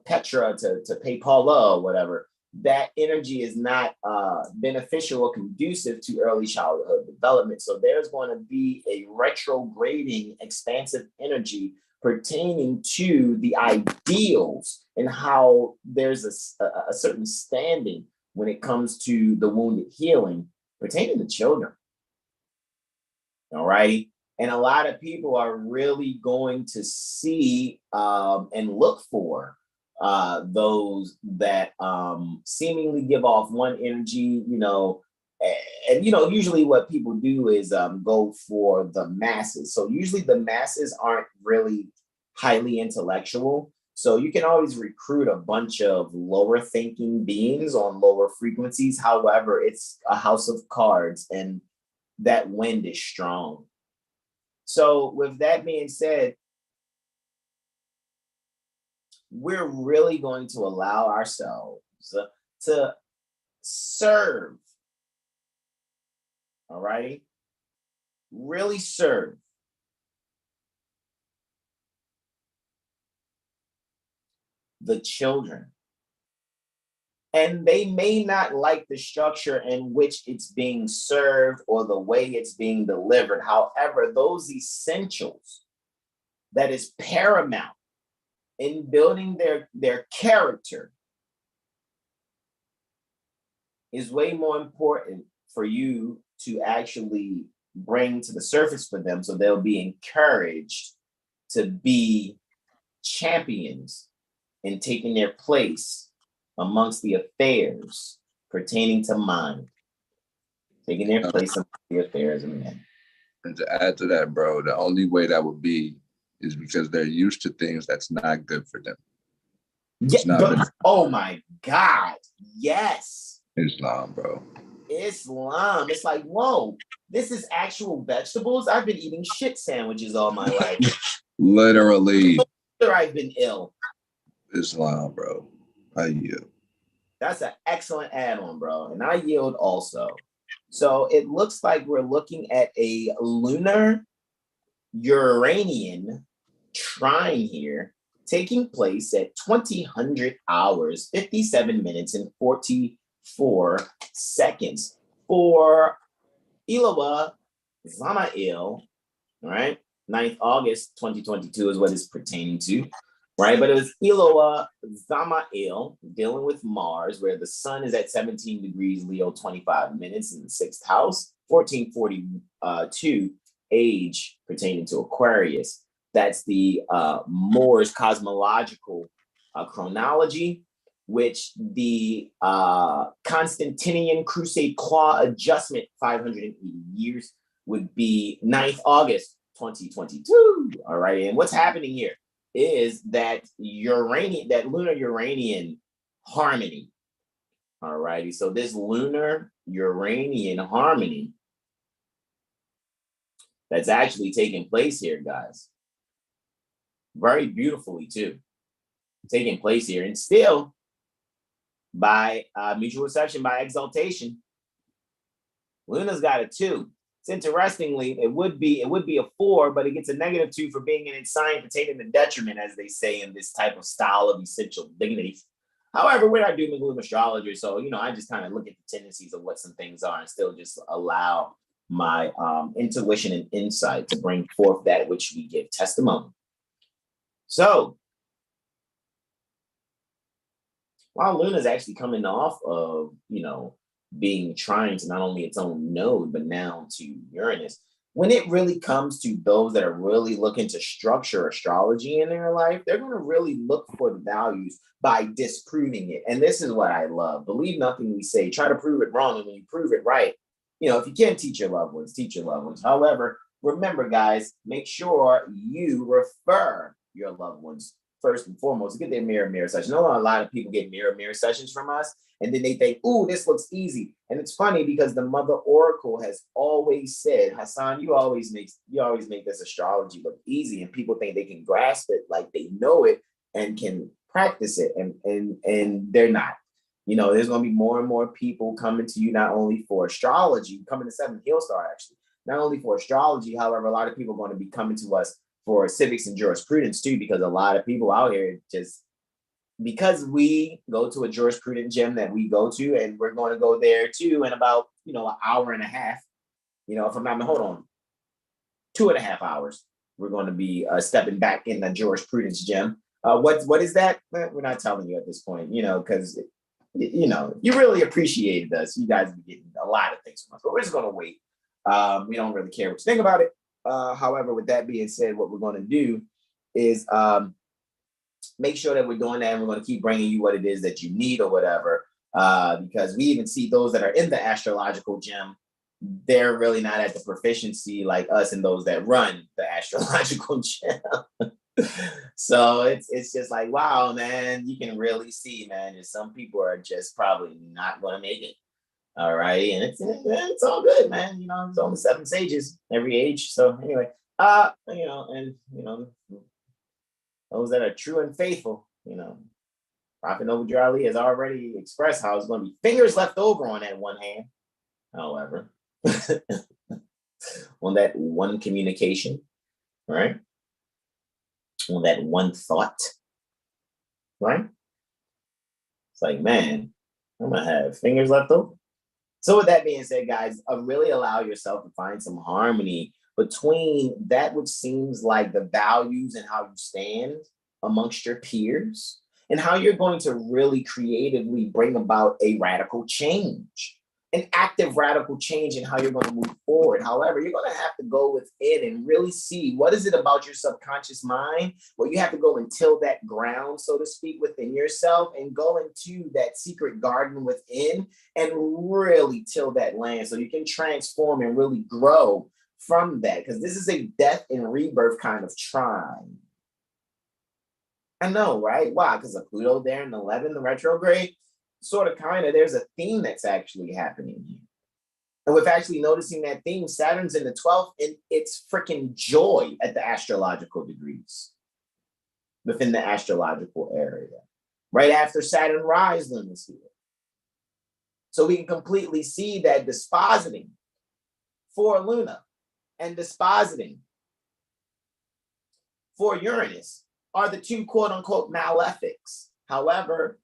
Petra to pay Paula or whatever. That energy is not beneficial or conducive to early childhood development. So there's going to be a retrograding, expansive energy pertaining to the ideals and how there's a certain standing when it comes to the wounded healing pertaining to children. All right. And a lot of people are really going to see and look for those that seemingly give off one energy, and usually what people do is go for the masses. So usually the masses aren't really highly intellectual. So you can always recruit a bunch of lower thinking beings on lower frequencies. However, it's a house of cards and that wind is strong. So with that being said, we're really going to allow ourselves to serve. All right. Really serve. The children. And they may not like the structure in which it's being served or the way it's being delivered. However, those essentials that is paramount in building their character is way more important for you to actually bring to the surface for them, so they'll be encouraged to be champions in taking their place amongst the affairs pertaining to mind, taking their place amongst the affairs of men. And to add to that, bro, the only way that would be is because they're used to things that's not good for them. Yeah, oh my God, yes. Islam, bro. Islam. It's like, whoa, this is actual vegetables. I've been eating shit sandwiches all my life. Literally. I've been ill. Islam, bro. I yield. That's an excellent add-on, bro. And I yield also. So it looks like we're looking at a lunar Uranian trine here, taking place at 2000 hours, 57 minutes, and 44 seconds for Ilawa Zamail, right? 9th August 2022 is what it's pertaining to, right? But it was Ilawa Zamail dealing with Mars, where the sun is at 17 degrees Leo, 25 minutes in the 6th house, 1442 age pertaining to Aquarius. That's the Moor's cosmological chronology, which the Constantinian Crusade Claw adjustment, 580 years, would be 9th August 2022. All right. And what's happening here is that lunar Uranian harmony. All righty. So this lunar Uranian harmony that's actually taking place here, guys. Very beautifully, too. Taking place here. And still, by mutual reception, by exaltation, Luna's got a 2. It's interestingly, it would be a 4, but it gets a -2 for being in its sign pertaining to detriment, as they say in this type of style of essential dignity. However, we're not doing gloom astrology, so I just kind of look at the tendencies of what some things are and still just allow my intuition and insight to bring forth that which we give testimony. So while Luna is actually coming off of, being trying to not only its own node, but now to Uranus, when it really comes to those that are really looking to structure astrology in their life, they're going to really look for the values by disproving it. And this is what I love. Believe nothing we say. Try to prove it wrong. And when you prove it right, you know, if you can't teach your loved ones, teach your loved ones. However, remember, guys, make sure you refer your loved ones first and foremost. Get their mirror session. I know a lot of people get mirror sessions from us, and then they think, "Ooh, this looks easy." And it's funny because the Mother Oracle has always said, "Hassan, you always make this astrology look easy," and people think they can grasp it like they know it and can practice it, and they're not. You know, there's going to be more and more people coming to you, not only for astrology, coming to 7th HealStar actually, not only for astrology. However, a lot of people are going to be coming to us for civics and jurisprudence too, because a lot of people out here just, because we go to a jurisprudence gym that we go to, and we're going to go there too in about, you know, an hour and a half, you know, if I'm not, hold on, 2.5 hours, we're going to be stepping back in the jurisprudence gym. What is that? We're not telling you at this point, you know, because, you know, you really appreciated us. You guys be getting a lot of things from us, but we're just going to wait. We don't really care what you think about it. However, with that being said, what we're going to do is make sure that we're doing that, and we're going to keep bringing you what it is that you need or whatever, because we even see those that are in the astrological gym, they're really not at the proficiency like us and those that run the astrological gym. So it's just like, wow, man, you can really see, man, that some people are just probably not going to make it. All right. And it's all good, man. You know, there's only 7 sages every age. So anyway, you know, and, you know, those that are true and faithful, you know, Prophet Noble Ali has already expressed how it's going to be fingers left over on that one hand. However, on that one communication, right? On that one thought, right? It's like, man, I'm going to have fingers left over. So with that being said, guys, really allow yourself to find some harmony between that which seems like the values and how you stand amongst your peers, and how you're going to really creatively bring about a radical change, an active radical change in how you're going to move forward. However, you're going to have to go within and really see what is it about your subconscious mind. Well, you have to go and till that ground, so to speak, within yourself, and go into that secret garden within and really till that land so you can transform and really grow from that. Because this is a death and rebirth kind of trine. I know, right? Why? Because of Pluto there in 11, the retrograde. Sort of, kind of, there's a theme that's actually happening here. And with actually noticing that theme, Saturn's in the 12th, and it's freaking joy at the astrological degrees within the astrological area. Right after Saturn rise, Lunar is here. So we can completely see that dispositing for Luna and dispositing for Uranus are the two quote unquote malefics. However,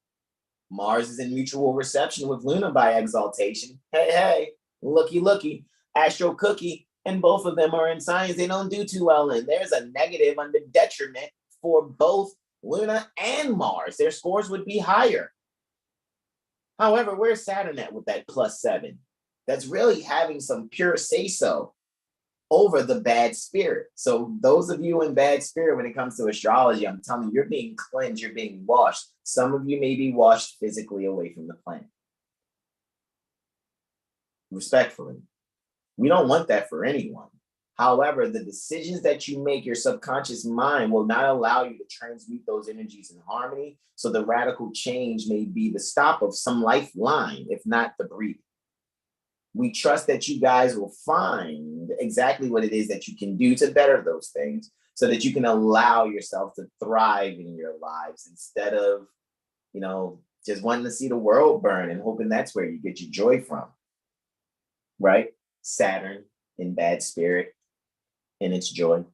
Mars is in mutual reception with Luna by exaltation. Hey, looky, Astro Cookie, and both of them are in signs they don't do too well in. There's a negative under detriment for both Luna and Mars. Their scores would be higher. However, where's Saturn at with that +7? That's really having some pure say-so over the bad spirit. So those of you in bad spirit, when it comes to astrology, I'm telling you, you're being cleansed, you're being washed. Some of you may be washed physically away from the planet. Respectfully. We don't want that for anyone. However, the decisions that you make, your subconscious mind will not allow you to transmute those energies in harmony. So the radical change may be the stop of some lifeline, if not the breathing. We trust that you guys will find exactly what it is that you can do to better those things so that you can allow yourself to thrive in your lives instead of, you know, just wanting to see the world burn and hoping that's where you get your joy from, right? Saturn in bad spirit in its joy,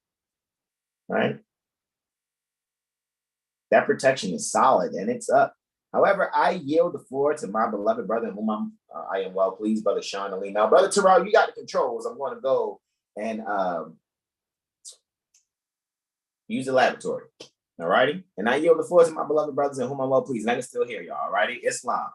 right? That protection is solid and it's up. However, I yield the floor to my beloved brother, whom I am well pleased, Brother Sean Alim. Now, Brother Terrell, you got the controls. I'm going to go and use the laboratory. All righty? And I yield the floor to my beloved brothers, in whom I'm well pleased. And I can still hear y'all. All righty? Islam.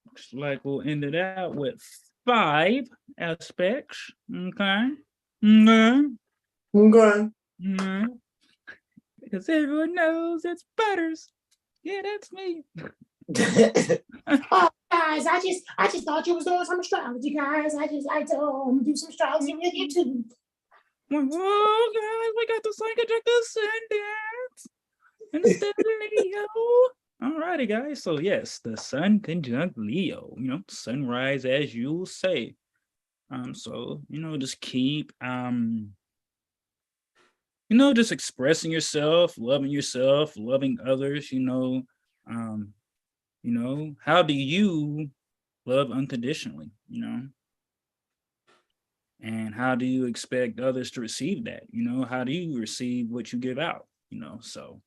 Looks like we'll end it out with 5 aspects. Okay. Okay. Okay. Because everyone knows it's Butters. Yeah, that's me. Oh, guys, I just thought you was doing some astrology, guys. I just like to do some astrology with you too. Whoa, guys, we got the Sun conjunct ascendant instead of Leo. Alrighty, guys. So yes, the Sun conjunct Leo. Sunrise, as you'll say. So just keep just expressing yourself, loving others. How do you love unconditionally? And how do you expect others to receive that? How do you receive what you give out? So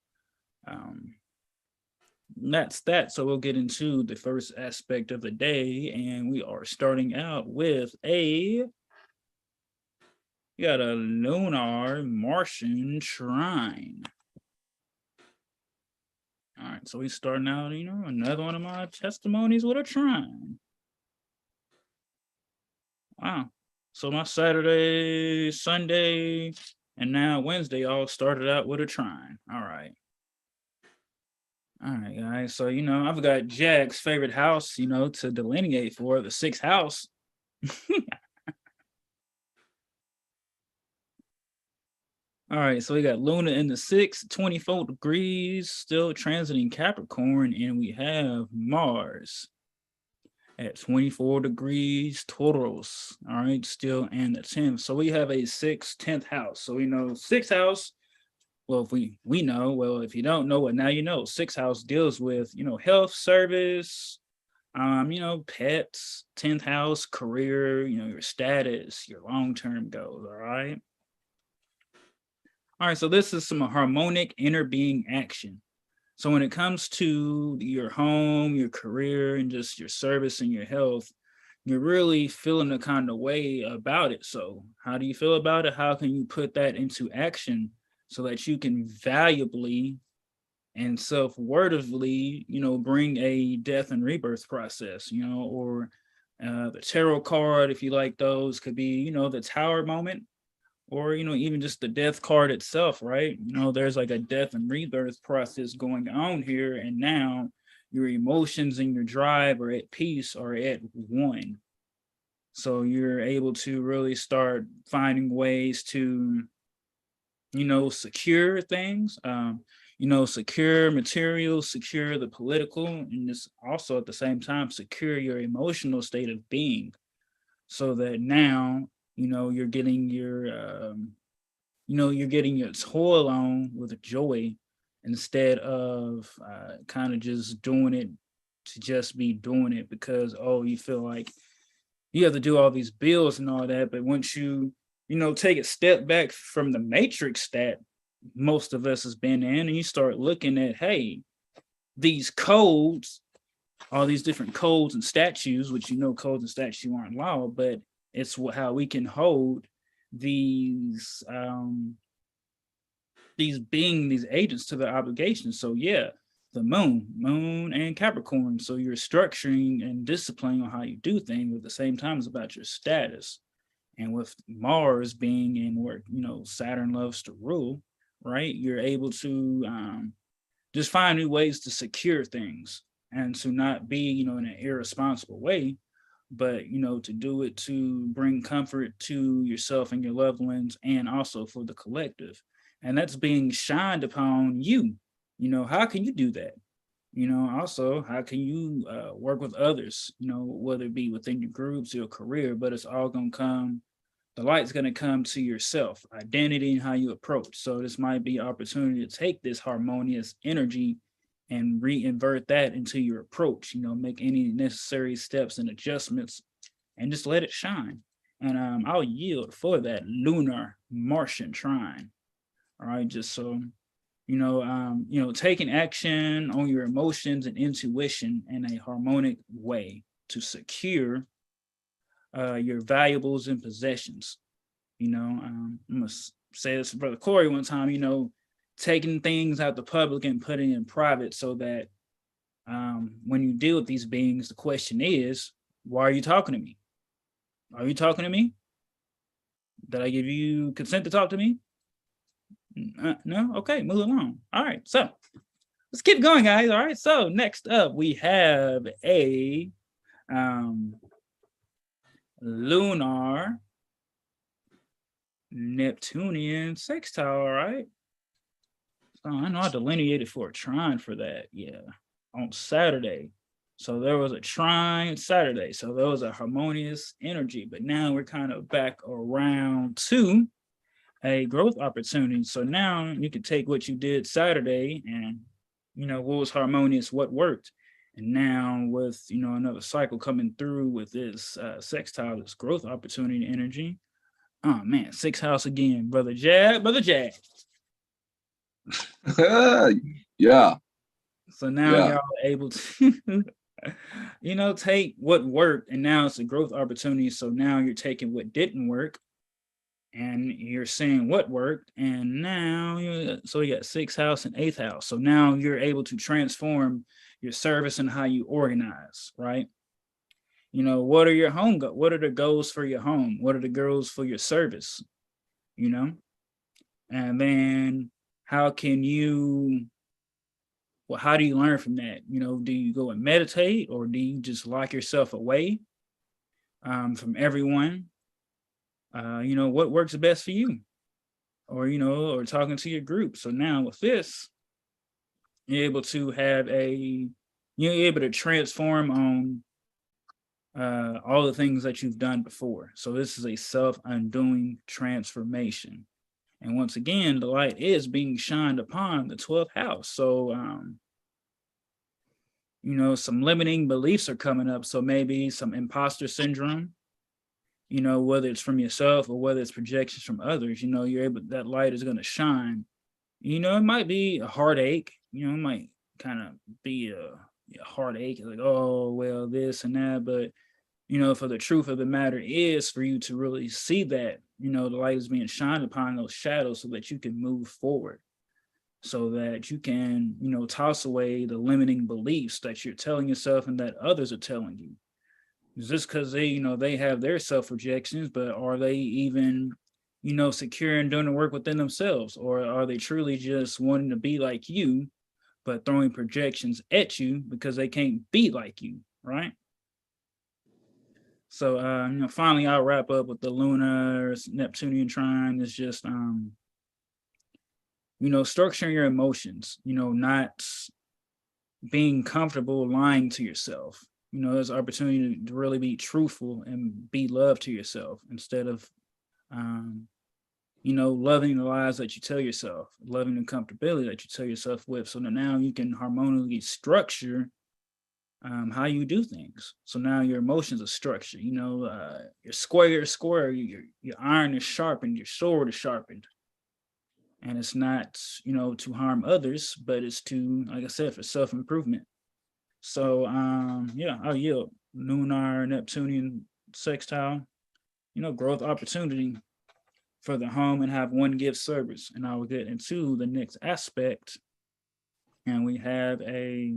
that's that. So we'll get into the first aspect of the day, and we are starting out with you got a lunar Martian trine. All right, so we're starting out, another one of my testimonies with a trine. Wow. So my Saturday, Sunday, and now Wednesday all started out with a trine. All right. All right, guys. So, I've got Jack's favorite house, to delineate for, the 6th house. All right, so we got Luna in the 6th, 24 degrees, still transiting Capricorn, and we have Mars at 24 degrees Taurus. All right, still in the 10th. So we have a 6th, 10th house. So we know 6th house. Well, if we know, well, if you don't know it, now you know. 6th house deals with, health, service, pets. 10th house, career, your status, your long-term goals. All right. All right, so this is some harmonic inner being action. So when it comes to your home, your career, and just your service and your health, you're really feeling a kind of way about it. So how do you feel about it? How can you put that into action so that you can valuably and self-worthily, bring a death and rebirth process, or the tarot card, if you like those, could be, the Tower moment. Or, even just the death card itself, right? There's like a death and rebirth process going on here. And now your emotions and your drive are at peace or at one. So you're able to really start finding ways to, secure things, secure materials, secure the political, and this also at the same time, secure your emotional state of being so that now, you're getting your, you're getting your toil on with joy instead of kind of just doing it to just be doing it because, you feel like you have to do all these bills and all that. But once you, take a step back from the matrix that most of us has been in, and you start looking at, hey, these codes, all these different codes and statutes, which codes and statutes aren't law, but it's how we can hold these agents to their obligations. So yeah, the moon and Capricorn. So you're structuring and disciplining on how you do things at the same time as about your status. And with Mars being in where, Saturn loves to rule, right? You're able to just find new ways to secure things and to not be, in an irresponsible way, but, to do it to bring comfort to yourself and your loved ones and also for the collective. And that's being shined upon you. How can you do that? Also, how can you work with others, whether it be within your groups, your career, but it's all going to come, the light's going to come to yourself, identity and how you approach. So this might be an opportunity to take this harmonious energy and reinvert that into your approach, make any necessary steps and adjustments and just let it shine. And I'll yield for that lunar Martian trine. All right, just so, taking action on your emotions and intuition in a harmonic way to secure your valuables and possessions. I'm going to say this to Brother Corey one time, taking things out the public and putting it in private so that when you deal with these beings, the question is, why are you talking to me? Are you talking to me? Did I give you consent to talk to me? No? Okay, move along. All right, so let's keep going, guys. All right, so next up we have a lunar Neptunian sextile, all right? So I know I delineated for a trine for that, yeah, on Saturday. So there was a trine Saturday, so there was a harmonious energy, but now we're kind of back around to a growth opportunity. So now you can take what you did Saturday and, what was harmonious, what worked. And now with, another cycle coming through with this sextile, this growth opportunity energy. Oh man, sixth house again, brother Jab. Yeah. So now y'all are able to, take what worked, and now it's a growth opportunity. So now you're taking what didn't work and you're seeing what worked. And now, so you got sixth house and eighth house. So now you're able to transform your service and how you organize, right? What are your home goals? What are the goals for your home? What are the goals for your service? And then how can you, how do you learn from that? Do you go and meditate, or do you just lock yourself away from everyone? What works best for you? Or, or talking to your group. So now with this, you're able to you're able to transform on all the things that you've done before. So this is a self-undoing transformation. And once again, the light is being shined upon the 12th house. So, some limiting beliefs are coming up. So maybe some imposter syndrome, whether it's from yourself or whether it's projections from others, you're able, that light is going to shine. It might be a heartache, it might kind of be a heartache, like, oh, well, this and that. But, for the truth of the matter is for you to really see that, the light is being shined upon those shadows so that you can move forward, so that you can, toss away the limiting beliefs that you're telling yourself and that others are telling you. Just because they, they have their self-rejections, but are they even, secure and doing the work within themselves? Or are they truly just wanting to be like you, but throwing projections at you because they can't be like you, right? So, finally, I'll wrap up with the lunar Neptunian trine. Is just, structuring your emotions, not being comfortable lying to yourself. There's an opportunity to really be truthful and be love to yourself instead of, loving the lies that you tell yourself, loving the comfortability that you tell yourself with. So now you can harmoniously structure how you do things. So now your emotions are structured. Your square, your iron is sharpened, your sword is sharpened. And it's not, to harm others, but it's to, like I said, for self-improvement. So, I'll yield. Lunar Neptunian sextile, growth opportunity for the home and have one gift service. And I will get into the next aspect. And we have a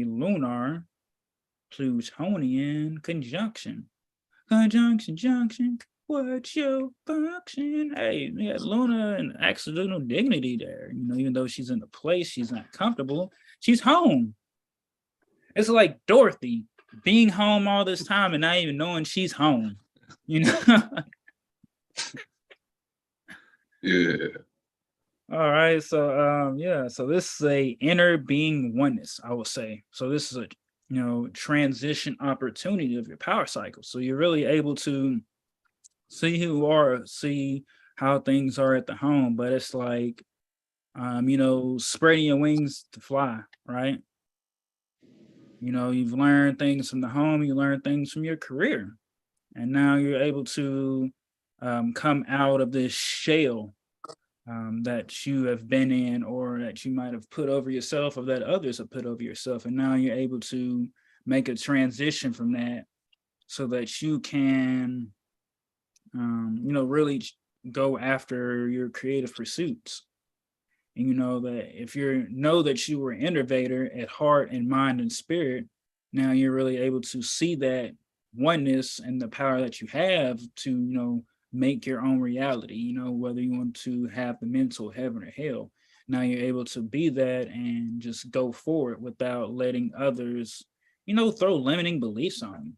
lunar Plutonian conjunction. Junction. What's your function? Hey, we got Luna and accidental dignity there. Even though she's in the place, she's not comfortable. She's home. It's like Dorothy being home all this time and not even knowing she's home. Yeah. All right. So so this is a inner being oneness, I will say. So this is a transition opportunity of your power cycle. So you're really able to see who you are, see how things are at the home, but it's like, spreading your wings to fly, right? You've learned things from the home, you learn things from your career, and now you're able to come out of this shell that you have been in, or that you might have put over yourself, or that others have put over yourself, and now you're able to make a transition from that so that you can really go after your creative pursuits. And that if you know that you were an innovator at heart and mind and spirit, now you're really able to see that oneness and the power that you have to, make your own reality, whether you want to have the mental heaven or hell. Now you're able to be that and just go forward without letting others, throw limiting beliefs on you.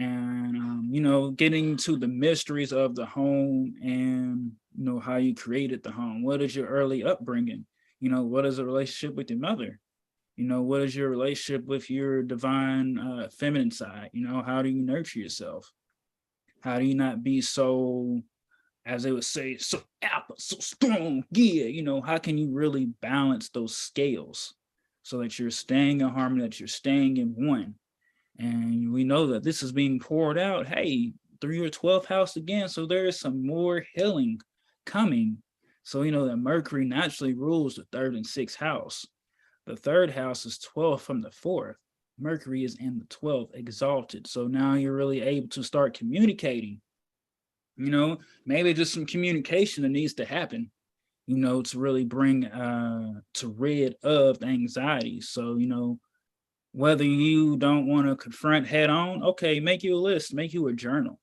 And getting to the mysteries of the home and how you created the home. What is your early upbringing? What is the relationship with your mother? What is your relationship with your divine feminine side? How do you nurture yourself? How do you not be so, as they would say, so alpha, so strong? Yeah, how can you really balance those scales so that you're staying in harmony, that you're staying in one? And we know that this is being poured out, hey, through your 12th house again. So there is some more healing coming. So, that Mercury naturally rules the 3rd and 6th house. The 3rd house is 12 from the 4th. Mercury is in the 12th, exalted. So now you're really able to start communicating. Maybe just some communication that needs to happen, to really bring, to rid of the anxiety. So, whether you don't want to confront head on, okay, make you a list, make you a journal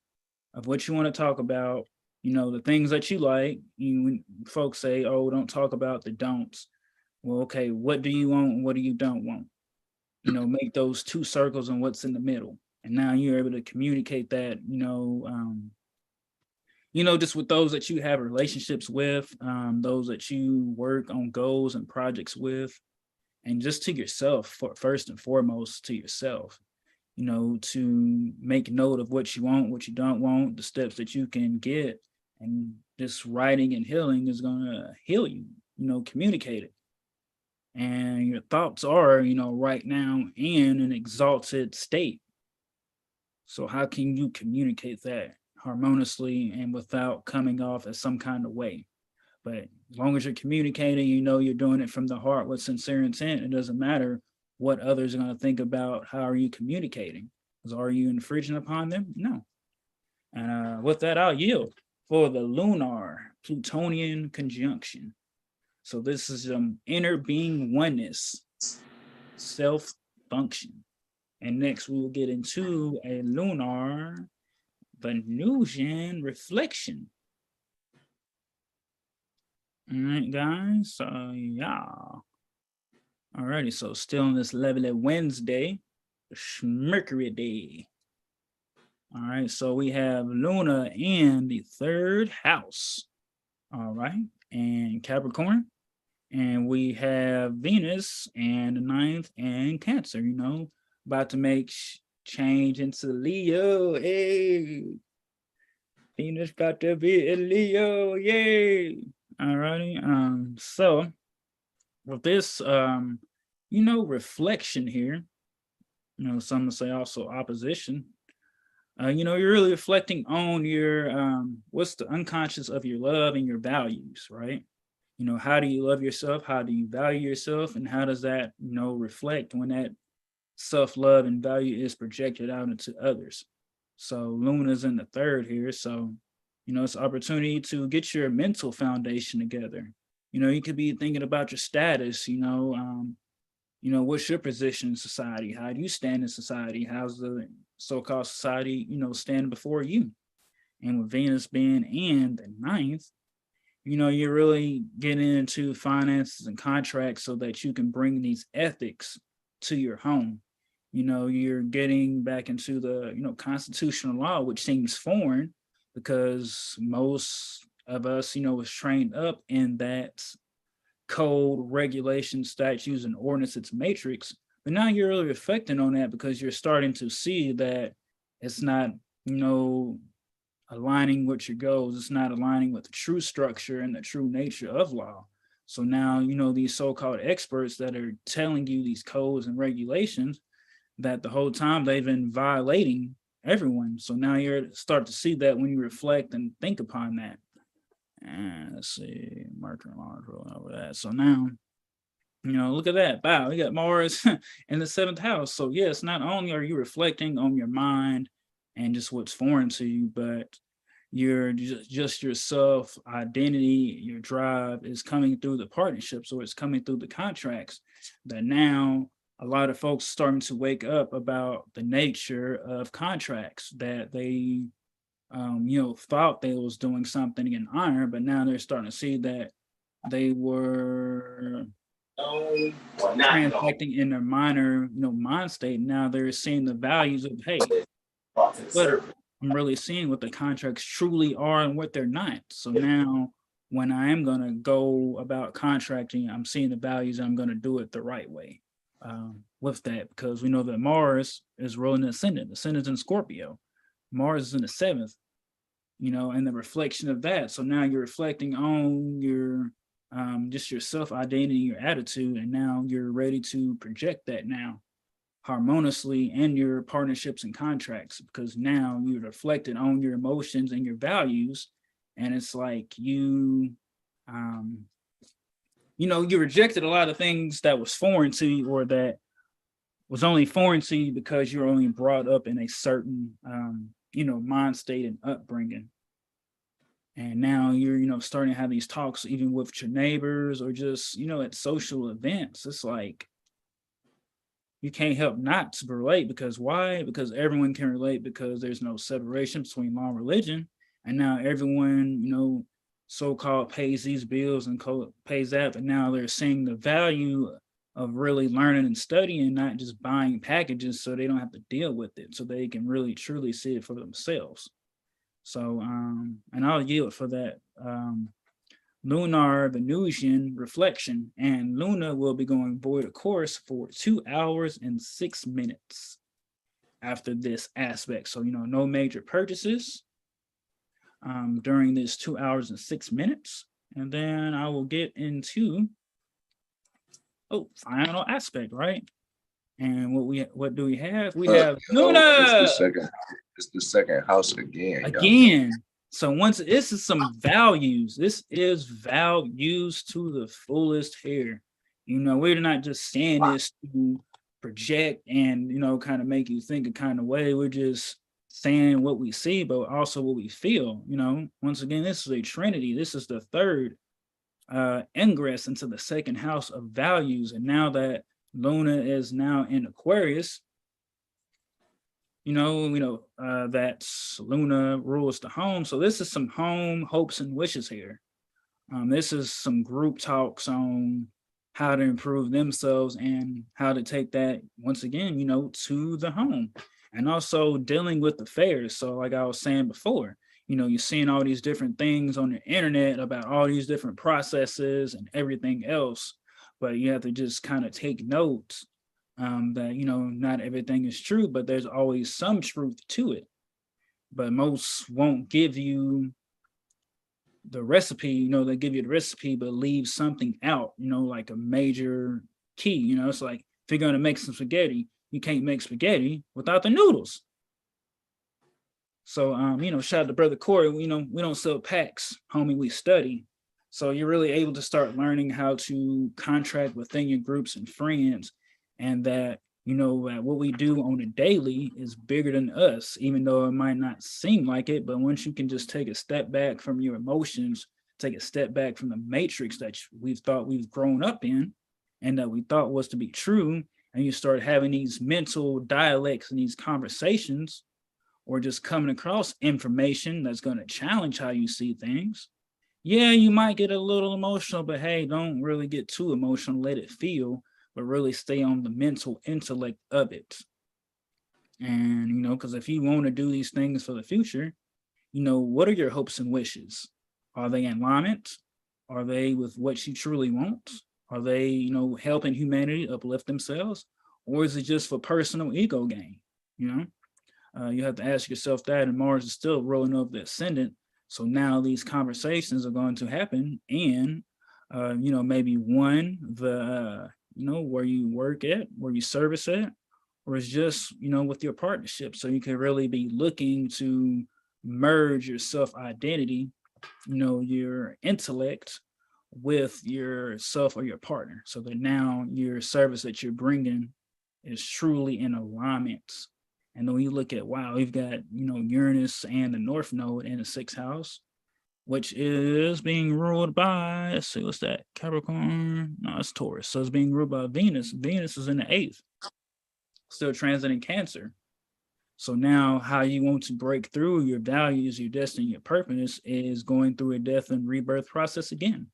of what you want to talk about, the things that you like. When folks say, oh, don't talk about the don'ts. Well, okay, what do you want and what do you don't want? Make those 2 circles and what's in the middle. And now you're able to communicate that, just with those that you have relationships with, those that you work on goals and projects with, and just to yourself, first and foremost to yourself, to make note of what you want, what you don't want, the steps that you can get. And this writing and healing is going to heal you, communicate it. And your thoughts are, right now in an exalted state. So how can you communicate that harmoniously and without coming off as some kind of way? But as long as you're communicating, you're doing it from the heart with sincere intent. It doesn't matter what others are going to think about how are you communicating. Because are you infringing upon them? No. And with that, I'll yield for the Lunar Plutonian conjunction. So this is inner being oneness, self-function. And next we will get into a lunar Venusian reflection. All right, guys. So yeah. Alrighty, so still on this lovely Wednesday, Mercury day. All right, so we have Luna in the 3rd house. All right, and Capricorn. And we have Venus and the 9th and Cancer, about to make change into Leo. Hey, Venus about to be in Leo. Yay. All righty. So with this, reflection here, some will say also opposition. You're really reflecting on your, what's the unconscious of your love and your values, right? How do you love yourself? How do you value yourself? And how does that, reflect when that self-love and value is projected out into others? So Luna's in the 3rd here. So, it's an opportunity to get your mental foundation together. You could be thinking about your status, what's your position in society? How do you stand in society? How's the so-called society, stand before you? And with Venus being in the 9th, you're really getting into finances and contracts so that you can bring these ethics to your home. You're getting back into the, constitutional law, which seems foreign because most of us, was trained up in that code, regulation, statutes, and ordinances matrix. But now you're really reflecting on that because you're starting to see that it's not, aligning with your goals. It's not aligning with the true structure and the true nature of law. So now, these so-called experts that are telling you these codes and regulations that the whole time they've been violating everyone. So now you're start to see that when you reflect and think upon that. And let's see, Mercury Mars rolling over that. So now, look at that. Wow, we got Mars in the 7th house. So yes, not only are you reflecting on your mind and just what's foreign to you, but your just your self identity, your drive is coming through the partnerships, or it's coming through the contracts that now a lot of folks starting to wake up about the nature of contracts that they, thought they was doing something in iron, but now they're starting to see that they were transacting in their minor, mind state. Now they're seeing the values of, hey, but I'm really seeing what the contracts truly are and what they're not. So now when I am going to go about contracting, I'm seeing the values and I'm going to do it the right way with that, because we know that Mars is ruling the ascendant. The ascendant's in Scorpio. Mars is in the 7th, and the reflection of that. So now you're reflecting on your just your self-identity, your attitude, and now you're ready to project that now harmoniously in your partnerships and contracts, because now you're reflected on your emotions and your values. And it's like you rejected a lot of things that was foreign to you, or that was only foreign to you because you're only brought up in a certain mind state and upbringing. And now you're starting to have these talks even with your neighbors, or just at social events. It's like you can't help not to relate. Because why? Because everyone can relate, because there's no separation between law and religion. And now everyone, so-called pays these bills and pays that, but now they're seeing the value of really learning and studying, not just buying packages, so they don't have to deal with it, so they can really truly see it for themselves. So, and I'll yield for that. Lunar Venusian reflection, and Luna will be going void of course for 2 hours and 6 minutes after this aspect. So, no major purchases during this 2 hours and 6 minutes. And then I will get into final aspect, right? And what do we have? We have Luna. It's the second house again. Y'all. So once this is some values. This is values to the fullest here. We're not just saying this to project and kind of make you think a kind of way. We're just saying what we see, but also what we feel. Once again, this is a trinity. This is the third ingress into the second house of values. And now that Luna is now in Aquarius, that Luna rules the home. So this is some home hopes and wishes here. This is some group talks on how to improve themselves and how to take that, once again, to the home. And also dealing with affairs. So like I was saying before, you're seeing all these different things on the internet about all these different processes and everything else, but you have to just kind of take note that, not everything is true, but there's always some truth to it. But most won't give you the recipe, they give you the recipe, but leave something out, like a major key. It's like, if you're going to make some spaghetti, you can't make spaghetti without the noodles. So, shout out to Brother Corey. We don't sell packs, homie, we study. So you're really able to start learning how to contract within your groups and friends, and that, what we do on a daily is bigger than us, even though it might not seem like it. But once you can just take a step back from your emotions, take a step back from the matrix that we've thought we've grown up in and that we thought was to be true, and you start having these mental dialects and these conversations, or just coming across information that's going to challenge how you see things. Yeah, you might get a little emotional, but hey, don't really get too emotional. Let it feel, but really stay on the mental intellect of it. And, because if you want to do these things for the future, what are your hopes and wishes? Are they in alignment? Are they with what you truly want? Are they, helping humanity uplift themselves? Or is it just for personal ego gain? You have to ask yourself that, and Mars is still rolling up the ascendant. So now these conversations are going to happen, and, maybe where you work at, where you service at, or it's just, with your partnership. So you can really be looking to merge your self-identity, your intellect with yourself or your partner, so that now your service that you're bringing is truly in alignment. And then when you look at, wow, we've got, Uranus and the North Node in the 6th house, which is being ruled by, let's see, what's that? Capricorn? No, it's Taurus. So it's being ruled by Venus. Venus is in the 8th, still transiting Cancer. So now how you want to break through your values, your destiny, your purpose is going through a death and rebirth process again.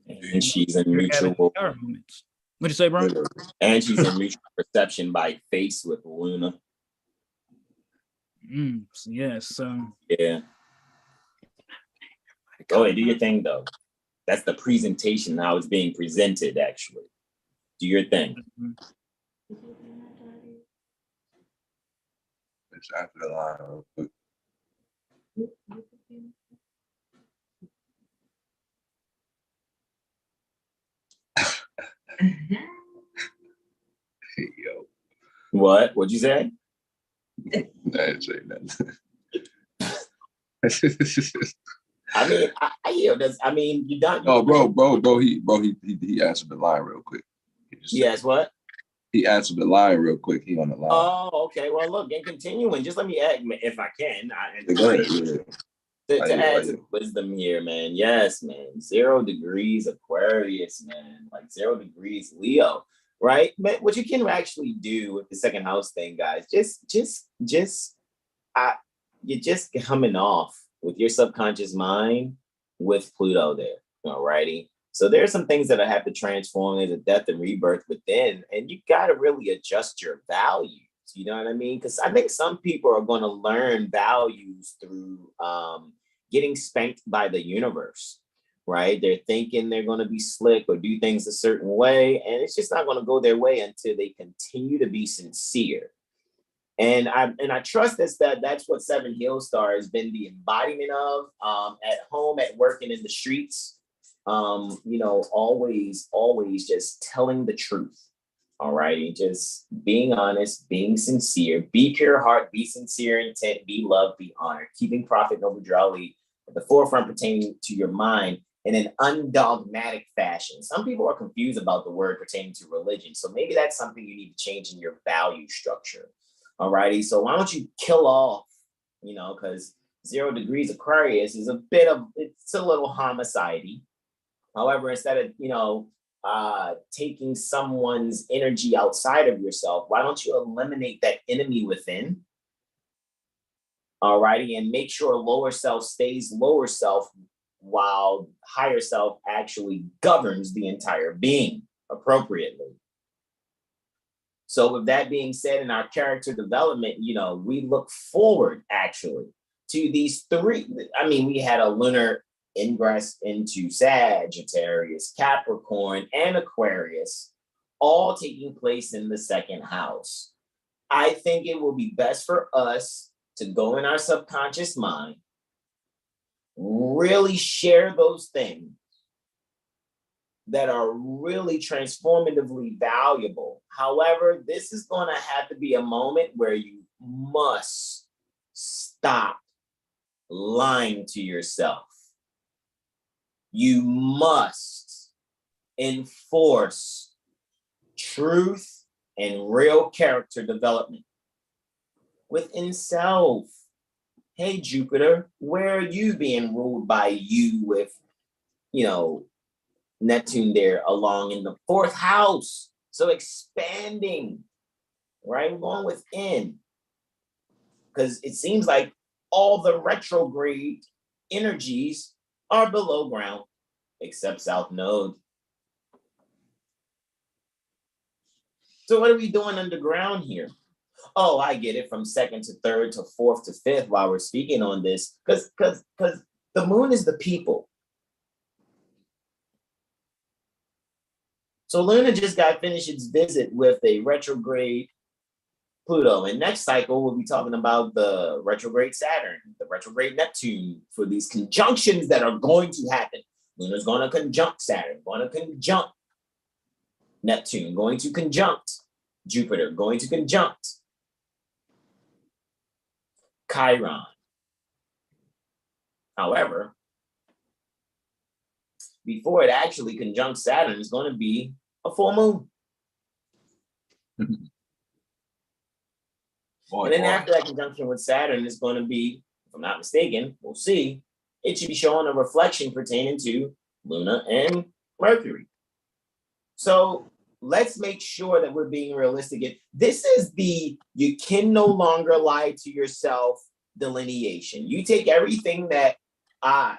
And she's in mutual moments. What'd you say, bro? And she's in mutual perception by face with Lunar. So yes. Yeah. Go ahead, do your thing though. That's the presentation, how it's being presented, actually. Do your thing. It's after the line. Hey, yo. What? What'd you say? I didn't say nothing. I mean, I hear this. I mean, you done. Oh, bro, he answered the line real quick. Yes, what? He answered the line real quick. He on the line. Oh, okay. Well, look, and continuing, just let me add, if I can. Go ahead. To add some wisdom here, man. Yes, man. 0 degrees Aquarius, man. Like 0 degrees Leo, right? But what you can actually do with the second house thing, guys, you're just coming off with your subconscious mind with Pluto there, alrighty? So there's some things that I have to transform. There's a death and rebirth within, and you got to really adjust your values. You know what I mean? Because I think some people are going to learn values through getting spanked by the universe, right? They're thinking they're going to be slick or do things a certain way, and it's just not going to go their way until they continue to be sincere. And I trust that's what 7HealStar has been the embodiment of, at home, at work, and in the streets. Always just telling the truth. All right. Just being honest, being sincere, be pure heart, be sincere intent, be loved, be honored, keeping profit, noble duality at the forefront pertaining to your mind in an undogmatic fashion. Some people are confused about the word pertaining to religion. So maybe that's something you need to change in your value structure. All righty. So why don't you kill off, because 0 degrees Aquarius is it's a little homicide-y. However, instead of, taking someone's energy outside of yourself, why don't you eliminate that enemy within? All righty. And make sure lower self stays lower self while higher self actually governs the entire being appropriately. So with that being said, in our character development, we look forward actually to these 3. I mean, we had a lunar ingress into Sagittarius, Capricorn, and Aquarius, all taking place in the second house. I think it will be best for us to go in our subconscious mind, really share those things that are really transformatively valuable. However, this is going to have to be a moment where you must stop lying to yourself. You must enforce truth and real character development within self. Hey, Jupiter, where are you being ruled by you with, Neptune there along in the 4th house? So expanding, right? We're going within. Because it seems like all the retrograde energies are below ground, except South Node. So what are we doing underground here? Oh, I get it, from 2nd to 3rd to 4th to 5th while we're speaking on this, because the moon is the people. So Luna just got finished its visit with a retrograde Pluto, and next cycle we'll be talking about the retrograde Saturn, the retrograde Neptune, for these conjunctions that are going to happen. Luna's going to conjunct Saturn, going to conjunct Neptune, going to conjunct Jupiter, going to conjunct Chiron. However, before it actually conjuncts Saturn, it's going to be a full moon. And then after that conjunction with Saturn is going to be, if I'm not mistaken, we'll see, it should be showing a reflection pertaining to Luna and Mercury. So let's make sure that we're being realistic. This is the you can no longer lie to yourself delineation. You take everything that I,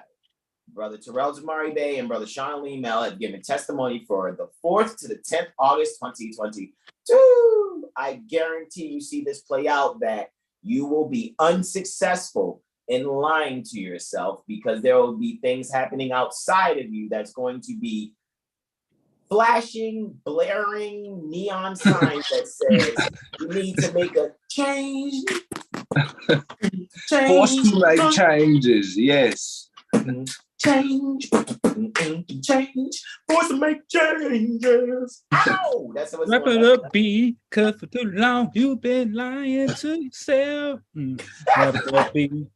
Brother Terrell Jamari Bay, and Brother Sean Lee Mel have given testimony for the 4th to the 10th August 2022. I guarantee you see this play out, that you will be unsuccessful in lying to yourself, because there will be things happening outside of you that's going to be flashing, blaring neon signs that says you need to make a change. Forced to make changes, yes. Change, forced to make changes. Ow! That's what's Wrap it up, B, cause for too long you've been lying to yourself. Wrap it up, B.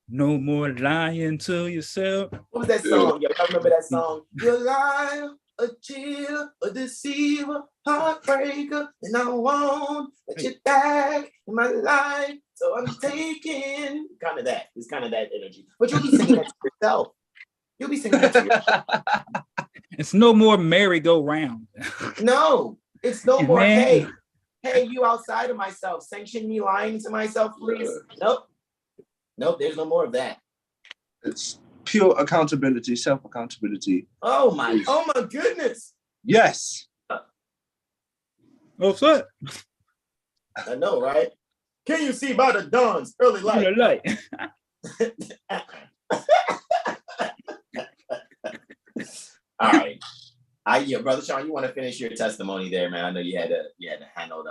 No more lying to yourself. What was that song? Y'all remember that song? You're a liar, a cheater, a deceiver, heartbreaker, and I won't let you back in my life. So I'm taking kind of that. It's kind of that energy. But you'll be singing that to yourself. You'll be singing that to yourself. It's no more merry-go-round. No, it's no more. Man. Hey, you outside of myself. Sanction me lying to myself, please. Nope, there's no more of that. It's pure accountability, self-accountability. Oh my goodness. Yes. What's up? I know, right? Can you see by the dawn's early light? All right. Yeah, Brother Sean, you want to finish your testimony there, man? I know you had to handle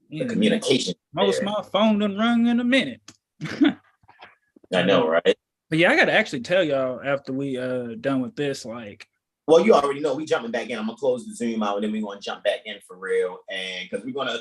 the communication. Most my phone done rung in a minute. I know, right? But yeah, I gotta actually tell y'all after we done with this, like, well, you already know we jumping back in. I'm gonna close the Zoom out, and then we're gonna jump back in for real. And because we're gonna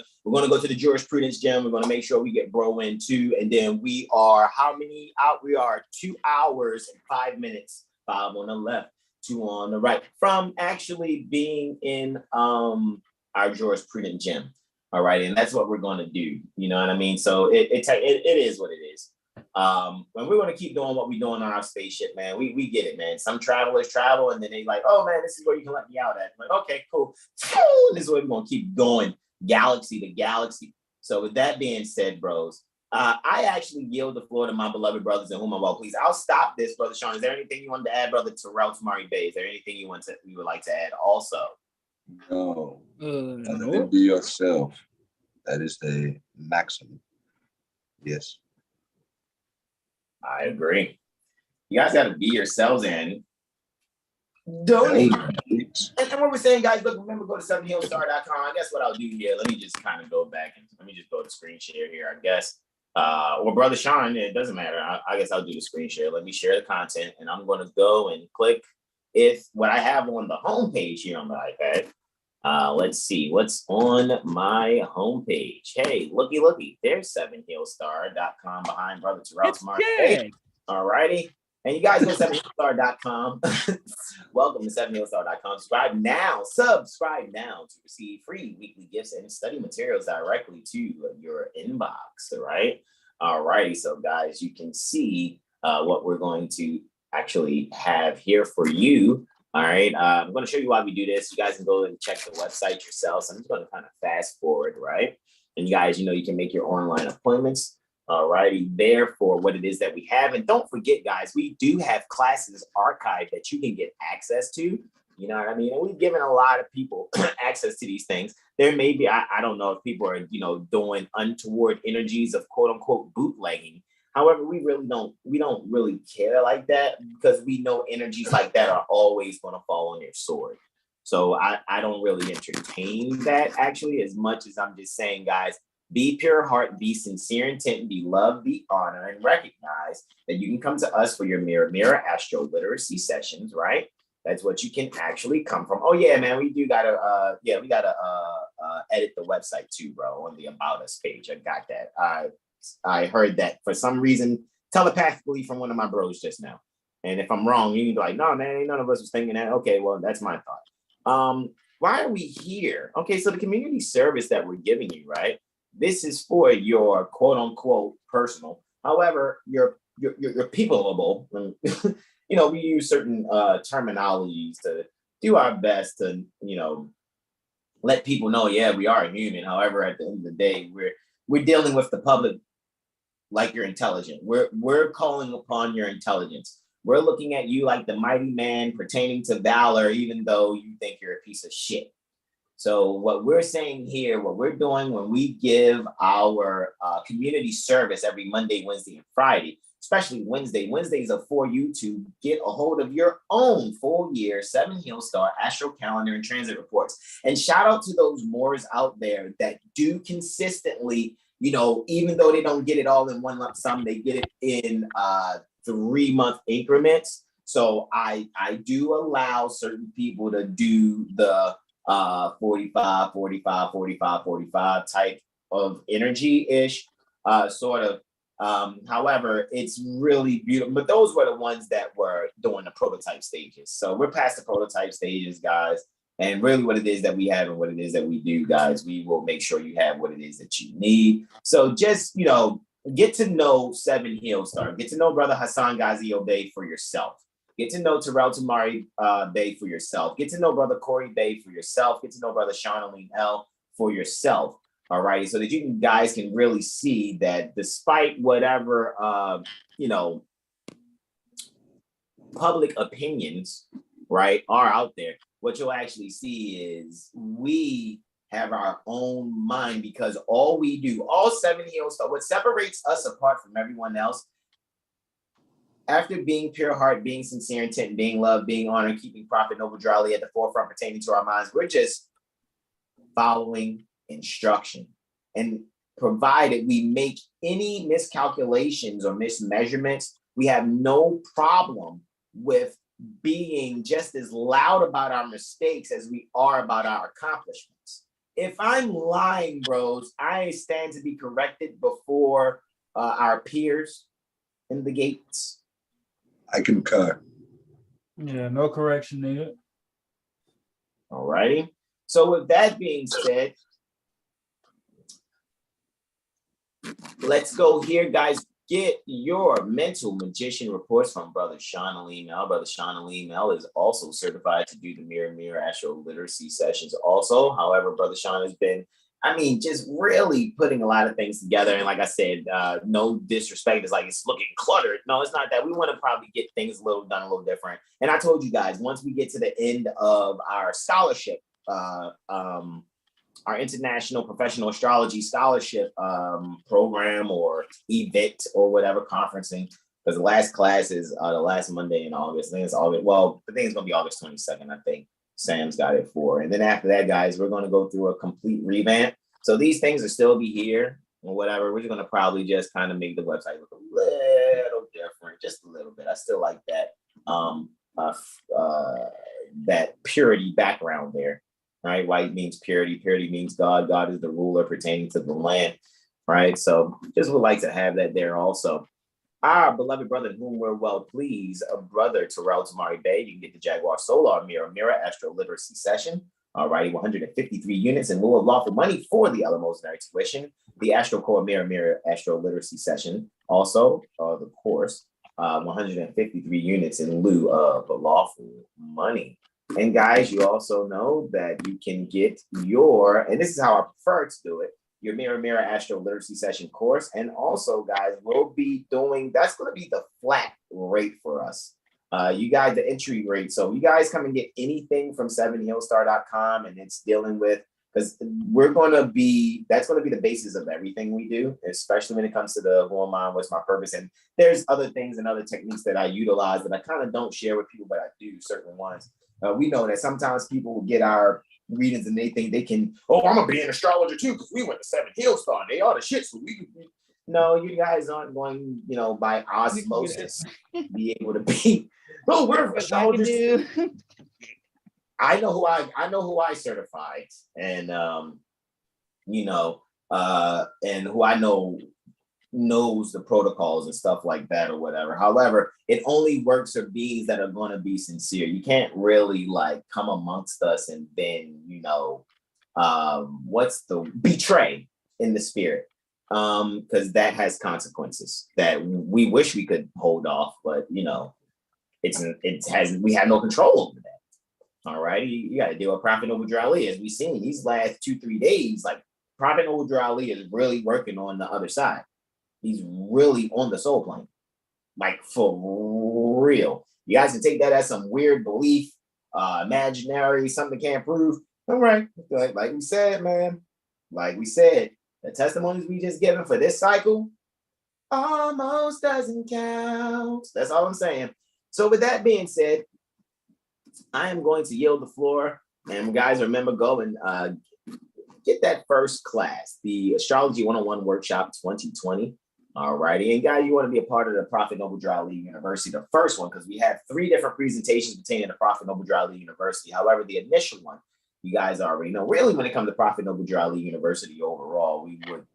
go to the jurisprudence gym, we're gonna make sure we get bro in too. And then we are how many out? We are 2 hours and 5 minutes, 5 on the left, 2 on the right, from actually being in our jurisprudence gym. All right, and that's what we're gonna do. You know what I mean? So it is what it is. When we're going to keep doing what we're doing on our spaceship, man, we get it, man. Some travelers travel and then they like, oh man, this is where you can let me out at. I'm like, okay, cool. This is where we're going to keep going, galaxy to galaxy. So with that being said, bros, I actually yield the floor to my beloved brothers in whom I'm well pleased. I'll stop this, Brother Sean. Is there anything you wanted to add, Brother Terrell Tamari Bay? Is there anything you would like to add also? No. no. Be yourself. That is the maximum. Yes. I agree. You guys got to be yourselves and donate. And what we're saying, guys, look, remember, go to 7HealStar.com. I guess what I'll do here, let me just kind of go back and let me just go to screen share here, I guess. Or Brother Sean, it doesn't matter. I guess I'll do the screen share. Let me share the content, and I'm going to go and click what I have on the homepage here on the iPad. Let's see what's on my homepage. Hey, looky, there's 7HealStar.com behind Brother Terrell Smart. Hey, all righty. And you guys go to 7HealStar.com. Welcome to 7HealStar.com. Subscribe now to receive free weekly gifts and study materials directly to your inbox. All right. All righty. So, guys, you can see what we're going to actually have here for you. All right, I'm going to show you why we do this. You guys can go and check the website yourselves. I'm just going to kind of fast forward, right? And you guys, you can make your online appointments, all righty, there for what it is that we have. And don't forget, guys, we do have classes archived that you can get access to. You know what I mean? And we've given a lot of people access to these things. There may be, I don't know if people are, doing untoward energies of quote unquote bootlegging. However, we don't really care like that, because we know energies like that are always going to fall on your sword. So I don't really entertain that actually, as much as I'm just saying, guys, be pure heart, be sincere intent, be love, be honor, and recognize that you can come to us for your mirror AstroLiteracy sessions, right? That's what you can actually come from. Oh yeah, man, we gotta edit the website too, bro, on the About Us page. I got that. I heard that for some reason telepathically from one of my bros just now. And if I'm wrong, you can be like, no, man, ain't none of us was thinking that. Okay, well, that's my thought. Why are we here? Okay, so the community service that we're giving you, right? This is for your quote unquote personal. However, your you're peopleable. You know, we use certain terminologies to do our best to, you know, let people know, yeah, we are human. However, at the end of the day, we're dealing with the public like you're intelligent. We're calling upon your intelligence. We're looking at you like the mighty man pertaining to valor, even though you think you're a piece of shit. So what we're saying here, what we're doing when we give our community service every Monday, Wednesday, and Friday, especially Wednesday. Wednesdays are for you to get a hold of your own full year 7HealStar Astro Calendar and Transit Reports. And shout out to those Moors out there that do consistently, you know, even though they don't get it all in one lump sum, they get it in 3-month increments. So I do allow certain people to do the 45, 45, 45, 45 type of energy-ish, sort of. However, it's really beautiful. But those were the ones that were doing the prototype stages. So we're past the prototype stages, guys. And really what it is that we have and what it is that we do, guys, we will make sure you have what it is that you need. So just, you know, get to know 7HealStar. Get to know Brother Hassan Ghazi Obey for yourself. Get to know Terrell Tamari Bay for yourself. Get to know Brother Corey Bay for yourself. Get to know Brother Sean Alim L for yourself. All right. So that you guys can really see that despite whatever, you know, public opinions, right, are out there, what you'll actually see is we have our own mind, because all we do, all 7HealStar, what separates us apart from everyone else, after being pure heart, being sincere intent, being love, being honor, keeping profit, noble drily at the forefront pertaining to our minds, we're just following instruction. And provided we make any miscalculations or mismeasurements, we have no problem with being just as loud about our mistakes as we are about our accomplishments. If I'm lying, bros, I stand to be corrected before our peers in the gates. I concur. Yeah, no correction needed. All righty. So with that being said, let's go here, guys. Get your mental magician reports from Brother Sean Alim L. Brother Sean Alim L is also certified to do the Mirror AstroLiteracy sessions also. However, Brother Sean has been, I mean, just really putting a lot of things together. And like I said, no disrespect, it's like it's looking cluttered. No, it's not that. We want to probably get things done a little different. And I told you guys, once we get to the end of our scholarship, our International Professional Astrology Scholarship program or event or whatever, conferencing, because the last class is the last Monday in August. I think it's August. Well, I think it's going to be August 22nd, I think. Sam's got it for. And then after that, guys, we're going to go through a complete revamp. So these things will still be here or whatever. We're just going to probably just kind of make the website look a little different, just a little bit. I still like that that purity background there. Right? White means purity. Purity means God. God is the ruler pertaining to the land. Right? So just would like to have that there also. Our beloved brother, whom we're well pleased, a brother Terrell Tamari Bay. You can get the Jaguar Solar Mirror AstroLiteracy session. Alrighty, 153 units in lieu of lawful money for the Alamos tuition. The Astro Core Mirror AstroLiteracy session. Also, the course, 153 units in lieu of lawful money. And guys, you also know that you can get your, and this is how I prefer to do it, your Mirror AstroLiteracy session course. And also, guys, we'll be doing, that's going to be the flat rate for us. You guys, the entry rate. So you guys come and get anything from 7HealStar.com, and it's dealing with, because we're going to be, that's going to be the basis of everything we do, especially when it comes to the who am I, what's my purpose. And there's other things and other techniques that I utilize that I kind of don't share with people, but I do certain ones. We know that sometimes people will get our readings and they think they can, oh, I'm going to be an astrologer too, because we went to 7HealStar and they are the shit. So we no, you guys aren't going, you know, by osmosis be able to be, oh, we're astrologers. I know who I certified, and you know, and who I know knows the protocols and stuff like that or whatever. However, it only works for beings that are going to be sincere. You can't really like come amongst us and then, you know, what's the betray in the spirit. because that has consequences that we wish we could hold off, but you know, we have no control over that. All right, you got to deal with Prophet Noble Drali, as we've seen these last 2-3 days. Like Prophet Noble Drali is really working on the other side. He's really on the soul plane, like for real. You guys can take that as some weird belief, imaginary, something can't prove. All right, like we said, man. Like we said, the testimonies we just given for this cycle almost doesn't count. That's all I'm saying. So with that being said, I am going to yield the floor. And guys, remember, go and get that first class, the Astrology 101 Workshop 2020. All righty. And guys, you want to be a part of the Prophet Noble Drali University, the first one, because we have 3 different presentations pertaining to Prophet Noble Drali University. However, the initial one, you guys already know, really when it comes to Prophet Noble Drali University overall,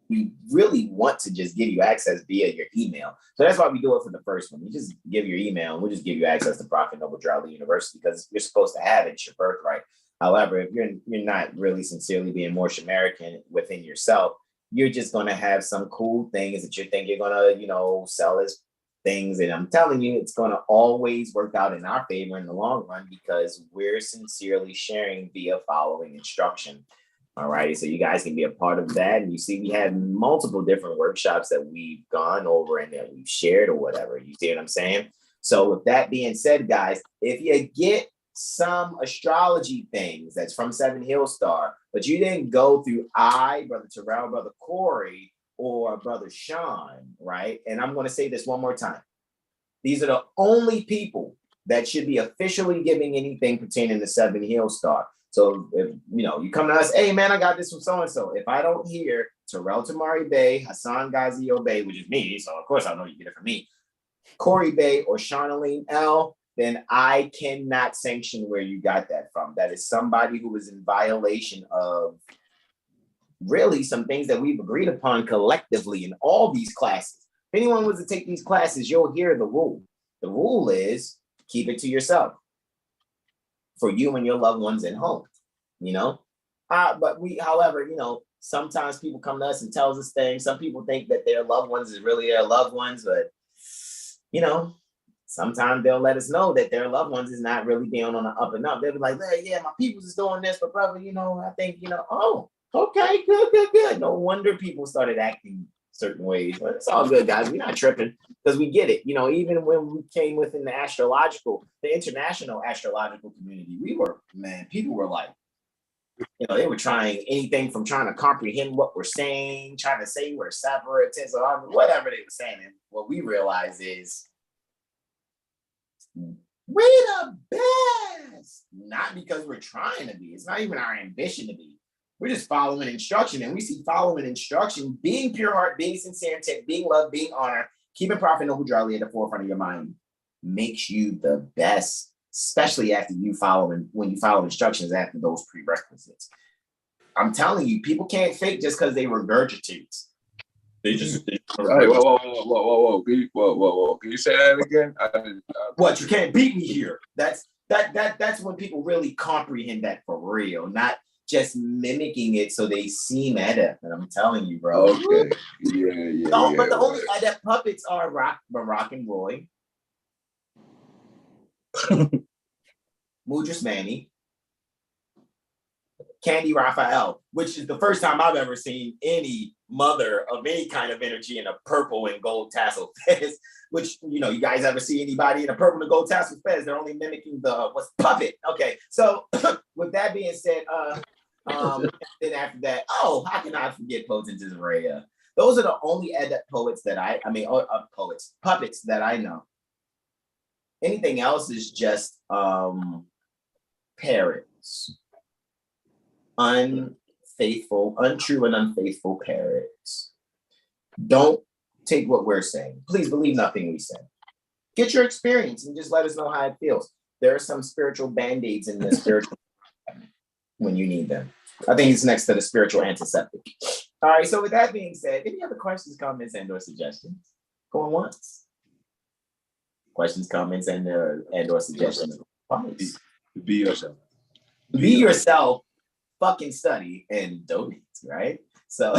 we really want to just give you access via your email. So that's why we do it for the first one. You just give your email and we'll just give you access to Prophet Noble Drali University because you're supposed to have it. It's your birthright. However, if you're not really sincerely being Moorish American within yourself, you're just going to have some cool things that you think you're going to, you know, sell as things. And I'm telling you, it's going to always work out in our favor in the long run because we're sincerely sharing via following instruction. All right. So you guys can be a part of that. And you see, we have multiple different workshops that we've gone over and that we've shared or whatever. You see what I'm saying? So with that being said, guys, if you get some astrology things that's from 7HealStar, but you didn't go through Brother Terrell, Brother Corey, or Brother Sean, right? And I'm going to say this one more time. These are the only people that should be officially giving anything pertaining to 7HealStar. So if you know, you come to us, hey man, I got this from so-and-so. If I don't hear Terrell Tamari Bey, Hassan Ghazio Bey, which is me, so of course I know you get it from me, Corey Bey or Shaunaline L, then I cannot sanction where you got that from. That is somebody who is in violation of really some things that we've agreed upon collectively in all these classes. If anyone was to take these classes, you'll hear the rule. The rule is keep it to yourself for you and your loved ones at home, you know? But however, you know, sometimes people come to us and tells us things. Some people think that their loved ones is really their loved ones, but, you know, sometimes they'll let us know that their loved ones is not really being on the up and up. They'll be like, hey, yeah, my people's is doing this, but brother, you know, I think, you know, oh, okay, good. No wonder people started acting certain ways. But it's all good, guys. We're not tripping because we get it. You know, even when we came within the international astrological community, people were like, you know, they were trying anything from trying to comprehend what we're saying, trying to say we're separatists or whatever they were saying. And what we realize is we're the best. Not because we're trying to be. It's not even our ambition to be. We're just following instruction, and we see following instruction, being pure heart, being sincere intent, being love, being honor, keeping Prophet Noble Drali at the forefront of your mind makes you the best, especially when you follow instructions after those prerequisites. I'm telling you, people can't fake just because they regurgitate. They just. Hey, whoa! Can you say that again? What, you can't beat me here? That's when people really comprehend that for real, not just mimicking it so they seem adept. And I'm telling you, bro. Okay. Yeah. But the only adept puppets are Barack and Roy, Mudras Manny, Candy Raphael, which is the first time I've ever seen any mother of any kind of energy in a purple and gold tassel fez, which, you know, you guys ever see anybody in a purple and gold tassel fez? They're only mimicking what's puppet. Okay, so with that being said, then after that, how can I forget Potentis Rhea? Those are the only adept puppets that I know. Anything else is just parrots. Untrue and unfaithful parrots. Don't take what we're saying. Please believe nothing we say. Get your experience and just let us know how it feels. There are some spiritual band-aids in the spiritual when you need them. I think it's next to the spiritual antiseptic. All right, so with that being said, any other questions, comments, and/or suggestions? Going once. Questions, comments, and/or suggestions. Be yourself. Be yourself. Fucking study and donate, right? So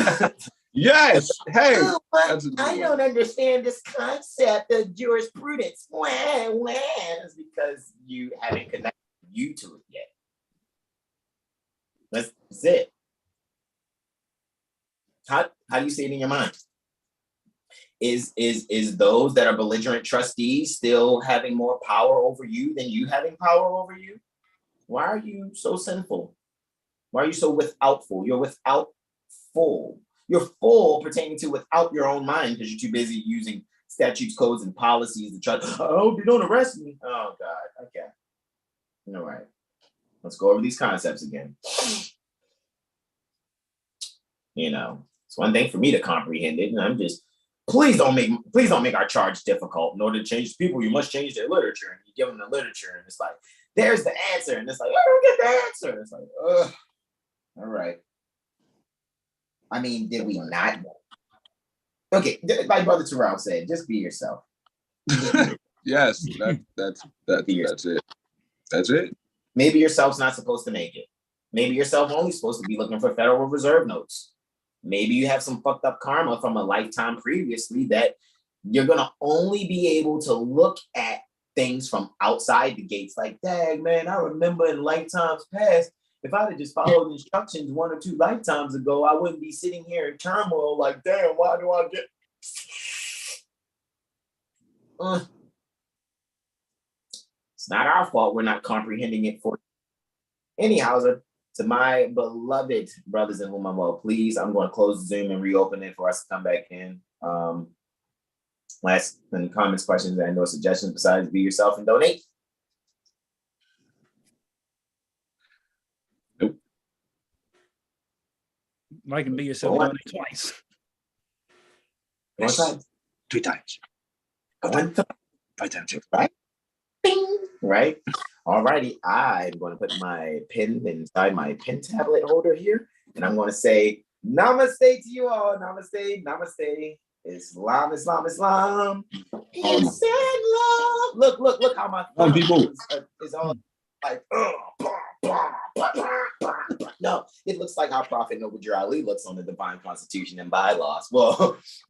Yes. Hey. Oh, but That's a good I one. don't understand this concept of jurisprudence. Wah. It's because you haven't connected you to it yet. That's it. How do you see it in your mind? Is those that are belligerent trustees still having more power over you than you having power over you? Why are you so sinful? Why are you so withoutful? You're without full. You're full pertaining to without your own mind because you're too busy using statutes, codes, and policies to try. I hope you don't arrest me. Oh God. Okay. All right. Let's go over these concepts again. You know, it's one thing for me to comprehend it, and I'm just please don't make our charge difficult. In order to change people, you must change their literature. And you give them the literature, and it's like, there's the answer, and it's like, I don't get the answer. It's like, ugh. All right. I mean, did we not? Okay, like Brother Terrell said, just be yourself. Yes, that's it. That's it. Maybe yourself's not supposed to make it. Maybe yourself only supposed to be looking for Federal Reserve notes. Maybe you have some fucked up karma from a lifetime previously that you're gonna only be able to look at things from outside the gates. Like, dang, man, I remember in lifetimes past, if I'd have just followed instructions 1 or 2 lifetimes ago, I wouldn't be sitting here in turmoil like, damn, why do I get... It's not our fault we're not comprehending it for you. Anyhow, to my beloved brothers in whom I'm well pleased, I'm going to close Zoom and reopen it for us to come back in. Last any comments, questions, and no suggestions besides be yourself and donate. Nope. Like and be yourself One. done it twice. One time. 3 times. One time. 5 times. Right? Bing. Right? All righty. I'm going to put my pen inside my pen tablet holder here, and I'm going to say namaste to you all. Namaste, namaste. Islam, Islam, Islam. Peace and love. Look how my thumb is all like, no, it looks like how Prophet Noble Ali looks on the Divine Constitution and bylaws. Well,